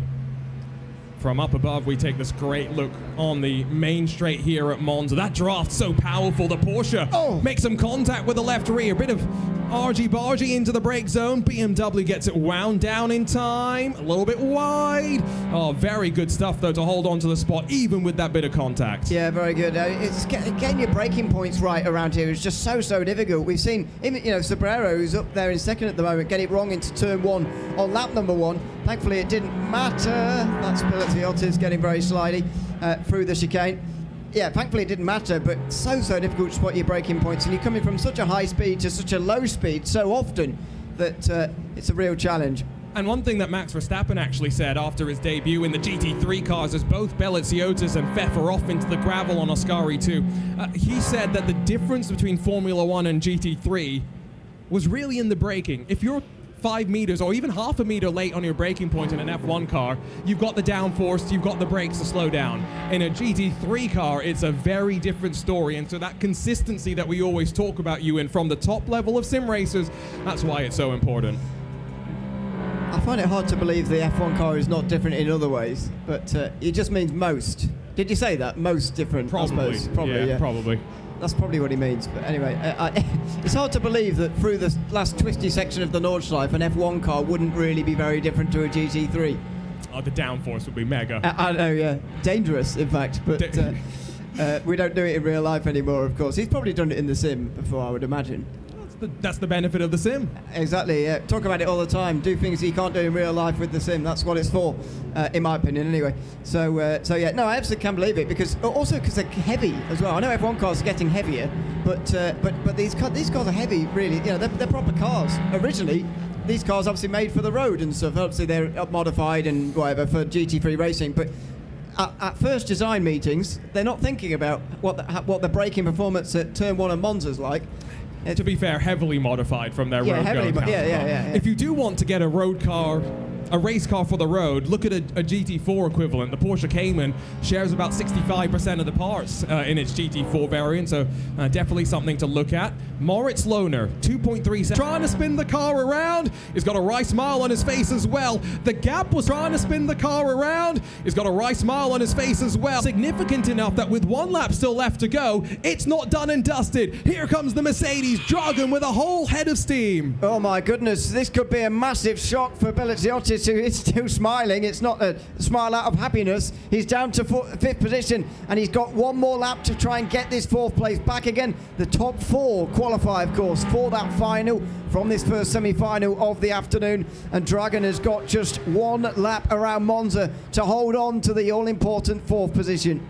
From up above, we take this great look on the main straight here at Monza. That draft so powerful. The Porsche makes some contact with the left rear. Bit of argy-bargy into the brake zone. BMW gets it wound down in time. A little bit wide. Oh, very good stuff, though, to hold on to the spot, even with that bit of contact. Yeah, very good. It's getting your braking points right around here is just so difficult. We've seen, Sobrero, who's up there in 2nd at the moment, get it wrong into turn 1 on lap number 1. Thankfully, it didn't matter. That's Pilotiotis getting very slidey through the chicane. Yeah, thankfully it didn't matter, but so difficult to spot your braking points, and you're coming from such a high speed to such a low speed so often that it's a real challenge. And one thing that Max Verstappen actually said after his debut in the GT3 cars, as both Beliziotis and Pfeffer are off into the gravel on Ascari 2, he said that the difference between Formula 1 and GT3 was really in the braking. If you're 5 meters or even half a meter late on your braking point in an F1 car, you've got the downforce, you've got the brakes to slow down. In a GT3 car, it's a very different story, and so that consistency that we always talk about, Ewan, from the top level of sim racers, that's why it's so important. I find it hard to believe the F1 car is not different in other ways, but it just means most. Did you say that? Most different, Probably. I suppose. Probably, yeah. Probably. That's probably what he means. But anyway, it's hard to believe that through the last twisty section of the Nordschleife, an F1 car wouldn't really be very different to a GT3. Oh, the downforce would be mega. I know, yeah. Dangerous, in fact. But we don't do it in real life anymore, of course. He's probably done it in the sim before, I would imagine. That's the benefit of the sim. Exactly, yeah. Talk about it all the time. Do things you can't do in real life with the sim. That's what it's for, in my opinion, anyway. So yeah, no, I absolutely can't believe it, because they're heavy as well. I know F1 cars are getting heavier, but these cars are heavy, really. They're proper cars. Originally, these cars obviously made for the road and stuff. Obviously, they're modified and whatever for GT3 racing, but at first design meetings, they're not thinking about what the braking performance at Turn 1 and Monza's like. To be fair, heavily modified from their road car. Yeah. If you do want to get a race car for the road, look at a GT4 equivalent. The Porsche Cayman shares about 65% of the parts in its GT4 variant, so definitely something to look at. Moritz Lohner, 2.3 seconds. Trying to spin the car around. He's got a wry smile on his face as well. The Gap was trying to spin the car around. He's got a wry smile on his face as well. Significant enough that with 1 lap still left to go, it's not done and dusted. Here comes the Mercedes Dragon with a whole head of steam. Oh my goodness, this could be a massive shock for Beliziotis, who is still smiling. It's not a smile out of happiness. He's down to 5th position, and he's got 1 more lap to try and get this 4th place back again. The top 4 qualify, of course, for that final from this first semi-final of the afternoon, and Dragon has got just 1 lap around Monza to hold on to the all-important 4th position.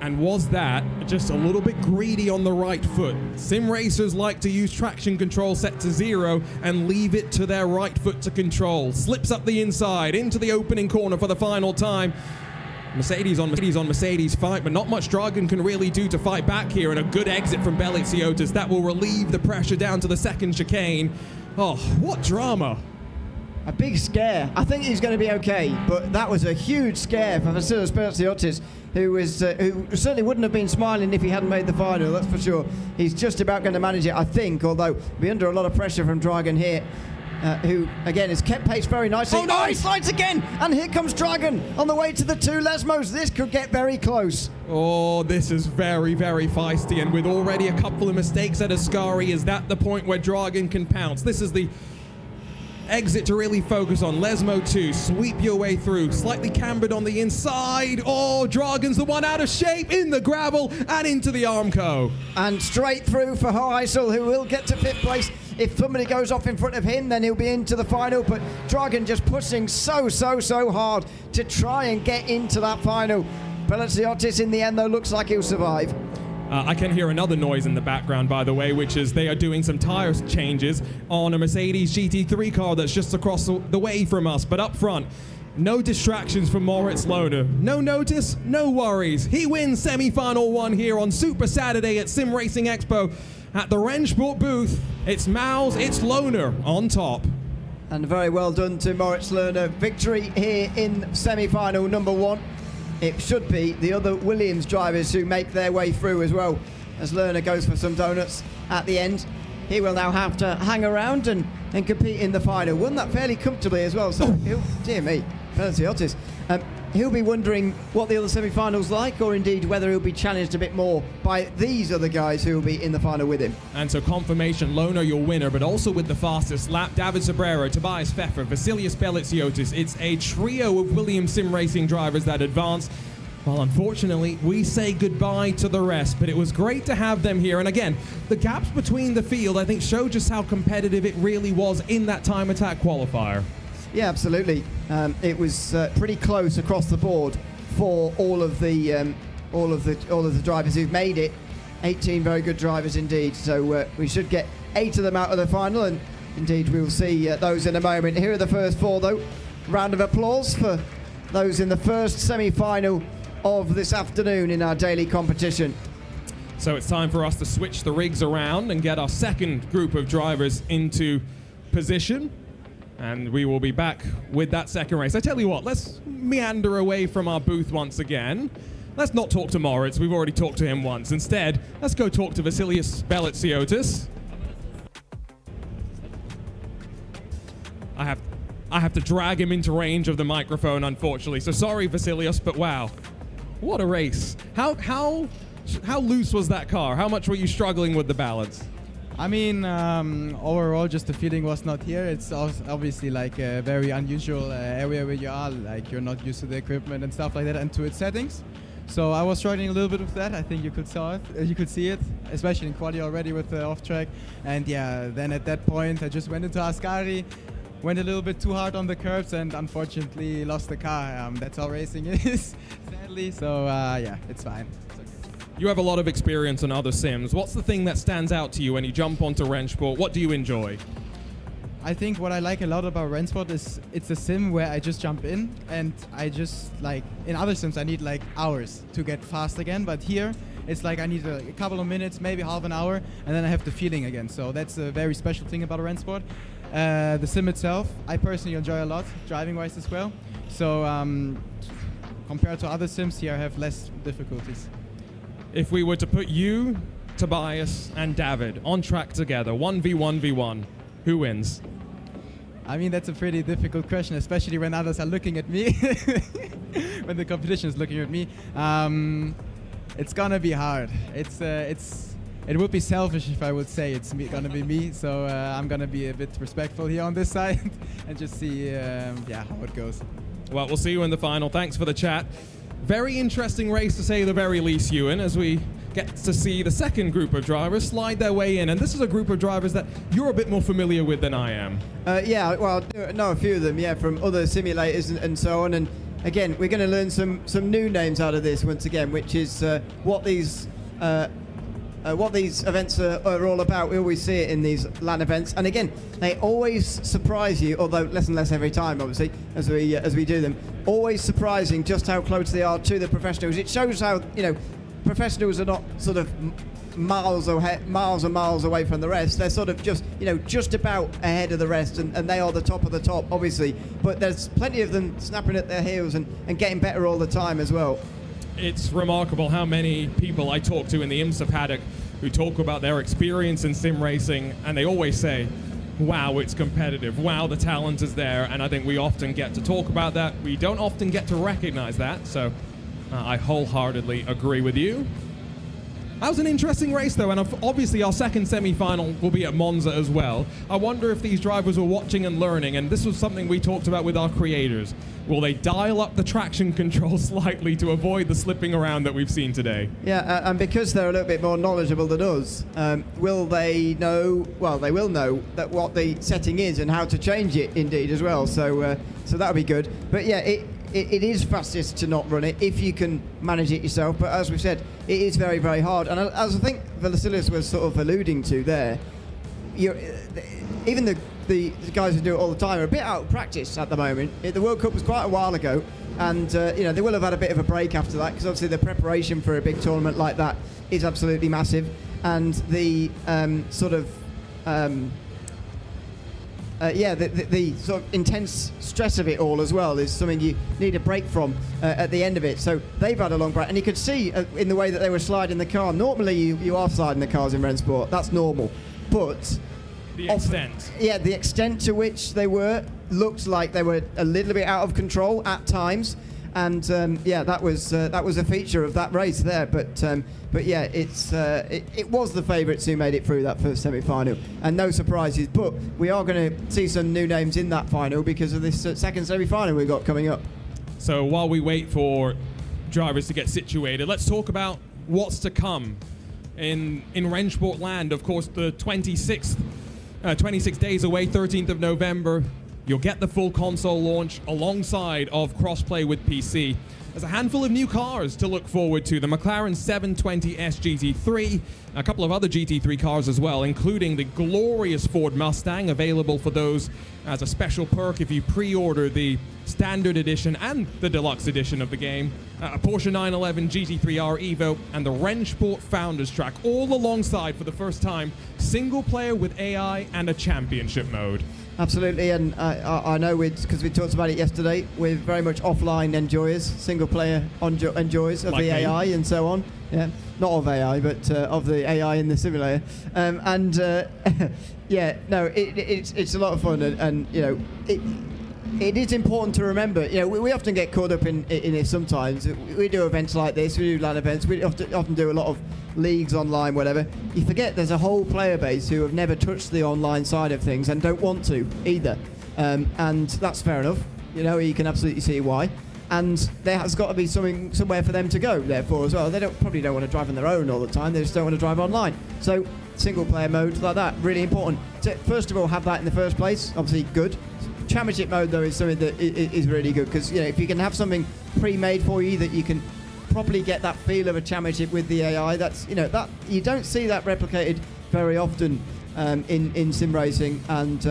And was that just a little bit greedy on the right foot? Sim racers like to use traction control set to 0 and leave it to their right foot to control. Slips up the inside into the opening corner for the final time. Mercedes on Mercedes fight, but not much Dragon can really do to fight back here, and a good exit from Beliziotis that will relieve the pressure down to the 2nd chicane. Oh, what drama. A big scare. I think he's going to be okay, but that was a huge scare for Vasilis Beliziotis, who certainly wouldn't have been smiling if he hadn't made the final, that's for sure. He's just about going to manage it, I think, although be under a lot of pressure from Dragon here. who again has kept pace very nicely. Oh, no! He slides again, and here comes Dragon on the way to the 2 Lesmos. This could get very close. Oh, this is very, very feisty, and with already a couple of mistakes at Ascari, is that the point where Dragon can pounce? This is the exit to really focus on. Lesmo 2, sweep your way through, slightly cambered on the inside. Oh, Dragon's the one out of shape in the gravel and into the Armco. And straight through for Hoysel, who will get to 5th place. If somebody goes off in front of him, then he'll be into the final. But Dragon just pushing so hard to try and get into that final. Pelliciotis in the end, though, looks like he'll survive. I can hear another noise in the background, by the way, which is they are doing some tire changes on a Mercedes GT3 car that's just across the way from us. But up front, no distractions from Moritz Lohner. No notice, no worries. He wins semi-final 1 here on Super Saturday at SimRacing Expo. At the RENNSPORT booth, it's Maus, it's Lohner on top. And very well done to Moritz Lohner. Victory here in semi-final number 1. It should be the other Williams drivers who make their way through as well, as Lohner goes for some donuts at the end. He will now have to hang around and compete in the final. Won that fairly comfortably as well, so dear me, Pelliciotis. He'll be wondering what the other semi-finals like, or indeed whether he'll be challenged a bit more by these other guys who will be in the final with him. And so confirmation, Lohner your winner, but also with the fastest lap, David Sobrero, Tobias Pfeffer, Vasilius Pelliciotis. It's a trio of Williams Sim Racing drivers that advance. Well, unfortunately, we say goodbye to the rest, but it was great to have them here. And again, the gaps between the field, I think, show just how competitive it really was in that time attack qualifier. Yeah, absolutely. It was pretty close across the board for all of the drivers who've made it. 18 very good drivers indeed. So we should get 8 of them out of the final, and indeed we'll see those in a moment. Here are the first 4, though. Round of applause for those in the first semi-final of this afternoon in our daily competition. So it's time for us to switch the rigs around and get our second group of drivers into position. And we will be back with that second race. I tell you what, let's meander away from our booth once again. Let's not talk to Moritz. We've already talked to him once. Instead, let's go talk to Vasilius Pelliciotis. I have to drag him into range of the microphone, unfortunately. So sorry, Vasilius, but wow, what a race! How loose was that car? How much were you struggling with the balance? I mean, overall, just the feeling was not here. It's obviously like a very unusual area where you are, like you're not used to the equipment and stuff like that and to its settings. So I was struggling a little bit with that. I think you could see it, especially in quali already with the off track. And yeah, then at that point, I just went into Ascari, went a little bit too hard on the curbs, and unfortunately lost the car. That's how racing is, sadly. So yeah, it's fine. You have a lot of experience on other sims. What's the thing that stands out to you when you jump onto RENNSPORT? What do you enjoy? I think what I like a lot about RENNSPORT is it's a sim where I just jump in, and I just, like, in other sims I need like hours to get fast again, but here it's like I need a couple of minutes, maybe half an hour, and then I have the feeling again. So that's a very special thing about RENNSPORT. The sim itself, I personally enjoy a lot, driving-wise as well. So compared to other sims here, I have less difficulties. If we were to put you, Tobias, and David on track together, 1v1v1, who wins? I mean, that's a pretty difficult question, especially when others are looking at me, when the competition is looking at me. It's gonna be hard. It would be selfish if I would say it's gonna be me, so I'm gonna be a bit respectful here on this side and just see yeah, how it goes. Well, we'll see you in the final. Thanks for the chat. Very interesting race to say the very least, Ewan, as we get to see the second group of drivers slide their way in. And this is a group of drivers that you're a bit more familiar with than I am. Yeah, well, I know a few of them, yeah, from other simulators and so on. And again, we're going to learn some new names out of this once again, which is what these events are all about. We always see it in these LAN events, and again, they always surprise you, although less and less every time, obviously, as we do them. Always surprising just how close they are to the professionals. It shows how, you know, professionals are not sort of miles and miles away from the rest. They're sort of just, you know, just about ahead of the rest, and they are the top of the top, obviously. But there's plenty of them snapping at their heels and getting better all the time as well. It's remarkable how many people I talk to in the IMSA paddock who talk about their experience in sim racing, and they always say, wow, it's competitive, wow, the talent is there, and I think we often get to talk about that. We don't often get to recognize that, so I wholeheartedly agree with you. That was an interesting race, though, and obviously our second semi-final will be at Monza as well. I wonder if these drivers were watching and learning, and this was something we talked about with our creators. Will they dial up the traction control slightly to avoid the slipping around that we've seen today? Yeah, and because they're a little bit more knowledgeable than us, will they know, well, they will know that what the setting is and how to change it indeed as well, so that'll be good. But yeah, it is fastest to not run it if you can manage it yourself, but as we've said, it is very, very hard. And as I think Vasilis was sort of alluding to there, even the guys who do it all the time are a bit out of practice at the moment. The World Cup was quite a while ago, and they will have had a bit of a break after that, because obviously the preparation for a big tournament like that is absolutely massive, and the the sort of intense stress of it all as well is something you need a break from at the end of it. So they've had a long break, and you could see in the way that they were sliding the car. Normally you are sliding the cars in RENNSPORT, that's normal, but the extent. Yeah, the extent to which they looked like they were a little bit out of control at times, and that was a feature of that race there. But yeah, it was the favourites who made it through that first semi-final, and no surprises. But we are going to see some new names in that final because of this second semi-final we've got coming up. So while we wait for drivers to get situated, let's talk about what's to come in RENNSPORT land. Of course, the 26 days away, 13th of November. You'll get the full console launch alongside of crossplay with PC. There's a handful of new cars to look forward to. The McLaren 720S GT3, a couple of other GT3 cars as well, including the glorious Ford Mustang, available for those as a special perk if you pre-order the standard edition and the deluxe edition of the game. A Porsche 911 GT3R Evo and the RENNSPORT Founders Track, all alongside, for the first time, single player with AI and a championship mode. Absolutely, and I know because we talked about it yesterday, we're very much offline enjoyers, single player enjoyers of like the AI and so on. Yeah, not of AI, but of the AI in the simulator. Yeah, no, it's a lot of fun, and it is important to remember. We often get caught up in it sometimes. We do events like this, we do LAN events, we often do a lot of leagues online, whatever. You forget there's a whole player base who have never touched the online side of things and don't want to either, and that's fair enough. You can absolutely see why, and there has got to be somewhere for them to go therefore as well. They probably don't want to drive on their own all the time, they just don't want to drive online. So single player mode like that, really important to first of all have that in the first place. Obviously good. Championship mode though is something that is really good, because if you can have something pre-made for you that you can properly get that feel of a championship with the AI, that's that you don't see that replicated very often in sim racing, and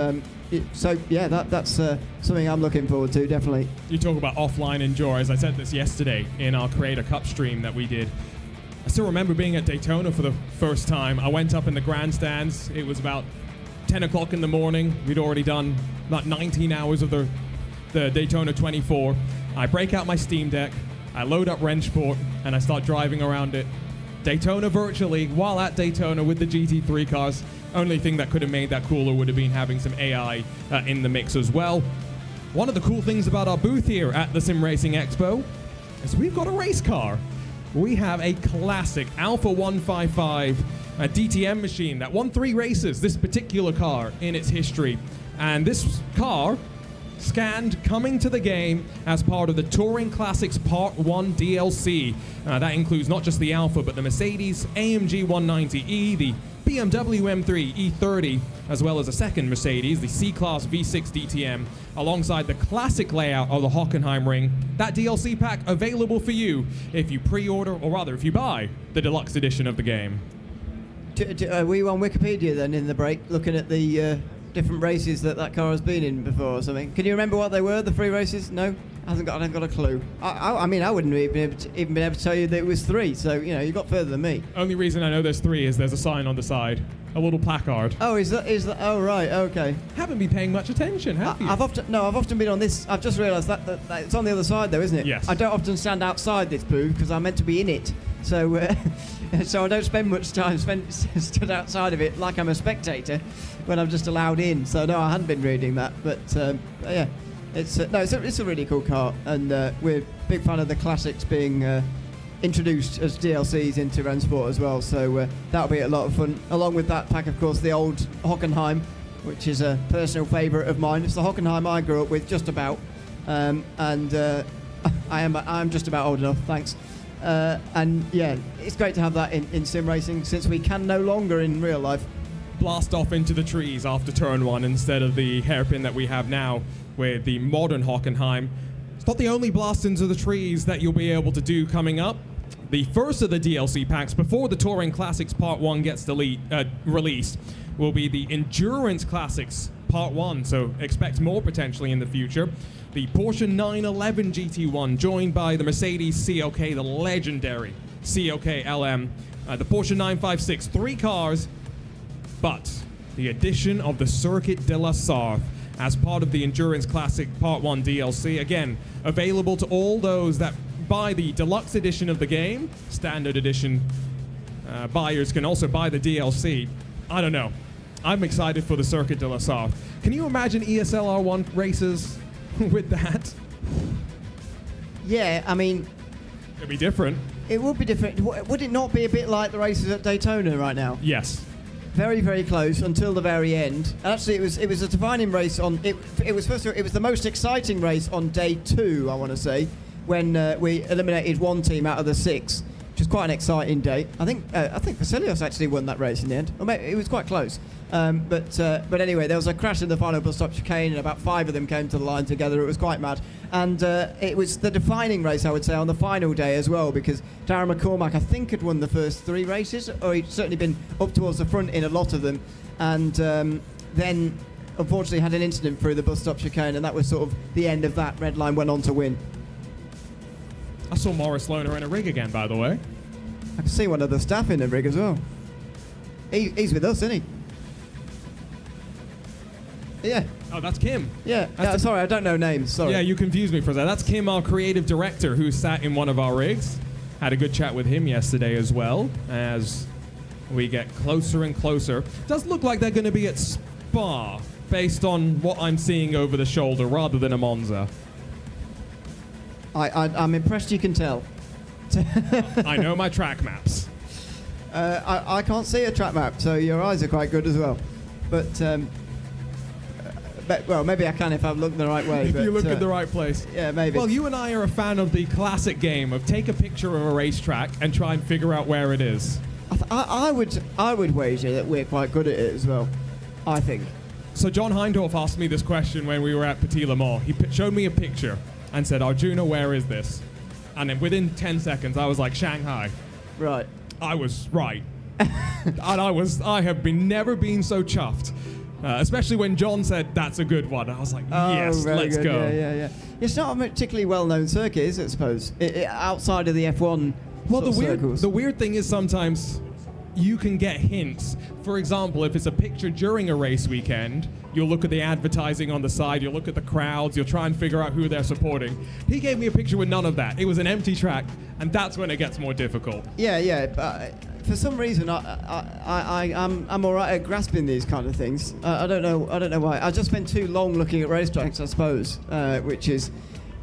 so yeah, that's something I'm looking forward to, definitely. You talk about offline enjoyers. I said this yesterday in our Creator Cup stream that we did. I still remember being at Daytona for the first time. I went up in the grandstands. It was about 10 o'clock in the morning. We'd already done about 19 hours of the Daytona 24. I break out my Steam Deck, I load up RENNSPORT, and I start driving around it. Daytona virtually, while at Daytona with the GT3 cars. Only thing that could have made that cooler would have been having some AI in the mix as well. One of the cool things about our booth here at the SimRacing Expo is we've got a race car. We have a classic Alpha 155 DTM machine that won 3 races, this particular car, in its history. And this car scanned coming to the game as part of the Touring Classics Part 1 DLC. That includes not just the Alpha, but the Mercedes AMG 190E, the BMW M3 E30, as well as a second Mercedes, the C-Class V6 DTM, alongside the classic layout of the Hockenheimring. That DLC pack available for you if you pre-order, or rather if you buy, the deluxe edition of the game. Were you on Wikipedia then in the break, looking at the different races that car has been in before or something? Can you remember what they were, the 3 races? No? I haven't got a clue. I mean, I wouldn't even been able to tell you that it was 3, so you got further than me. Only reason I know there's 3 is there's a sign on the side, a little placard. Oh, is that? Oh, right, okay. Haven't been paying much attention, have you? I've often been on this. I've just realised that it's on the other side, though, isn't it? Yes. I don't often stand outside this booth because I'm meant to be in it. So so I don't spend much time stood outside of it like I'm a spectator when I'm just allowed in. So no, I hadn't been reading that, but yeah, it's a really cool car, and we're a big fan of the classics being introduced as DLCs into RENNSPORT as well. So that'll be a lot of fun. Along with that pack, of course, the old Hockenheim, which is a personal favourite of mine. It's the Hockenheim I grew up with, just about, and I'm just about old enough, thanks. And yeah, it's great to have that in sim racing, since we can no longer in real life blast off into the trees after turn one instead of the hairpin that we have now with the modern Hockenheim. It's not the only blast into the trees that you'll be able to do coming up. The first of the DLC packs before the Touring Classics Part 1 gets released will be the Endurance Classics Part 1, so expect more potentially in the future. The Porsche 911 GT1, joined by the Mercedes CLK, the legendary CLK LM, the Porsche 956, 3 cars, but the addition of the Circuit de la Sarthe as part of the Endurance Classic Part 1 DLC, again, available to all those that buy the deluxe edition of the game. Standard edition buyers can also buy the DLC. I don't know. I'm excited for the Circuit de la Sarthe. Can you imagine ESL R1 races with that? Yeah, I mean, it'd be different. It would be different. Would it not be a bit like the races at Daytona right now? Yes. Very, very close until the very end. Actually, it was a defining race on. It was the most exciting race on day 2, I want to say, when we eliminated one team out of the 6, which was quite an exciting day. I think Vasilios actually won that race in the end. Or maybe it was quite close. But anyway, there was a crash in the final bus stop chicane, and about 5 of them came to the line together. It was quite mad, and it was the defining race, I would say, on the final day as well, because Darren McCormack, I think, had won the first 3 races, or he'd certainly been up towards the front in a lot of them, and then unfortunately had an incident through the bus stop chicane, and that was sort of the end of that. Redline went on to win. I saw Morris Lohner in a rig again, by the way. I can see one of the staff in the rig as well. He's with us, isn't he? Yeah. Oh, that's Kim. Yeah. Sorry, I don't know names. Sorry. Yeah, you confused me for that. That's Kim, our creative director, who sat in one of our rigs. Had a good chat with him yesterday as well, as we get closer and closer. It does look like they're going to be at Spa, based on what I'm seeing over the shoulder, rather than a Monza. I'm impressed you can tell. I know my track maps. I can't see a track map, so your eyes are quite good as well. But well, maybe I can if I've looked the right way. If you look in the right place. Yeah, maybe. Well, you and I are a fan of the classic game of take a picture of a racetrack and try and figure out where it is. I would wager that we're quite good at it as well, I think. So John Heindorf asked me this question when we were at Petit Le Mans. He showed me a picture and said, Arjuna, where is this? And then within 10 seconds, I was like, Shanghai. Right. I was right. And I have never been so chuffed. Especially when John said, that's a good one. I was like, yes, let's go. Yeah. It's not a particularly well-known circuit, is it, I suppose? Outside of the F1 circles. The weird thing is sometimes you can get hints. For example, if it's a picture during a race weekend, you'll look at the advertising on the side, you'll look at the crowds, you'll try and figure out who they're supporting. He gave me a picture with none of that. It was an empty track, and that's when it gets more difficult. Yeah. But for some reason, I'm all right at grasping these kind of things. I don't know why. I just spend too long looking at racetracks, I suppose, which is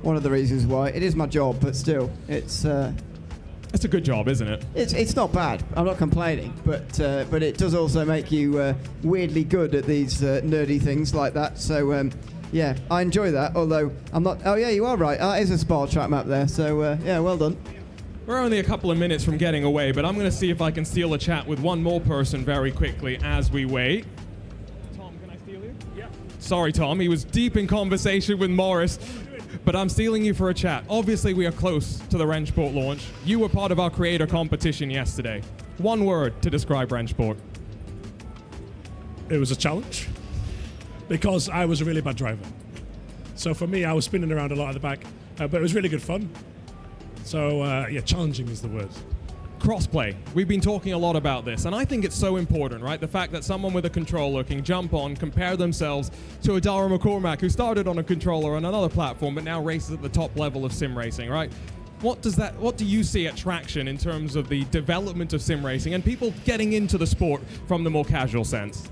one of the reasons why. It is my job, but still, it's a good job, isn't it? It's not bad. I'm not complaining, but it does also make you weirdly good at these nerdy things like that. So yeah, I enjoy that. Although I'm not. Oh yeah, you are right. That is a Spa track map there. So yeah, well done. We're only a couple of minutes from getting away, but I'm going to see if I can steal a chat with one more person very quickly as we wait. Tom, can I steal you? Yeah. Sorry, Tom. He was deep in conversation with Morris, but I'm stealing you for a chat. Obviously, we are close to the RENNSPORT launch. You were part of our creator competition yesterday. One word to describe RENNSPORT. It was a challenge because I was a really bad driver. So for me, I was spinning around a lot at the back, but it was really good fun. So, yeah, challenging is the word. Crossplay. We've been talking a lot about this, and I think it's so important, right? The fact that someone with a controller can jump on, compare themselves to a Darren McCormack who started on a controller on another platform, but now races at the top level of sim racing, right? What do you see at Traction in terms of the development of sim racing and people getting into the sport from the more casual sense?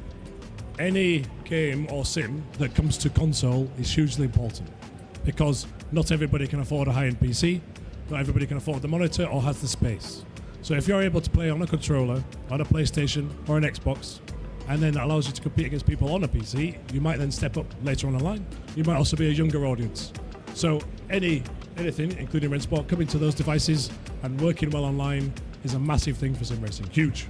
Any game or sim that comes to console is hugely important because not everybody can afford a high-end PC, not everybody can afford the monitor or has the space. So if you're able to play on a controller, on a PlayStation or an Xbox, and then that allows you to compete against people on a PC, you might then step up later on the line. You might also be a younger audience. So anything, including RENNSPORT, coming to those devices and working well online is a massive thing for sim racing. Huge.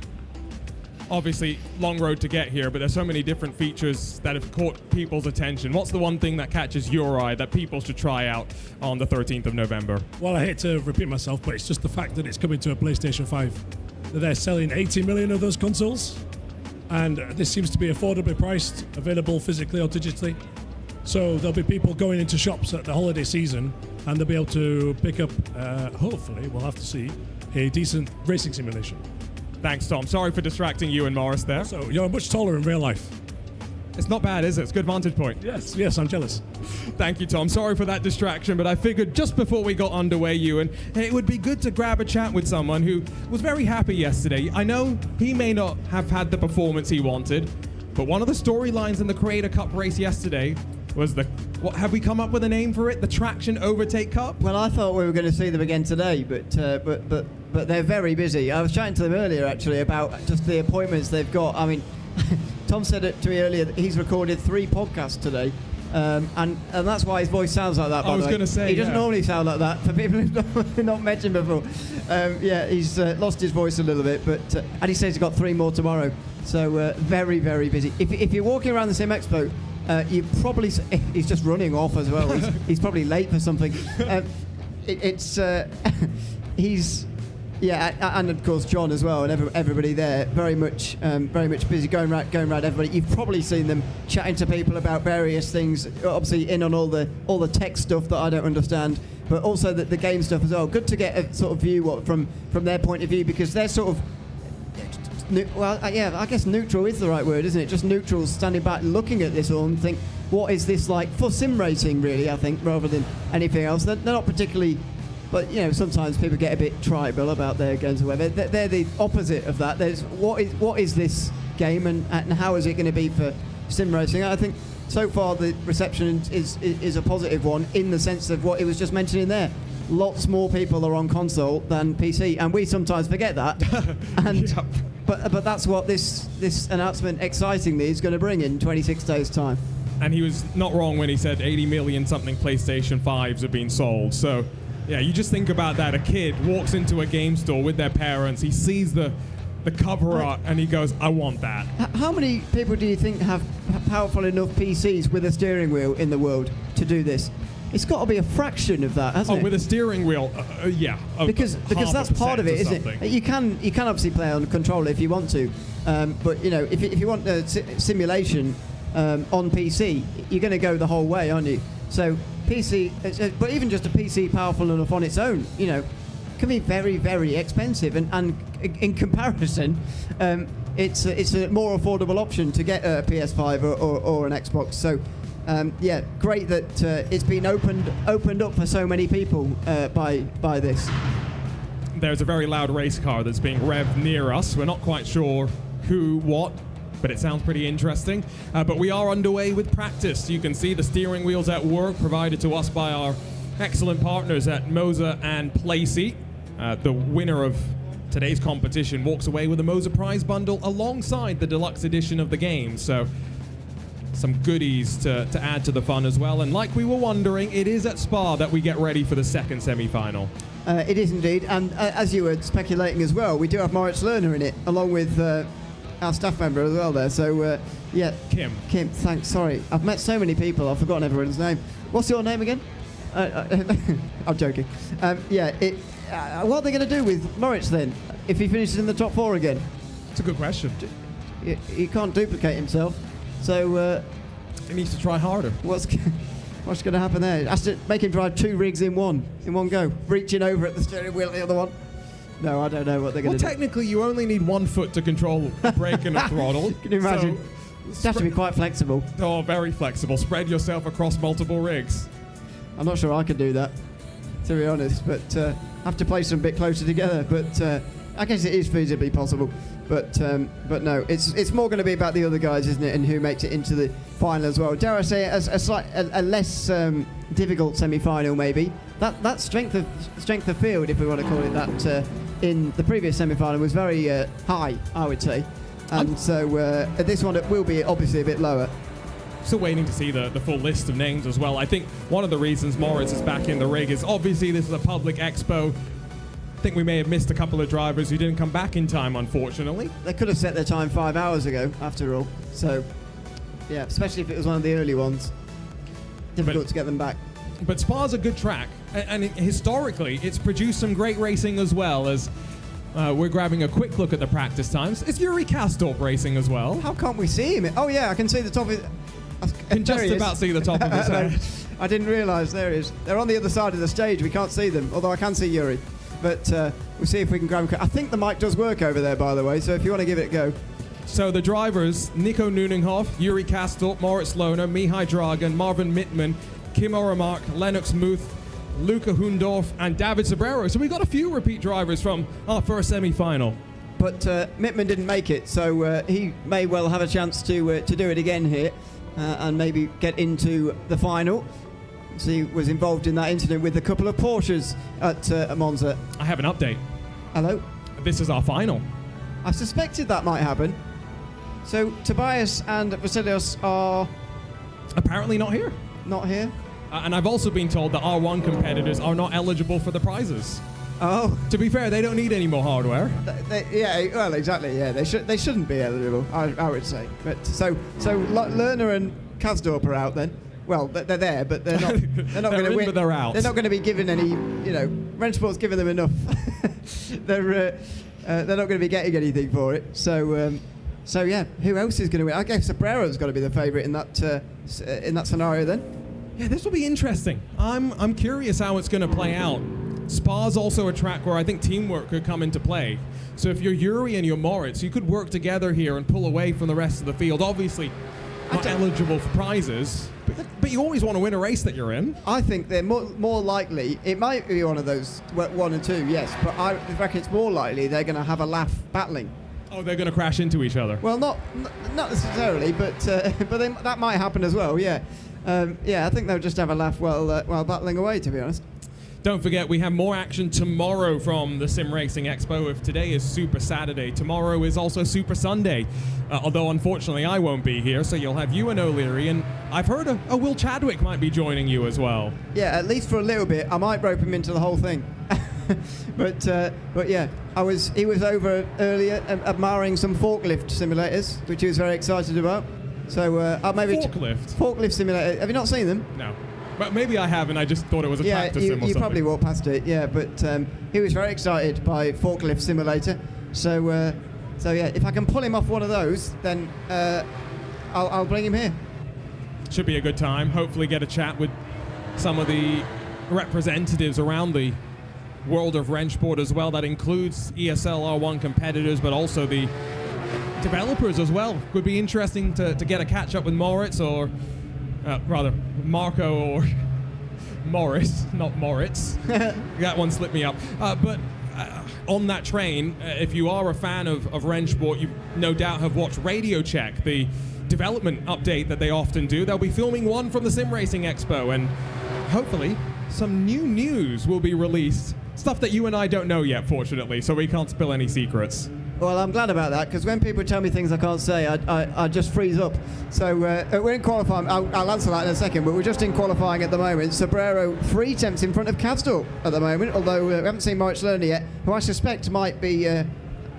Obviously, long road to get here, but there's so many different features that have caught people's attention. What's the one thing that catches your eye that people should try out on the 13th of November? Well, I hate to repeat myself, but it's just the fact that it's coming to a PlayStation 5. They're selling 80 million of those consoles, and this seems to be affordably priced, available physically or digitally. So there'll be people going into shops at the holiday season, and they'll be able to pick up, hopefully, we'll have to see, a decent racing simulation. Thanks, Tom. Sorry for distracting you and Morris there. So you're much taller in real life. It's not bad, is it? It's a good vantage point. Yes, I'm jealous. Thank you, Tom. Sorry for that distraction, but I figured just before we got underway, Ewan, it would be good to grab a chat with someone who was very happy yesterday. I know he may not have had the performance he wanted, but one of the storylines in the Creator Cup race yesterday was what have we come up with a name for it? The Traction Overtake Cup? Well, I thought we were going to see them again today, but they're very busy. I was chatting to them earlier, actually, about just the appointments they've got. I mean, Tom said it to me earlier that he's recorded 3 podcasts today, and that's why his voice sounds like that. I was going to say, he doesn't normally sound like that. For people who've not met him before, he's lost his voice a little bit, but and he says he's got 3 more tomorrow. So very, very busy. If you're walking around the Sim Expo, you probably he's just running off as well. He's probably late for something. He's. Yeah, and of course John as well, and everybody there, very much busy going around everybody. You've probably seen them chatting to people about various things. Obviously, in on all the tech stuff that I don't understand, but also the game stuff as well. Good to get a sort of view from their point of view, because they're sort of I guess neutral is the right word, isn't it? Just neutrals standing back, looking at this all, and think, what is this like for sim racing? Really, I think, rather than anything else. They're not particularly. But sometimes people get a bit tribal about their games or whatever. They're the opposite of that. There's what is this game and how is it going to be for sim racing? I think so far the reception is a positive one, in the sense of what it was just mentioning there. Lots more people are on console than PC, and we sometimes forget that. And yep. But that's what this announcement excitingly is going to bring in 26 days' time. And he was not wrong when he said 80 million something PlayStation 5s have been sold. So. Yeah, you just think about that. A kid walks into a game store with their parents. He sees the cover art and he goes, I want that. How many people do you think have powerful enough PCs with a steering wheel in the world to do this? It's got to be a fraction of that, hasn't it? Oh, with a steering wheel, yeah. Because that's part of it, isn't it? You can obviously play on the controller if you want to, but if you want a simulation on PC, you're going to go the whole way, aren't you? So PC, but even just a PC powerful enough on its own, can be very, very expensive. And in comparison, it's a more affordable option to get a PS5 or an Xbox. So, great that it's been opened up for so many people by this. There's a very loud race car that's being revved near us. We're not quite sure who, what, but it sounds pretty interesting. But we are underway with practice. You can see the steering wheels at work, provided to us by our excellent partners at Moser and Playseat. The winner of today's competition walks away with a Moser prize bundle alongside the deluxe edition of the game. So some goodies to add to the fun as well. And like we were wondering, it is at Spa that we get ready for the second semi-final. It is indeed. And as you were speculating as well, we do have Moritz Lerner in it, along with our staff member as well there. So, Kim, thanks. Sorry. I've met so many people, I've forgotten everyone's name. What's your name again? I'm joking. What are they going to do with Moritz then, if he finishes in the top 4 again? It's a good question. He can't duplicate himself, so... he needs to try harder. What's going to happen there? Has to make him drive 2 rigs in one go, reaching over at the steering wheel at the other one. No, I don't know what they're going to do. Well, technically, you only need 1 foot to control a brake and a throttle. Can you imagine? So, you have to be quite flexible. Oh, very flexible. Spread yourself across multiple rigs. I'm not sure I could do that. to be honest. But have to place them a bit closer together. But I guess it is feasibly possible. But no, it's more going to be about the other guys, isn't it, and who makes it into the final as well. Dare I say, a less difficult semi-final maybe. That strength of field, if we want to call it that, in the previous semi-final was very high, I would say, and so this one it will be obviously a bit lower. Still waiting to see the full list of names as well. I think one of the reasons Moritz is back in the rig is obviously this is a public expo. I think we may have missed a couple of drivers who didn't come back in time, unfortunately. They could have set their time 5 hours ago, after all. So, yeah, especially if it was one of the early ones. Difficult to get them back. But Spa's a good track, and historically, it's produced some great racing as well. As we're grabbing a quick look at the practice times. It's Yuri Kastorp racing as well. How can't we see him? Oh yeah, I can see the top of it. I can just about see the top of his head. I didn't realise. There he is. They're on the other side of the stage. We can't see them, although I can see Yuri. But we'll see if we can grab him. I think the mic does work over there, by the way, so if you want to give it a go. So the drivers, Nico Nuninghoff, Yuri Kastorp, Moritz Lohner, Mihai Dragan, Marvin Mittman, Kim Oramark, Lennox Muth, Luca Hundorf, and David Sobrero. So we got a few repeat drivers from our first semi-final. But Mittman didn't make it, so he may well have a chance to do it again here and maybe get into the final. So he was involved in that incident with a couple of Porsches at Monza. I have an update. Hello? This is our final. I suspected that might happen. So Tobias and Vasilios are... apparently not here. Not here? And I've also been told that R1 competitors are not eligible for the prizes. Oh. To be fair, they don't need any more hardware. Yeah, well, exactly, yeah. They shouldn't be eligible, I would say. But so Lerner and Kasdorp are out then. Well, they're there, but they're not. They're not going to win. But they're out. They're not going to be given any. RENNSPORT's given them enough. They're not going to be getting anything for it. So yeah, who else is going to win? I guess Sobrero's got to be the favourite in that scenario then. Yeah, this will be interesting. I'm curious how it's going to play out. Spa's also a track where I think teamwork could come into play. So if you're Yuri and you're Moritz, you could work together here and pull away from the rest of the field. Obviously, not eligible for prizes, but you always want to win a race that you're in. I think they're more likely, it might be one of those 1 and 2, yes, but I reckon it's more likely they're going to have a laugh battling. Oh, they're going to crash into each other. Well, not necessarily, but that might happen as well, yeah. I think they'll just have a laugh while battling away, to be honest. Don't forget, we have more action tomorrow from the SimRacing Expo. If today is Super Saturday, tomorrow is also Super Sunday. Although, unfortunately, I won't be here, so you'll have Ewan O'Leary, and I've heard a Will Chadwick might be joining you as well. Yeah, at least for a little bit. I might rope him into the whole thing. but yeah, he was over earlier admiring some forklift simulators, which he was very excited about. So maybe forklift simulator. Have you not seen them? No. But maybe I have, and I just thought it was a tractor sim or something. You probably walked past it, yeah. But he was very excited by forklift simulator. So yeah, if I can pull him off one of those, then I'll bring him here. Should be a good time. Hopefully get a chat with some of the representatives around the world of RENNSPORT as well. That includes ESL R1 competitors, but also the developers as well. Could be interesting to get a catch up with Moritz, or rather Marco or Morris, not Moritz. That one slipped me up. But on that train, if you are a fan of RENNSPORT, you no doubt have watched Radio Check, the development update that they often do. They'll be filming one from the SimRacing Expo, and hopefully some new news will be released. Stuff that you and I don't know yet, fortunately, so we can't spill any secrets. Well, I'm glad about that, because when people tell me things I can't say, I just freeze up. So we're in qualifying. I'll answer that in a second, but we're just in qualifying at the moment. Sobrero 3 tenths in front of Kastorp at the moment, although we haven't seen Moritz Lerner yet, who I suspect might be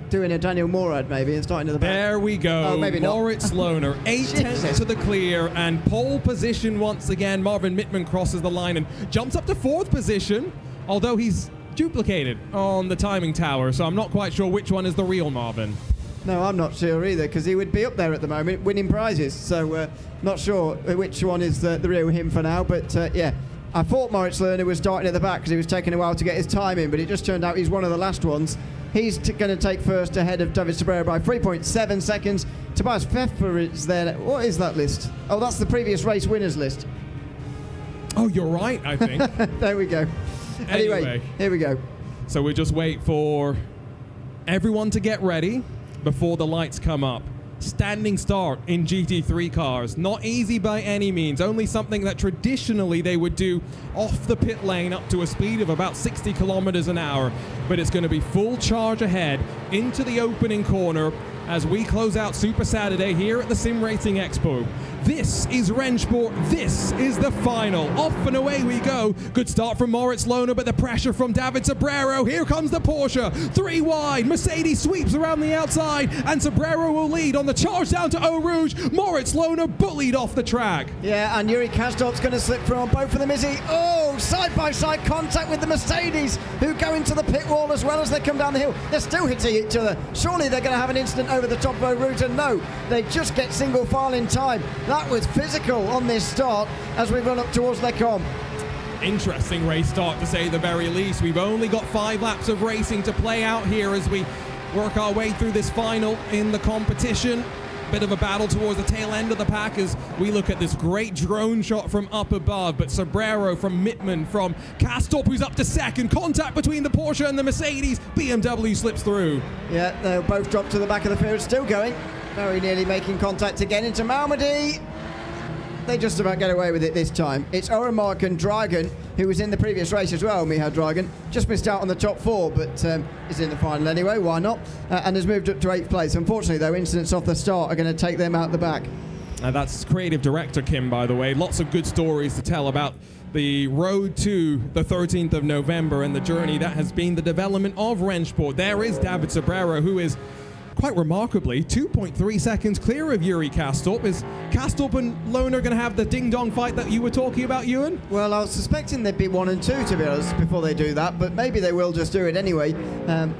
doing a Daniel Morad maybe and starting to the back. There we go. Oh, maybe not. Moritz Lohner, 8 tenths to the clear, and pole position once again. Marvin Mittman crosses the line and jumps up to 4th position, although he's duplicated on the timing tower, so I'm not quite sure which one is the real Marvin. No, I'm not sure either, because he would be up there at the moment winning prizes, so not sure which one is the real him for now, but yeah. I thought Moritz Lerner was starting at the back because he was taking a while to get his time in, but it just turned out he's one of the last ones. He's going to take first ahead of David Sobrero by 3.7 seconds. Tobias Pfeffer is there. What is that list? Oh, that's the previous race winners list. Oh, you're right, I think. There we go. Anyway, here we go. So we just wait for everyone to get ready before the lights come up. Standing start in GT3 cars. Not easy by any means. Only something that traditionally they would do off the pit lane up to a speed of about 60 kilometers an hour. But it's going to be full charge ahead into the opening corner as we close out Super Saturday here at the SimRacing Expo. This is RENNSPORT. This is the final. Off and away we go. Good start from Moritz Lohner, but the pressure from David Sobrero. Here comes the Porsche. 3 wide. Mercedes sweeps around the outside, and Sobrero will lead on the charge down to Eau Rouge. Moritz Lohner bullied off the track. Yeah, and Yuri Kasdorp's going to slip through on both of them, is he? Oh, side-by-side contact with the Mercedes, who go into the pit wall as well as they come down the hill. They're still hitting each other. Surely they're going to have an incident over the top of Eau Rouge, and no, they just get single file in time. That was physical on this start as we run up towards Les Combes. Interesting race start, to say the very least. We've only got 5 laps of racing to play out here as we work our way through this final in the competition. Bit of a battle towards the tail end of the pack as we look at this great drone shot from up above. But Sobrero from Mittman, from Kastorp, who's up to second. Contact between the Porsche and the Mercedes. BMW slips through. Yeah, they'll both drop to the back of the field. Still going. Very nearly making contact again into Malmedy. They just about get away with it this time. It's Oremark and Dragon, who was in the previous race as well, Miha Dragon. Just missed out on the top 4, but is in the final anyway, why not? And has moved up to 8th place. Unfortunately, though, incidents off the start are going to take them out the back. That's creative director Kim, by the way. Lots of good stories to tell about the road to the 13th of November and the journey that has been the development of RENNSPORT. There is David Sobrero, who is quite remarkably 2.3 seconds clear of Yuri Kastorp. Is Kastorp and Lohner going to have the ding-dong fight that you were talking about, Ewan? Well, I was suspecting they'd be 1 and 2, to be honest, before they do that, but maybe they will just do it anyway,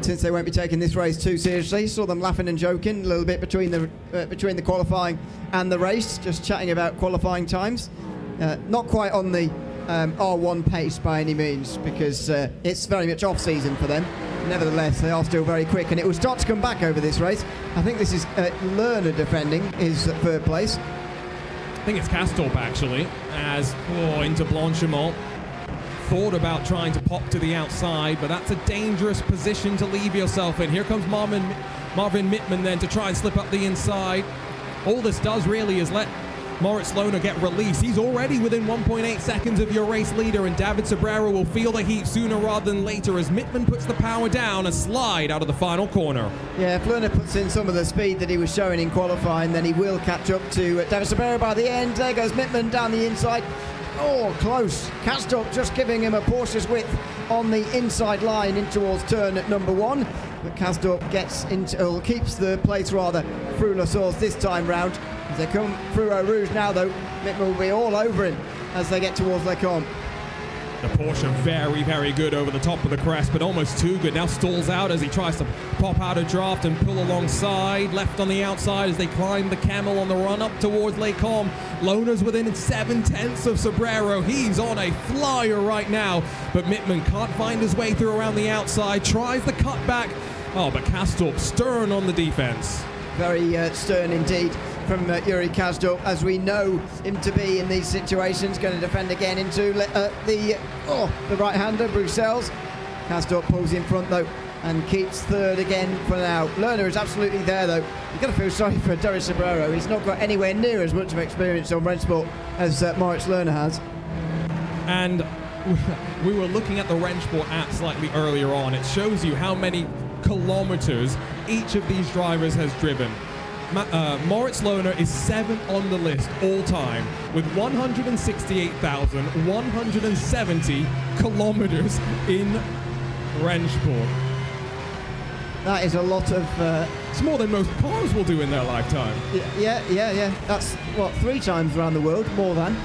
since they won't be taking this race too seriously. Saw them laughing and joking a little bit between the qualifying and the race, just chatting about qualifying times. Not quite on the R1 pace by any means, because it's very much off-season for them. Nevertheless, they are still very quick, and it will start to come back over this race. I think this is Lerner defending his 3rd place. I think it's Kastorp, actually, as into Blanchimont. Thought about trying to pop to the outside, but that's a dangerous position to leave yourself in. Here comes Marvin Mittman then to try and slip up the inside. All this does really is let Moritz Lohner get released. He's already within 1.8 seconds of your race leader, and David Sobrero will feel the heat sooner rather than later as Mittman puts the power down and slide out of the final corner. Yeah, if Lohner puts in some of the speed that he was showing in qualifying, then he will catch up to David Sobrero by the end. There goes Mittman down the inside. Oh, close. Kastorp just giving him a Porsche's width on the inside line in towards turn at number 1. But Kastorp keeps the place rather through La Source this time round. As they come through Eau Rouge now, though, Mittman will be all over him as they get towards Les Combes. The Porsche very, very good over the top of the crest, but almost too good. Now stalls out as he tries to pop out a draft and pull alongside. Left on the outside as they climb the Camel on the run up towards Les Combes. Lohner's within 7/10 of Sobrero. He's on a flyer right now, but Mittman can't find his way through around the outside. Tries the cutback. Oh, but Kastorp stern on the defense. Very stern indeed from Yuri Kasdorp, as we know him to be in these situations. Going to defend again into the right-hander, Bruxelles. Kasdorp pulls in front though and keeps 3rd again for now. Lerner is absolutely there though. You've got to feel sorry for David Sobrero. He's not got anywhere near as much of experience on RENNSPORT as Moritz Lohner has. And we were looking at the RENNSPORT app slightly earlier on. It shows you how many kilometers each of these drivers has driven. Moritz Lohner is 7th on the list all time with 168,170 kilometers in RENNSPORT. That is a lot of... it's more than most cars will do in their lifetime. Yeah. That's, 3 times around the world, more than,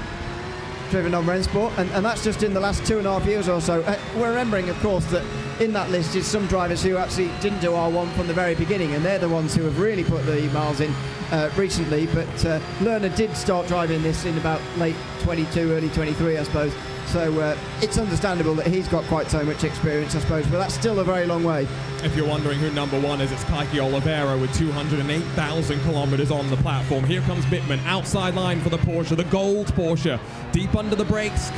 driven on RENNSPORT, and that's just in the last 2.5 years or so. We're remembering, of course, that in that list is some drivers who actually didn't do R1 from the very beginning, and they're the ones who have really put the miles in recently. But Lerner did start driving this in about late 22, early 23, I suppose. So it's understandable that he's got quite so much experience, I suppose, but that's still a very long way. If you're wondering who number 1 is, it's Kaiki Oliveira with 208,000 kilometers on the platform. Here comes Mittman, outside line for the Porsche, the gold Porsche, deep under the brakes.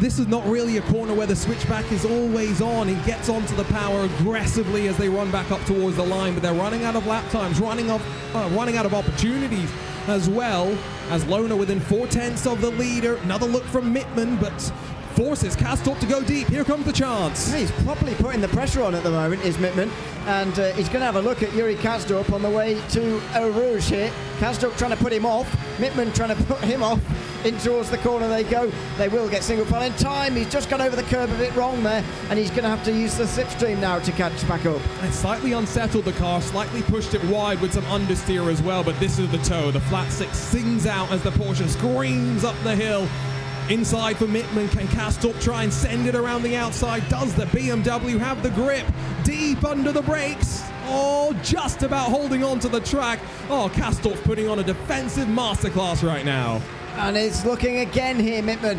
this is not really a corner where the switchback is always on. He gets onto the power aggressively as they run back up towards the line, but they're running out of lap times, running out of opportunities as well, as Lona within 4/10 of the leader. Another look from Mittman, but forces Kastorp to go deep. Here comes the chance. He's properly putting the pressure on at the moment, is Mittman, and he's going to have a look at Yuri Kastorp on the way to Eau Rouge here. Kastorp trying to put him off, Mittman trying to put him off. In towards the corner they go. They will get single file in time. He's just gone over the curb a bit wrong there, and he's going to have to use the slipstream now to catch back up. And slightly unsettled the car, slightly pushed it wide with some understeer as well, but this is the toe. The flat six sings out as the Porsche screams up the hill. Inside for Mittman. Can Kastorp try and send it around the outside? Does the BMW have the grip? Deep under the brakes. Oh, just about holding on to the track. Oh, Kastorp's putting on a defensive masterclass right now. And it's looking again here, Mittman.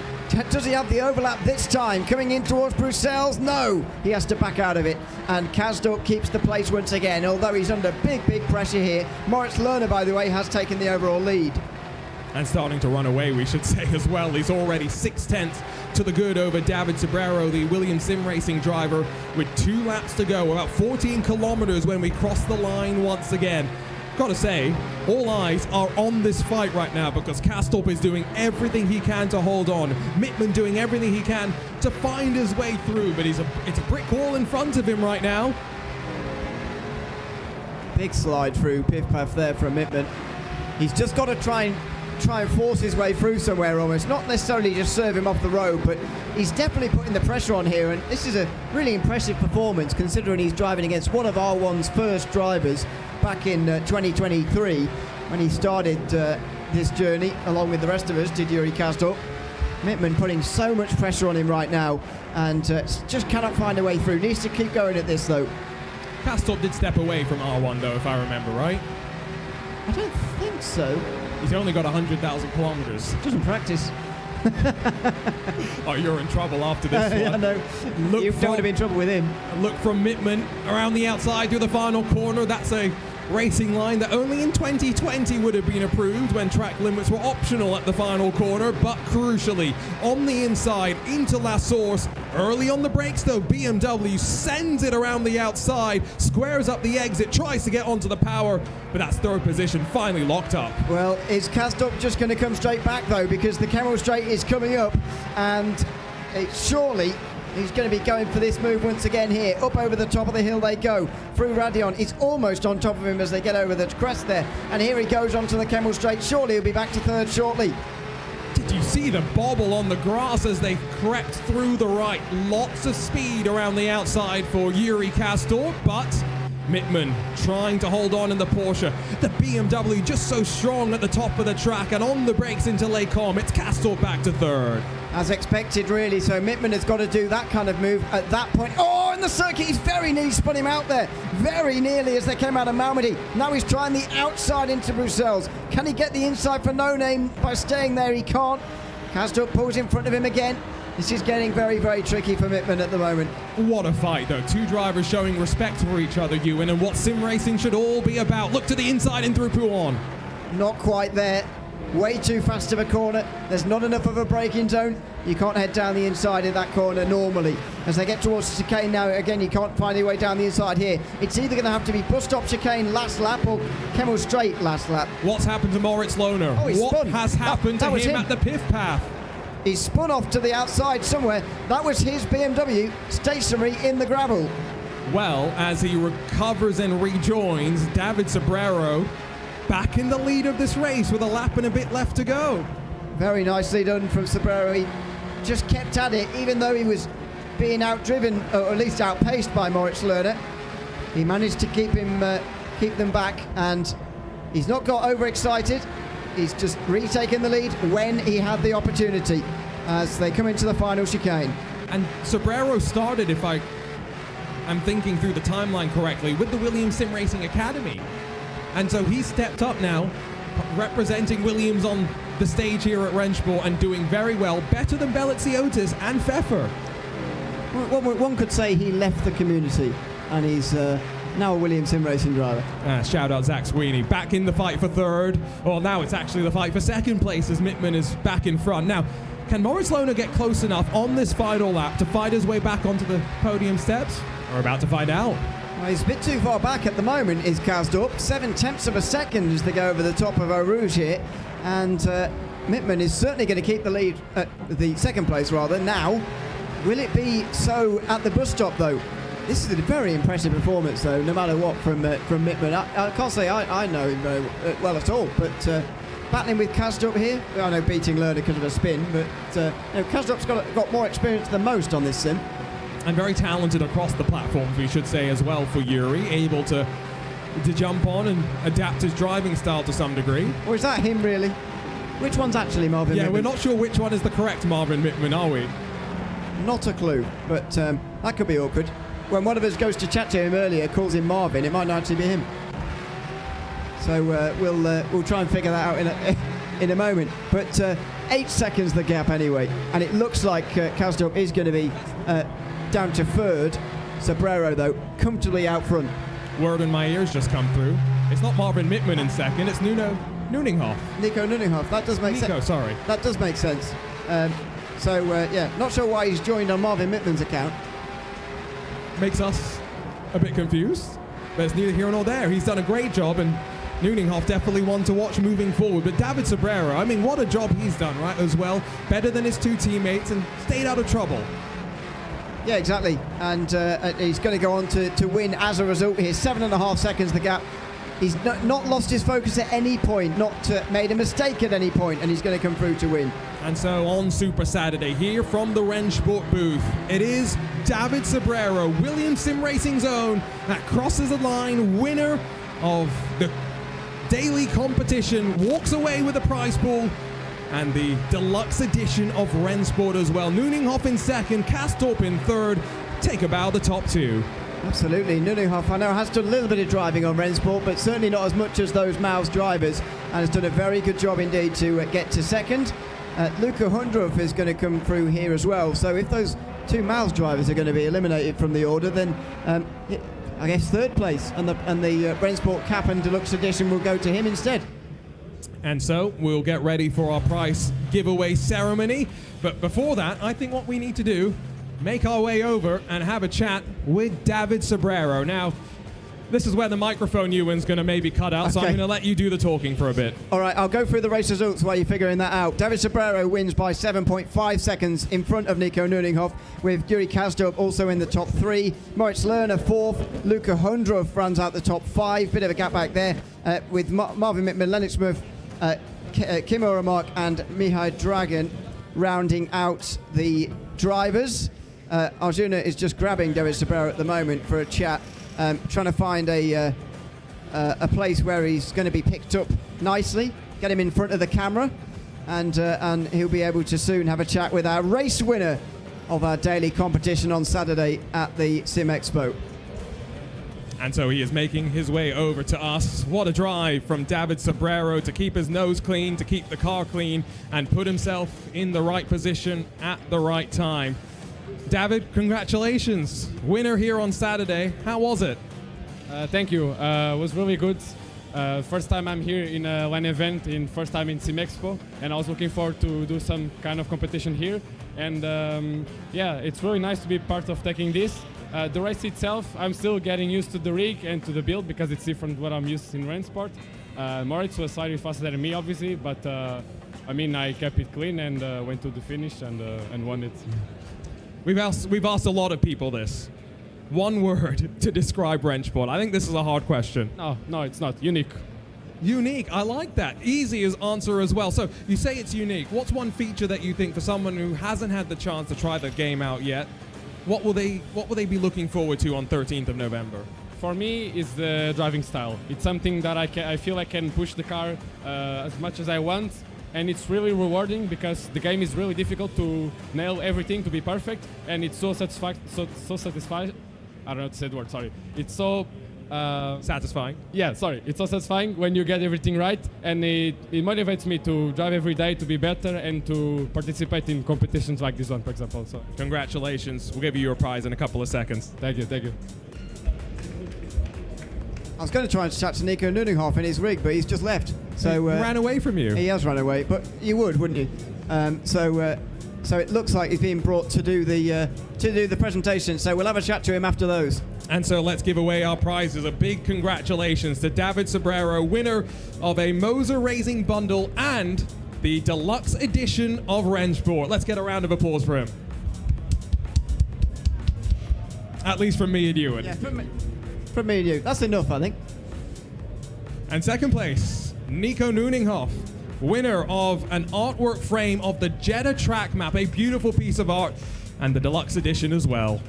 Does he have the overlap this time? Coming in towards Bruxelles? No, he has to back out of it. And Kastorp keeps the place once again, although he's under big pressure here. Moritz Lerner, by the way, has taken the overall lead. And starting to run away, we should say as well. He's already 6/10 to the good over David Sobrero, the Williams Sim Racing driver, with 2 laps to go. About 14 kilometers when we cross the line once again. Gotta say, all eyes are on this fight right now because Kastorp is doing everything he can to hold on. Mittman doing everything he can to find his way through, but it's a brick wall in front of him right now. Big slide through, piff paff there from Mittman. He's just got to try and force his way through somewhere almost. Not necessarily just serve him off the road, but he's definitely putting the pressure on here, and this is a really impressive performance considering he's driving against one of R1's first drivers back in 2023 when he started this journey along with the rest of us, did Yuri Kastorp. Mittman putting so much pressure on him right now and just cannot find a way through. Needs to keep going at this though. Kastorp did step away from R1 though, if I remember right. I don't think so. He's only got 100,000 kilometers. Doesn't practice. Oh, you're in trouble after this one. I know. You don't want to be in trouble with him. Look from Mittman around the outside through the final corner. That's a racing line that only in 2020 would have been approved when track limits were optional at the final corner, but crucially on the inside into La Source. Early on the brakes though, BMW sends it around the outside, squares up the exit, tries to get onto the power, but that's third position finally locked up. Well, is Kastorp just going to come straight back though, because the Camel Straight is coming up, and surely he's going to be going for this move once again here. Up over the top of the hill they go. Through Radion. It's almost on top of him as they get over the crest there. And here he goes onto the Camel Straight. Surely he'll be back to third shortly. Did you see the bobble on the grass as they crept through the right? Lots of speed around the outside for Yuri Kastorp, but Mittman trying to hold on in the Porsche. The BMW just so strong at the top of the track and on the brakes into Les Combes. It's Kastorp back to third. As expected, really. So Mittman has got to do that kind of move at that point. Oh, and the circuit, he's very nearly spun him out there. Very nearly as they came out of Malmedy. Now he's trying the outside into Bruxelles. Can he get the inside for No Name by staying there? He can't. Kastorp pulls in front of him again. This is getting very tricky for Mittman at the moment. What a fight, though. Two drivers showing respect for each other, Ewan, and what sim racing should all be about. Look to the inside and through Pouon. Not quite there. Way too fast of a corner. There's not enough of a braking zone. You can't head down the inside of that corner normally. As they get towards the chicane now, again, you can't find your way down the inside here. It's either going to have to be bus stop chicane last lap or Camel Straight last lap. What's happened to Moritz Lohner? Oh, what has happened to him at the Piff Path? He spun off to the outside somewhere. That was his BMW, stationary in the gravel. Well, as he recovers and rejoins, David Sobrero back in the lead of this race with a lap and a bit left to go. Very nicely done from Sobrero. He just kept at it, even though he was being outdriven, or at least outpaced by Moritz Lerner. He managed to keep them back, and he's not got overexcited. He's just retaken the lead when he had the opportunity as they come into the final chicane. And Sobrero started, if I am thinking through the timeline correctly, with the Williams Sim Racing Academy. And so he stepped up now, representing Williams on the stage here at RENNSPORT and doing very well, better than Bellezzi-Otis and Pfeffer. One could say he left the community, and he's now a Williams Sim Racing driver. Shout out Zach Sweeney, back in the fight for third. Well, now it's actually the fight for second place as Mittman is back in front. Now, Can Moritz Lohner get close enough on this final lap to fight his way back onto the podium steps? We're about to find out. Well, he's a bit too far back at the moment, is Kastrup. 7/10 of a second as they go over the top of Eau Rouge here. And Mittman is certainly going to keep the lead, the second place rather. Now, will it be so at the bus stop though? This is a very impressive performance though, no matter what, from Mittman. I can't say I know him very well at all, but battling with Kastrup here, I know beating Lerner because of a spin, but Kastrup's got more experience than most on this sim. And very talented across the platforms, we should say as well, for Yuri, able to jump on and adapt his driving style to some degree. Or is that him really? Which one's actually Marvin Mittman? Yeah, we're not sure which one is the correct Marvin Mittman, are we? Not a clue, but that could be awkward. When one of us goes to chat to him earlier, calls him Marvin, it might not actually be him. So we'll try and figure that out in a moment. But 8 seconds the gap anyway, and it looks like Kastrup is going to be down to third. Sobrero though comfortably out front. Word in my ears just come through. It's not Marvin Mittman in second. It's Nico Nuninghoff. That does make sense. Nico, sorry. That does make sense. Yeah, not sure why he's joined on Marvin Mittman's account. Makes us a bit confused, but it's neither here nor there. He's done a great job, and Nuninghoff definitely one to watch moving forward. But David Sobrero, I mean, what a job he's done, right, as well. Better than his two teammates and stayed out of trouble. Yeah, exactly. And he's going to go on to win as a result here. 7.5 seconds the gap. He's not lost his focus at any point, not made a mistake at any point, and he's going to come through to win. And so on Super Saturday, here from the RENNSPORT booth, it is David Sobrero, Williams Sim Racing's own, that crosses the line, winner of the daily competition, walks away with the prize pool and the deluxe edition of RENNSPORT as well. Nuninghoff in second, Kastrup in third. Take a bow the top two. Absolutely. Nuninghoff, I know, has done a little bit of driving on RENNSPORT, but certainly not as much as those Maus drivers, and has done a very good job indeed to get to second. Luca Hundruff is going to come through here as well. So if those two Maus drivers are going to be eliminated from the order, then I guess third place, and the RENNSPORT Cap and Deluxe Edition will go to him instead. And so we'll get ready for our prize giveaway ceremony. But before that, I think what we need to do, make our way over and have a chat with David Sobrero. Now, this is where the microphone, Ewan's going to maybe cut out, so I'm going to let you do the talking for a bit. All right, I'll go through the race results while you're figuring that out. David Sobrero wins by 7.5 seconds in front of Nico Nuninghoff, with Yuri Kastrup also in the top 3. Moritz Lerner 4th. Luca Hundruff runs out the top 5. Bit of a gap back there with Marvin Mittman, Lennox Smith, Kim Oramark and Mihai Dragan rounding out the drivers. Arjuna is just grabbing David Sobrero at the moment for a chat, trying to find a place where he's going to be picked up nicely, get him in front of the camera, and he'll be able to soon have a chat with our race winner of our daily competition on Saturday at the Sim Expo. And so he is making his way over to us. What a drive from David Sobrero to keep his nose clean, to keep the car clean, and put himself in the right position at the right time. David, congratulations. Winner here on Saturday. How was it? Thank you. It was really good. First time I'm here in a LAN event, first time in SimExpo, and I was looking forward to do some kind of competition here. And yeah, it's really nice to be part of taking this. The race itself, I'm still getting used to the rig and to the build because it's different what I'm used to in RENNSPORT. Moritz was slightly faster than me, obviously, but I mean, I kept it clean and went to the finish and won it. We've asked a lot of people this. One word to describe RENNSPORT. I think this is a hard question. No, it's not. Unique. Unique. I like that. Easy as answer as well. So you say it's unique. What's one feature that you think for someone who hasn't had the chance to try the game out yet, what will they be looking forward to on 13th of November? For me, it's the driving style. It's something that I feel I can push the car as much as I want, and it's really rewarding because the game is really difficult to nail everything to be perfect, and it's so satisfying. I don't know how to say the word. Sorry. It's so satisfying. Yeah, sorry. It's so satisfying when you get everything right, and it motivates me to drive every day to be better and to participate in competitions like this one, for example. So congratulations. We'll give you your prize in a couple of seconds. Thank you. was going to try and chat to Nico Nuninghoff in his rig, but he's just left. So he ran away from you. He has run away, but you would, wouldn't you? So it looks like he's being brought to do the presentation. So we'll have a chat to him after those. And so let's give away our prizes. A big congratulations to David Sobrero, winner of a Moser Racing bundle and the deluxe edition of RENNSPORT. Let's get a round of applause for him. At least from me and Ewan. Yeah, from me and you. That's enough, I think. And second place, Nico Nuninghoff, winner of an artwork frame of the Jeddah track map, a beautiful piece of art, and the deluxe edition as well.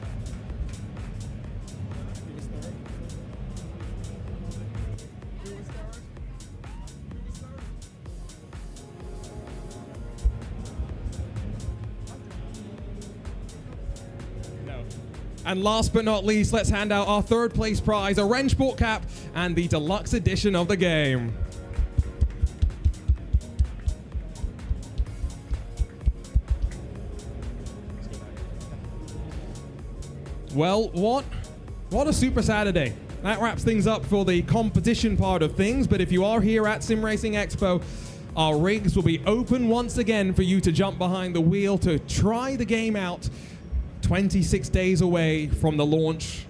And last but not least, let's hand out our third place prize, a RENNSPORT cap and the deluxe edition of the game. Well, what a Super Saturday. That wraps things up for the competition part of things, but if you are here at SimRacing Expo, our rigs will be open once again for you to jump behind the wheel to try the game out. 26 days away from the launch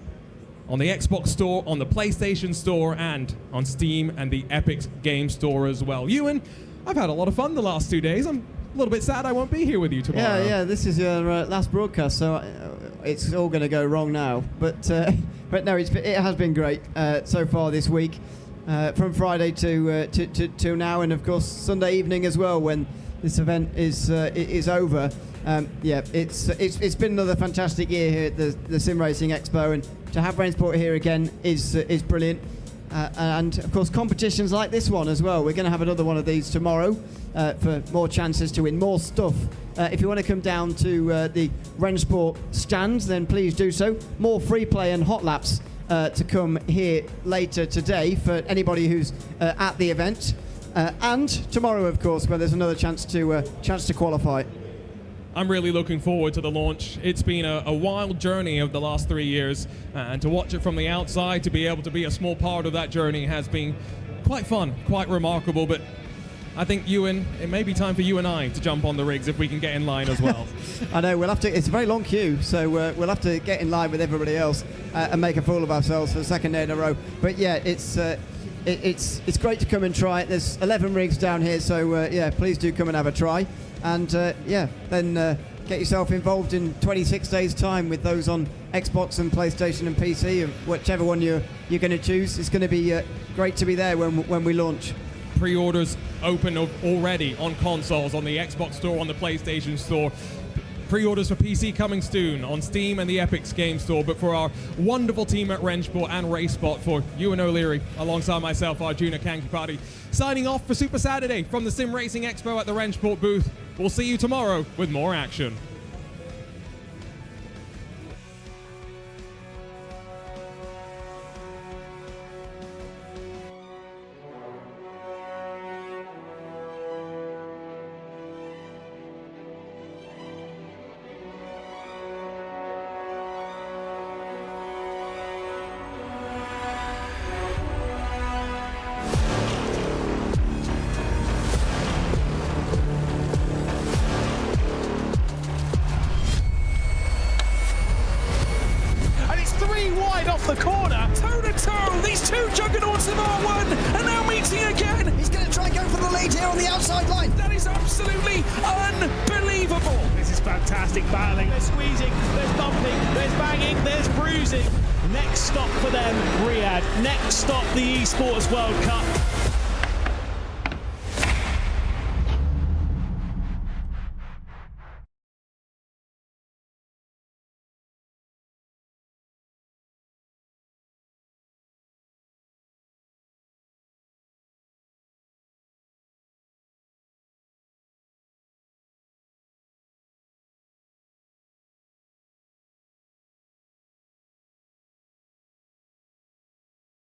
on the Xbox Store, on the PlayStation Store, and on Steam and the Epic Game Store as well. Ewan, I've had a lot of fun the last 2 days. I'm a little bit sad I won't be here with you tomorrow. Yeah, this is your last broadcast, so it's all going to go wrong now. But no, it has been great so far this week, from Friday to now, and of course Sunday evening as well when this event is over. It's been another fantastic year here at the SimRacing Expo, and to have RENNSPORT here again is brilliant. And of course competitions like this one as well. We're going to have another one of these tomorrow for more chances to win more stuff. If you want to come down to the RENNSPORT stands, then please do so. More free play and hot laps to come here later today for anybody who's at the event. And tomorrow, of course, where there's another chance to qualify. I'm really looking forward to the launch. It's been a wild journey of the last 3 years, and to watch it from the outside, to be able to be a small part of that journey has been quite fun, quite remarkable. But I think, Ewan, it may be time for you and I to jump on the rigs if we can get in line as well. I know, we'll have to. It's a very long queue, so we'll have to get in line with everybody else and make a fool of ourselves for the second day in a row. But yeah, it's great to come and try it. There's 11 rigs down here, so yeah, please do come and have a try. And then get yourself involved in 26 days' time with those on Xbox and PlayStation and PC, and whichever one you're going to choose. It's going to be great to be there when we launch. Pre-orders open already on consoles, on the Xbox Store, on the PlayStation Store. Pre-orders for PC coming soon on Steam and the Epic Game Store. But for our wonderful team at RENNSPORT and RaceSpot, for Ewan O'Leary, alongside myself, Arjuna Kankipati, signing off for Super Saturday from the SimRacing Expo at the RENNSPORT booth. We'll see you tomorrow with more action. Off the corner, toe to toe, these two juggernauts of R1 are now meeting again. He's going to try and go for the lead here on the outside line. That is absolutely unbelievable. This is fantastic battling. There's squeezing, there's bumping, there's banging, there's bruising. Next stop for them, Riyadh. Next stop, the Esports World Cup.